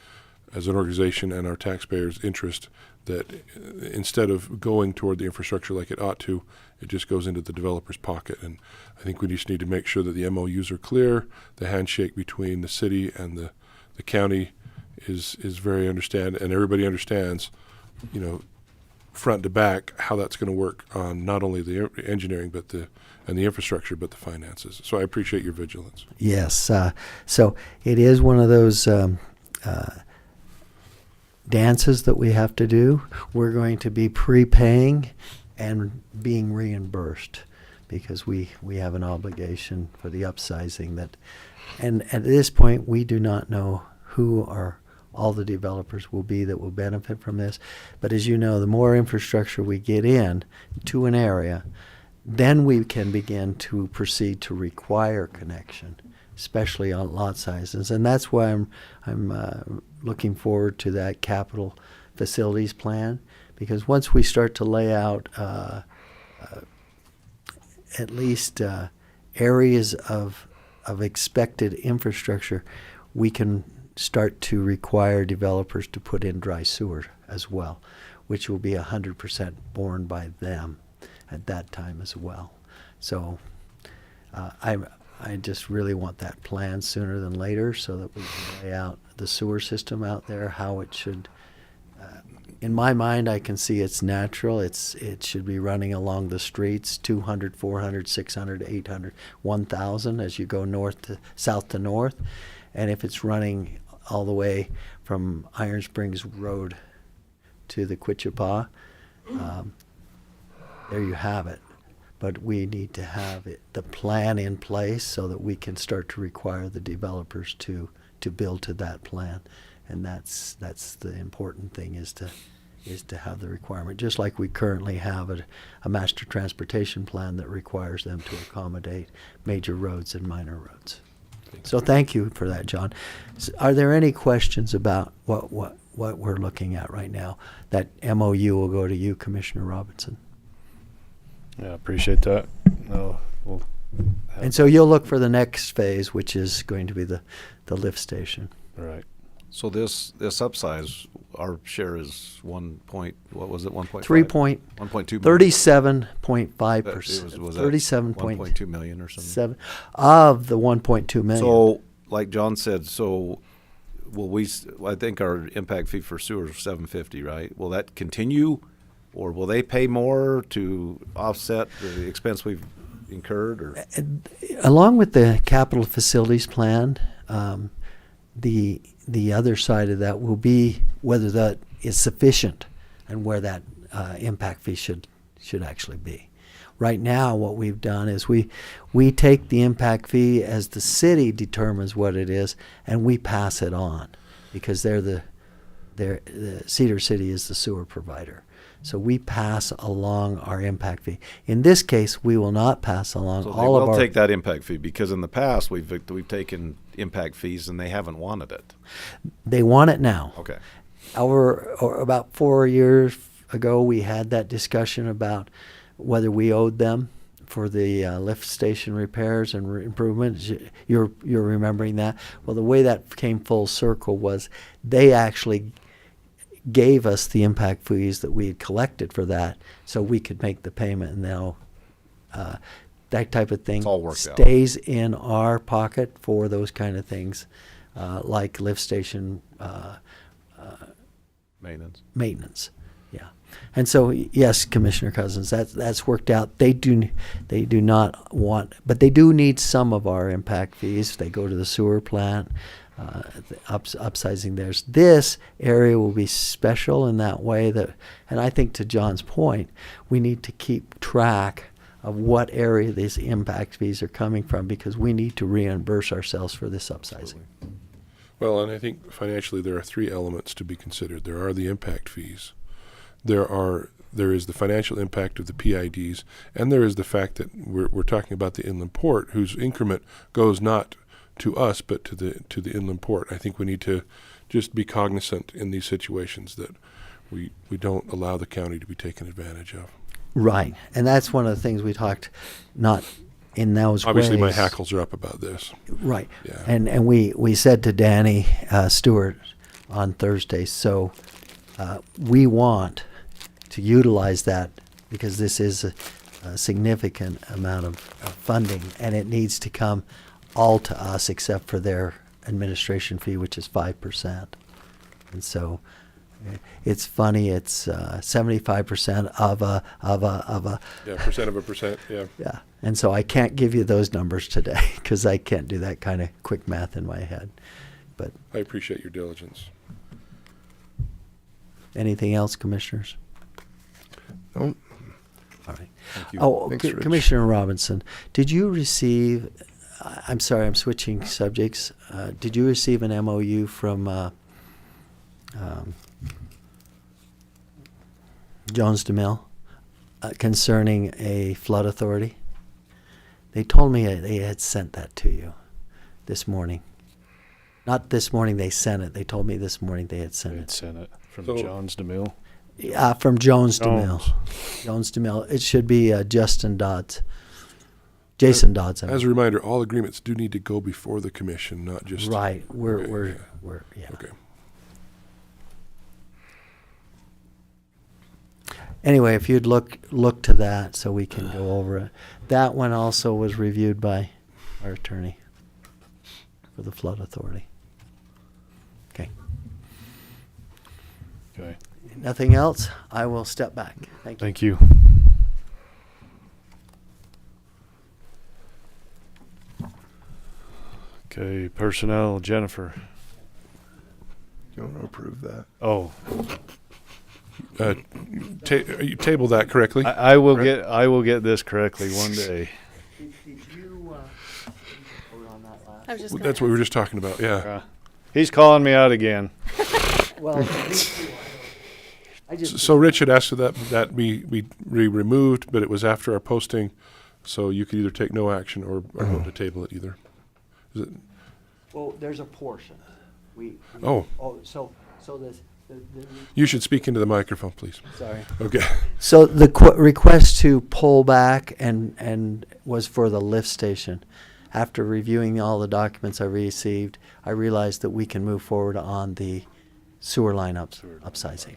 as an organization and our taxpayers' interest, that instead of going toward the infrastructure like it ought to, it just goes into the developer's pocket. And I think we just need to make sure that the MOUs are clear, the handshake between the city and the county is very and everybody understands, front to back, how that's going to work on not only the engineering and the infrastructure, but the finances. So I appreciate your vigilance. Yes. So it is one of those dances that we have to do. We're going to be prepaying and being reimbursed because we have an obligation for the upsizing that, and at this point we do not know who all the developers will be that will benefit from this. But as you know, the more infrastructure we get in to an area, then we can begin to proceed to require connection, especially on lot sizes. And that's why I'm looking forward to that capital facilities plan, because once we start to lay out at least areas of expected infrastructure, we can start to require developers to put in dry sewer as well, which will be 100% borne by them at that time as well. So I just really want that plan sooner than later so that we can lay out the sewer system out there, how it should. In my mind, I can see it's natural. It should be running along the streets, 200, 400, 600, 800, 1,000 as you go south to north. And if it's running all the way from Iron Springs Road to the Quichapa, there you have it. But we need to have the plan in place so that we can start to require the developers to build to that plan. And that's the important thing, is to have the requirement, just like we currently have a master transportation plan that requires them to accommodate major roads and minor roads. So thank you for that, John. Are there any questions about what we're looking at right now? That MOU will go to you, Commissioner Robinson. Yeah, appreciate that. No, we'll and so you'll look for the next phase, which is going to be the lift station. Right. So this upsize, our share is 1 point, what was it, 1.5? 1.2 37.5%. Was that 37.2 1.2 million or something? of the 1.2 million. So, like John said, so will we? I think our impact fee for sewer is $750, right? Will that continue, or will they pay more to offset the expense we've incurred? Or Along with the capital facilities plan, the other side of that will be whether that is sufficient and where that impact fee should actually be. Right now, what we've done is we take the impact fee as the city determines what it is, and we pass it on because the Cedar City is the sewer provider. So we pass along our impact fee. In this case, we will not pass along so all of our. They will take that impact fee because in the past we've taken impact fees and they haven't wanted it. They want it now. Okay. About 4 years ago, we had that discussion about whether we owed them for the lift station repairs and improvements. You're remembering that? Well, the way that came full circle was they actually gave us the impact fees that we had collected for that so we could make the payment, and now that type of thing It's all worked out. stays in our pocket for those kind of things, like lift station maintenance. Yeah. And so, yes, Commissioner Cousins, that's worked out. They do not want, but they do need some of our impact fees. They go to the sewer plant, upsizing theirs. This area will be special in that way that, and I think to John's point, we need to keep track of what area these impact fees are coming from because we need to reimburse ourselves for this upsizing. Well, and I think financially there are three elements to be considered. There are the impact fees. There is the financial impact of the PIDs, and there is the fact that we're talking about the inland port, whose increment goes not to us but to the inland port. I think we need to just be cognizant in these situations that we don't allow the county to be taken advantage of. Right, and that's one of the things we talked, not in those Obviously, ways. my hackles are up about this. Right, Yeah. and we said to Danny Stewart on Thursday, so we want to utilize that because this is a significant amount of funding, and it needs to come all to us except for their administration fee, which is 5%. And so it's funny. It's 75% of a. Yeah, percent of a percent. Yeah. Yeah. And so I can't give you those numbers today because I can't do that kind of quick math in my head. But I appreciate your diligence. anything else, commissioners? No. All right. Thank you. Oh, Thanks, Rich. Commissioner Robinson, did you receive? I'm sorry, I'm switching subjects. Did you receive an MOU from Jones DeMille concerning a flood authority? They told me they had sent that to you this morning. Not this morning they sent it. They told me this morning they had sent They it. had sent it from So- John's DeMille. From Jones Jones. DeMille. Jones DeMille. It should be Justin Dodds. Jason Dodds. I mean. As a reminder, all agreements do need to go before the commission, not just Right. Okay, We're yeah. Okay. Anyway, if you'd look to that so we can go over it. That one also was reviewed by our attorney for the flood authority. Okay. Okay. Nothing else? I will step back. Thank you. Thank you. Okay, personnel, Jennifer. You want to approve that? Oh, You table that correctly. I will get this correctly one day. Did you vote on that last? I was just Well, gonna that's what we were ask. just talking about. Yeah. He's calling me out again. Well, I just So Rich had asked that be removed, but it was after our posting, so you could either take no action or vote to table it either. Is it? well, there's a portion. We Oh. so this. You should speak into the microphone, please. Sorry. Okay. So the request to pull back and was for the lift station. After reviewing all the documents I received, I realized that we can move forward on the sewer line upsizing.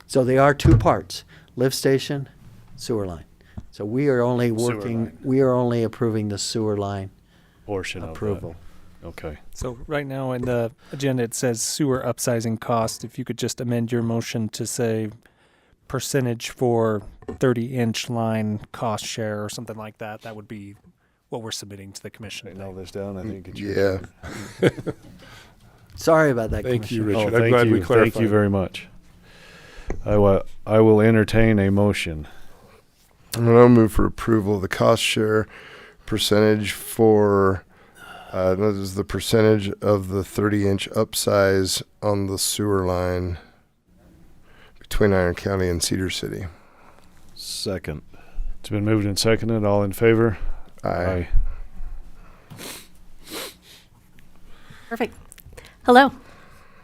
So they are two parts, lift station, sewer line. So we are only we are only approving the sewer line Portion approval. of that. Okay. So right now in the agenda, it says sewer upsizing cost. If you could just amend your motion to say percentage for 30-inch line cost share or something like that, that would be what we're submitting to the commission. Writing all this down, I think it's Yeah. Sorry about that, Thank you, Commissioner. Richard. I'm glad we clarified. Thank you very much. I will entertain a motion. I'll move for approval of the cost share percentage for, that is the percentage of the 30-inch upsize on the sewer line between Iron County and Cedar City. Second. It's been moved and seconded. All in favor? Aye. Perfect. Hello.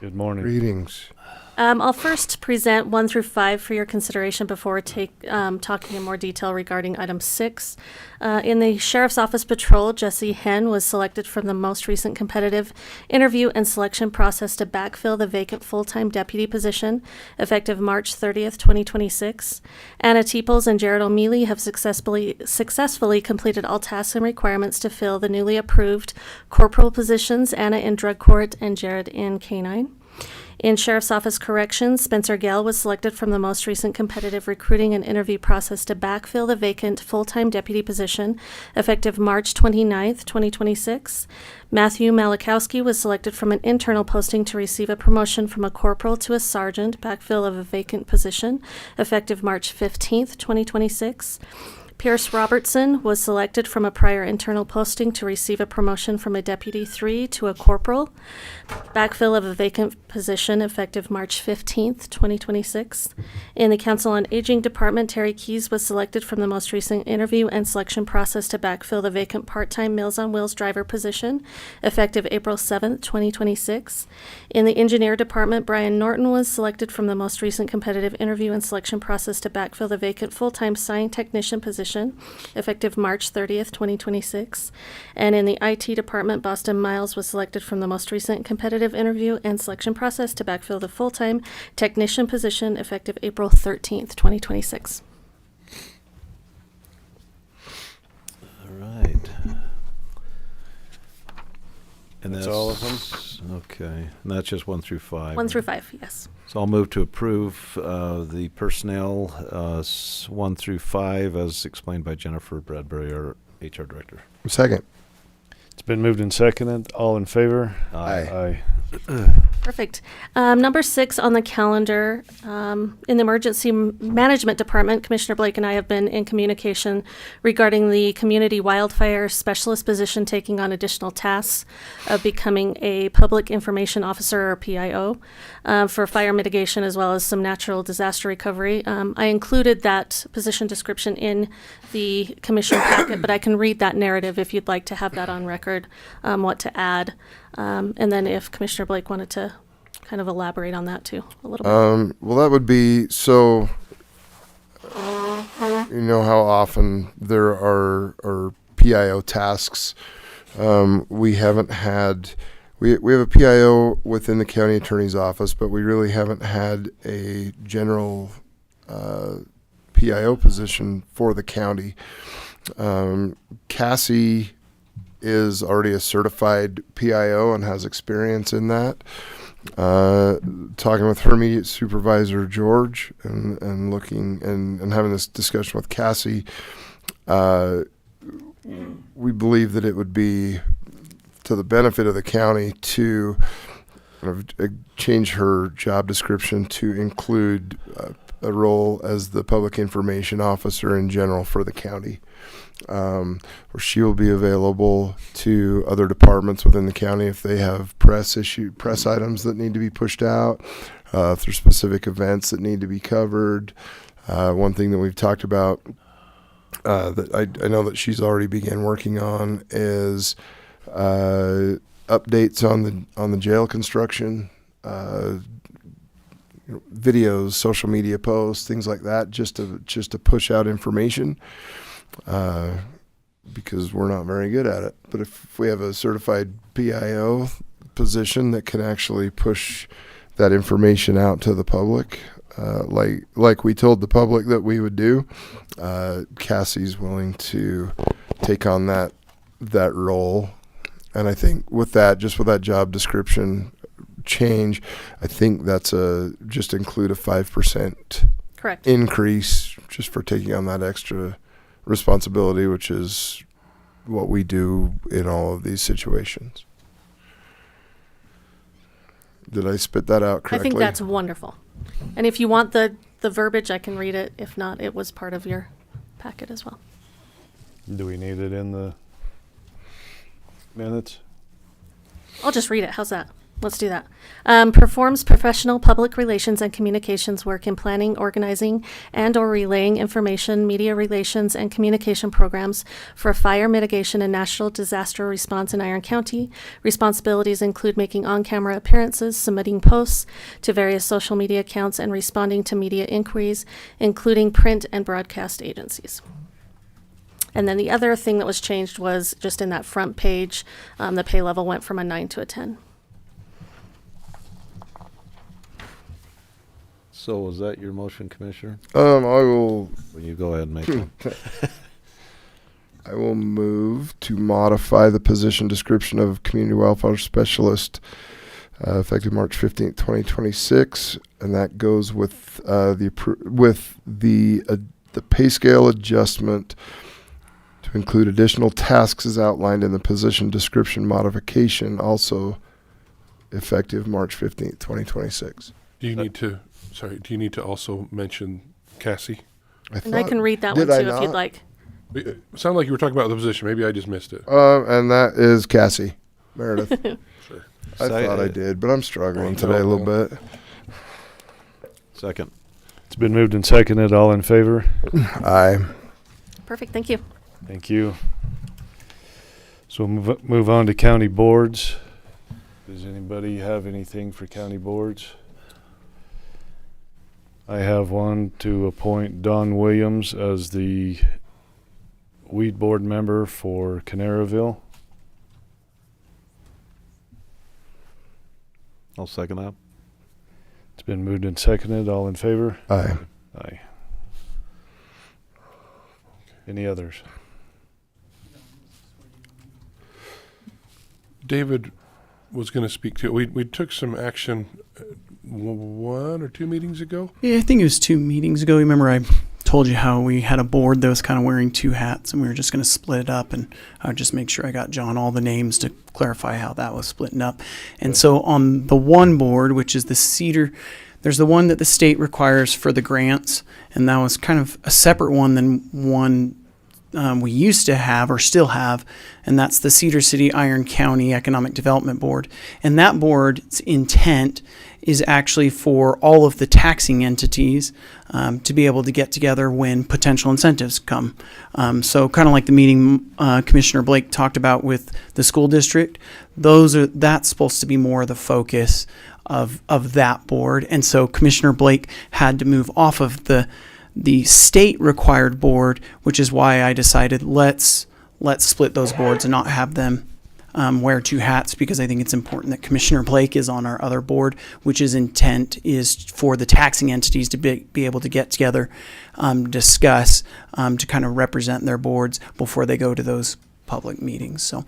Good morning. Greetings. I'll first present 1 through 5 for your consideration before talking in more detail regarding item 6. In the Sheriff's Office Patrol, Jesse Henn was selected from the most recent competitive interview and selection process to backfill the vacant full-time deputy position, effective March 30th, 2026. Anna Teeples and Jared O'Mealy have successfully completed all tasks and requirements to fill the newly approved corporal positions, Anna in Drug Court and Jared in Canine. In Sheriff's Office Corrections, Spencer Gale was selected from the most recent competitive recruiting and interview process to backfill the vacant full-time deputy position, effective March 29th, 2026. Matthew Malakowski was selected from an internal posting to receive a promotion from a corporal to a sergeant, backfill of a vacant position, effective March 15th, 2026. Pierce Robertson was selected from a prior internal posting to receive a promotion from a Deputy 3 to a corporal, backfill of a vacant position effective March 15th, 2026. In the Council on Aging Department, Terry Keys was selected from the most recent interview and selection process to backfill the vacant part-time Meals on Wheels driver position, effective April 7th, 2026. In the Engineer Department, Brian Norton was selected from the most recent competitive interview and selection process to backfill the vacant full-time sign technician position, effective March 30th, 2026. And in the IT department, Boston Miles was selected from the most recent competitive interview and selection process to backfill the full-time technician position, effective April 13th, 2026. All right. And That's all of them? Okay. And that's just 1 through 5. 1 through 5, yes. So I'll move to approve the personnel 1 through 5 as explained by Jennifer Bradbury, our HR director. Second. It's been moved and seconded. All in favor? Aye. Perfect. Number 6 on the calendar, in the Emergency Management Department, Commissioner Blake and I have been in communication regarding the Community Wildfire Specialist position taking on additional tasks of becoming a Public Information Officer, or PIO, for fire mitigation as well as some natural disaster recovery. I included that position description in the commission packet, but I can read that narrative if you'd like to have that on record, what to add. And then if Commissioner Blake wanted to kind of elaborate on that too a little bit. Well, that would be, so, you know how often there are PIO tasks. We haven't had, we have a PIO within the county attorney's office, but we really haven't had a general PIO position for the county. Cassie is already a certified PIO and has experience in that. Talking with her immediate supervisor, George, and looking and having this discussion with Cassie, we believe that it would be to the benefit of the county to kind of change her job description to include a role as the public information officer in general for the county. Where she will be available to other departments within the county if they have press items that need to be pushed out, if there's specific events that need to be covered. One thing that we've talked about that I know that she's already began working on is updates on the jail construction, videos, social media posts, things like that, just to push out information. Because we're not very good at it. But if we have a certified PIO, position that can actually push that information out to the public, like we told the public that we would do. Cassie's willing to take on that role, and I think with that job description change, I think that's just include a 5% Correct. increase just for taking on that extra responsibility, which is what we do in all of these situations. Did I spit that out correctly? I think that's wonderful. And if you want the verbiage, I can read it. If not, it was part of your packet as well. Do we need it in the minutes? I'll just read it. How's that? Let's do that. Performs professional public relations and communications work in planning, organizing, and or relaying information, media relations, and communication programs for fire mitigation and national disaster response in Iron County. Responsibilities include making on-camera appearances, submitting posts to various social media accounts, and responding to media inquiries, including print and broadcast agencies. And then the other thing that was changed was just in that front page, the pay level went from a 9 to a 10. So was that your motion, Commissioner? I will. Will you go ahead and make it? I will move to modify the position description of community welfare specialist effective March 15th, 2026, and that goes with the pay scale adjustment to include additional tasks as outlined in the position description modification, also effective March 15th, 2026. Do you need to also mention Cassie? And I can read that one too if you'd like. It sounded like you were talking about the position. Maybe I just missed it. And that is Cassie Meredith. Sure. I thought I did, but I'm struggling today a little bit. Second. It's been moved and seconded. All in favor? Aye. Perfect. Thank you. Thank you. So move on to county boards. Does anybody have anything for county boards? I have one to appoint Don Williams as the weed board member for Canaraville. I'll second that. It's been moved and seconded. All in favor? Aye. Aye. Any others? David was going to speak to it. We took some action 1 or 2 meetings ago. Yeah, I think it was 2 meetings ago. Remember I told you how we had a board that was kind of wearing 2 hats, and we were just going to split it up, and I would just make sure I got John all the names to clarify how that was splitting up. And so on the one board, which is the Cedar, there's the one that the state requires for the grants, and that was kind of a separate one than one we used to have or still have, and that's the Cedar City Iron County Economic Development Board. And that board's intent is actually for all of the taxing entities to be able to get together when potential incentives come. So kind of like the meeting Commissioner Blake talked about with the school district, that's supposed to be more the focus of that board. And so Commissioner Blake had to move off of the state required board, which is why I decided let's split those boards and not have them wear 2 hats, because I think it's important that Commissioner Blake is on our other board, which his intent is for the taxing entities to be able to get together, discuss, to kind of represent their boards before they go to those public meetings. So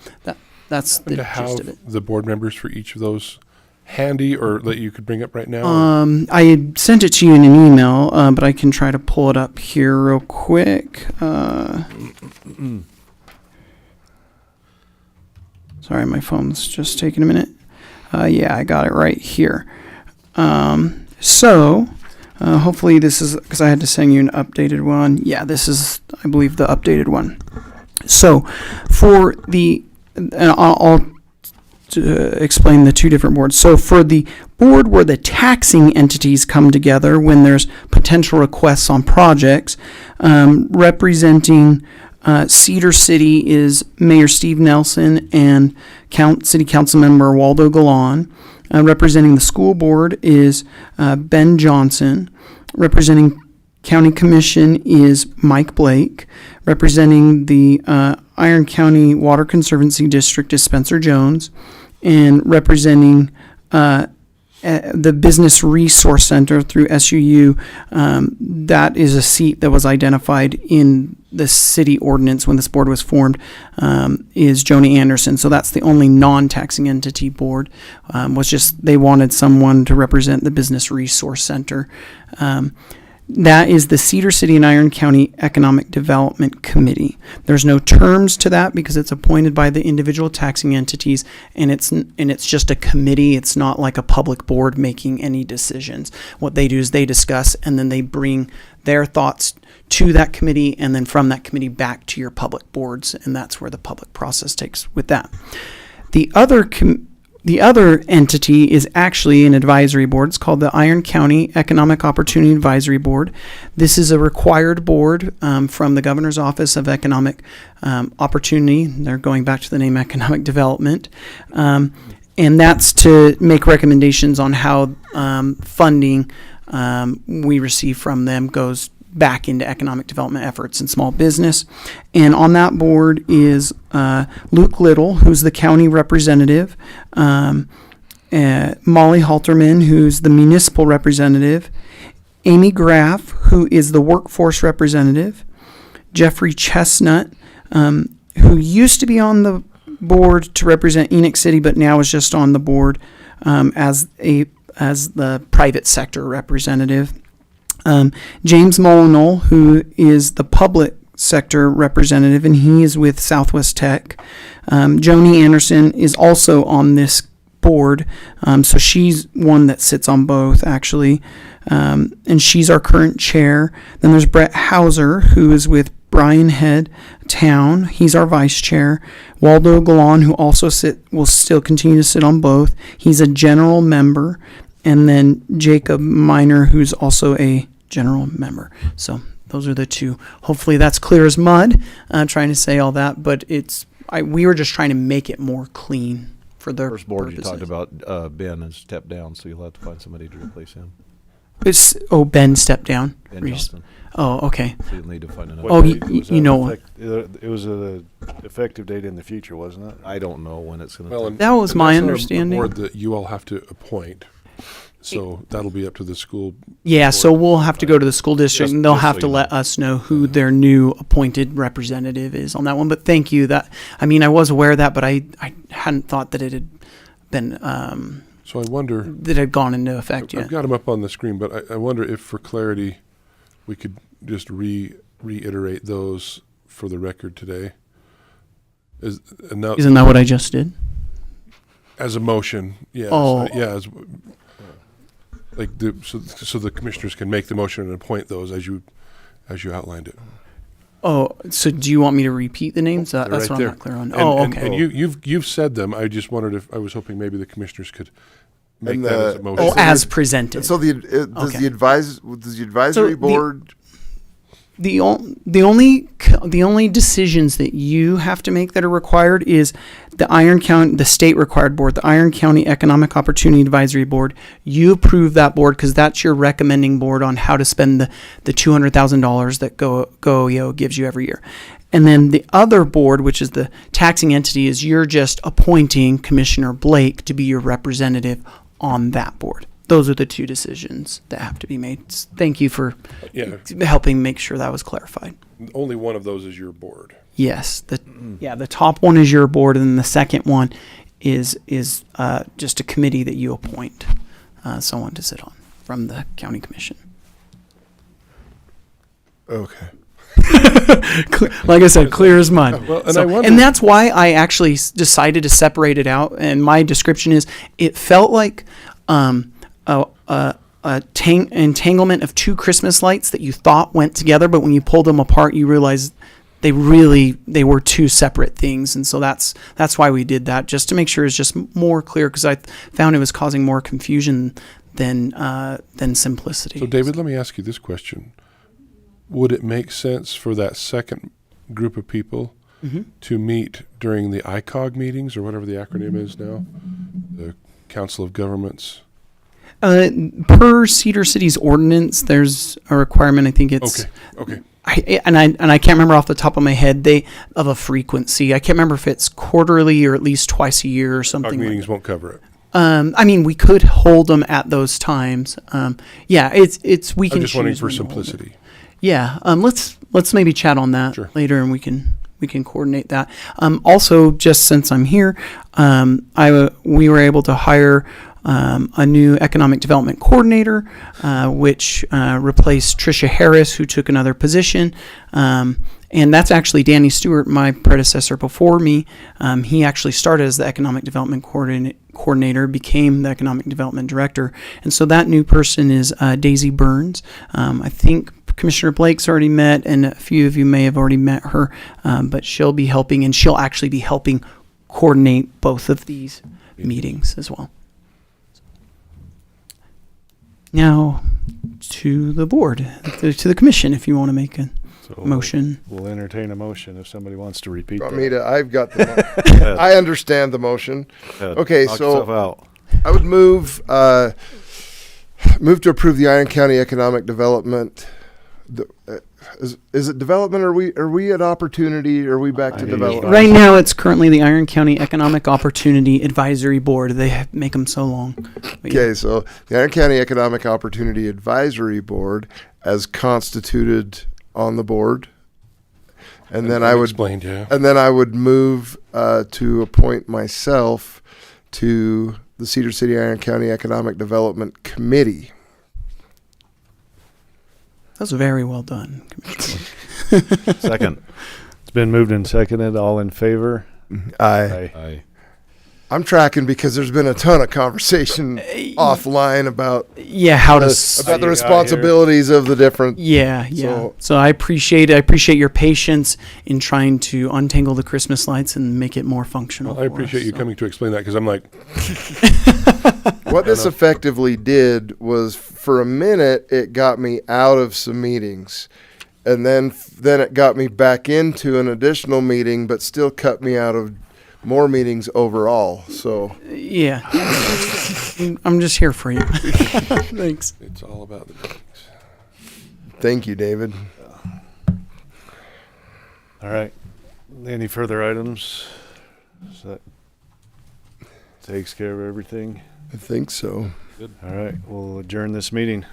that's the gist of it. The board members for each of those handy, or that you could bring up right now? I had sent it to you in an email, but I can try to pull it up here real quick. Sorry, my phone's just taking a minute. Yeah, I got it right here. So hopefully this is, because I had to send you an updated one. Yeah, this is, I believe, the updated one. So for I'll explain the 2 different boards. So for the board where the taxing entities come together when there's potential requests on projects, representing Cedar City is Mayor Steve Nelson and City Council Member Waldo Galan. Representing the school board is Ben Johnson. Representing County Commission is Mike Blake. Representing the Iron County Water Conservancy District is Spencer Jones. and representing the Business Resource Center through SUU. That is a seat that was identified in the city ordinance when this board was formed, is Joni Anderson. So that's the only non-taxing entity board. Was just they wanted someone to represent the Business Resource Center. That is the Cedar City and Iron County Economic Development Committee. There's no terms to that because it's appointed by the individual taxing entities, and it's just a committee. It's not like a public board making any decisions. What they do is they discuss, and then they bring their thoughts to that committee, and then from that committee back to your public boards, and that's where the public process takes with that. The other entity is actually an advisory board. It's called the Iron County Economic Opportunity Advisory Board. This is a required board from the Governor's Office of Economic Opportunity. They're going back to the name Economic Development. And that's to make recommendations on how funding we receive from them goes back into economic development efforts in small business. And on that board is Luke Little, who's the county representative, Molly Halterman, who's the municipal representative, Amy Graff, who is the workforce representative, Jeffrey Chestnut, who used to be on the board to represent Enoch City, but now is just on the board as the private sector representative. James Molyneux, who is the public sector representative, and he is with Southwest Tech. Joni Anderson is also on this board, so she's one that sits on both, actually, and she's our current chair. Then there's Brett Hauser, who is with Brian Head Town. He's our vice chair. Waldo Galan, who also will still continue to sit on both. He's a general member. And then Jacob Miner, who's also a general member. So those are the two. Hopefully that's clear as mud. Trying to say all that, but we were just trying to make it more clean for their First board purposes. you talked about, Ben has stepped down, so you'll have to find somebody to replace him. Ben stepped down. Ben Johnson. Oh, okay. So you'll need to find another. Oh, you know. It was an effective date in the future, wasn't it? I don't know when it's going to. Well, take. That was my that's not understanding. a board that you all have to appoint. So that'll be up to the school. Yeah, so we'll have to go to the school district, and they'll just have so to you let us know who their new appointed representative is on that one. But thank you. I was aware of that, but I hadn't thought that it had been So I wonder. that it had gone into effect I've yet. got them up on the screen, but I wonder if, for clarity, we could just reiterate those for the record today. Isn't that what I just did? As a motion, yes. Oh. Yeah. So the commissioners can make the motion and appoint those as you outlined it. Oh, so do you want me to repeat the names? They're That's right what there. I'm not clear on. And Okay. you've said them. I just wondered if I was hoping maybe the commissioners could make And that as a motion. as presented. So Okay. the advisory board? The only decisions that you have to make that are required is the state required board, the Iron County Economic Opportunity Advisory Board. You approve that board because that's your recommending board on how to spend the $200,000 that GoEO gives you every year. And then the other board, which is the taxing entity, is you're just appointing Commissioner Blake to be your representative on that board. Those are the two decisions that have to be made. Thank you for helping make sure that was clarified. Only one of those is your board. Yes, the top one is your board, and then the second one is just a committee that you appoint someone to sit on from the county commission. Okay. Like I said, clear as mud. Well, and and that's why I actually decided to separate it out. And my description is, it felt like entanglement of two Christmas lights that you thought went together, but when you pulled them apart, you realized they were two separate things. And so that's why we did that, just to make sure it's just more clear, because I found it was causing more confusion than simplicity. So David, let me ask you this question. Would it make sense for that second group of people to meet during the ICOG meetings, or whatever the acronym is now, the Council of Governments? Per Cedar City's ordinance, there's a requirement. I think it's Okay. I can't remember off the top of my head of a frequency. I can't remember if it's quarterly or at least twice a year or COG something. meetings won't cover it. I mean, we could hold them at those times. Yeah, it's we can. I'm just wondering choose for when to hold it. simplicity. Yeah. Let's maybe chat on that Sure. later, and we can coordinate that. Also, just since I'm here, we were able to hire a new economic development coordinator, which replaced Tricia Harris, who took another position. And that's actually Danny Stewart, my predecessor before me. He actually started as the economic development coordinator, became the economic development director. And so that new person is Daisy Burns. I think Commissioner Blake's already met, and a few of you may have already met her, but she'll be helping, and she'll actually be helping coordinate both of these meetings as well. Now, to the board, to the commission, if you want to make a motion. We'll entertain a motion if somebody wants to repeat Want that. me to? I've got the. I understand the motion. Okay, Knock so yourself out. I would move to approve the Iron County Economic Development. Is it development? Are we at opportunity? Or are we back to development? Right now, it's currently the Iron County Economic Opportunity Advisory Board. They make them so long. But yeah. Okay, so the Iron County Economic Opportunity Advisory Board, as constituted on the board, and then I would explained, yeah. and then I would move to appoint myself to the Cedar City Iron County Economic Development Committee. That was very well done, Commissioner. Second. It's been moved and seconded. All in favor? Aye. I'm tracking because there's been a ton of conversation offline about Yeah, how to about the responsibilities of the different. Yeah. So I appreciate your patience in trying to untangle the Christmas lights and make it more functional. Well, I appreciate you coming to explain that, because I'm like, What this effectively did was, for a minute, it got me out of some meetings, and then it got me back into an additional meeting, but still cut me out of more meetings overall. So Yeah. I'm just here for you. Thanks. it's all about the meetings. thank you, David. All right. Any further items? So that takes care of everything. I think so. All right. We'll adjourn this meeting.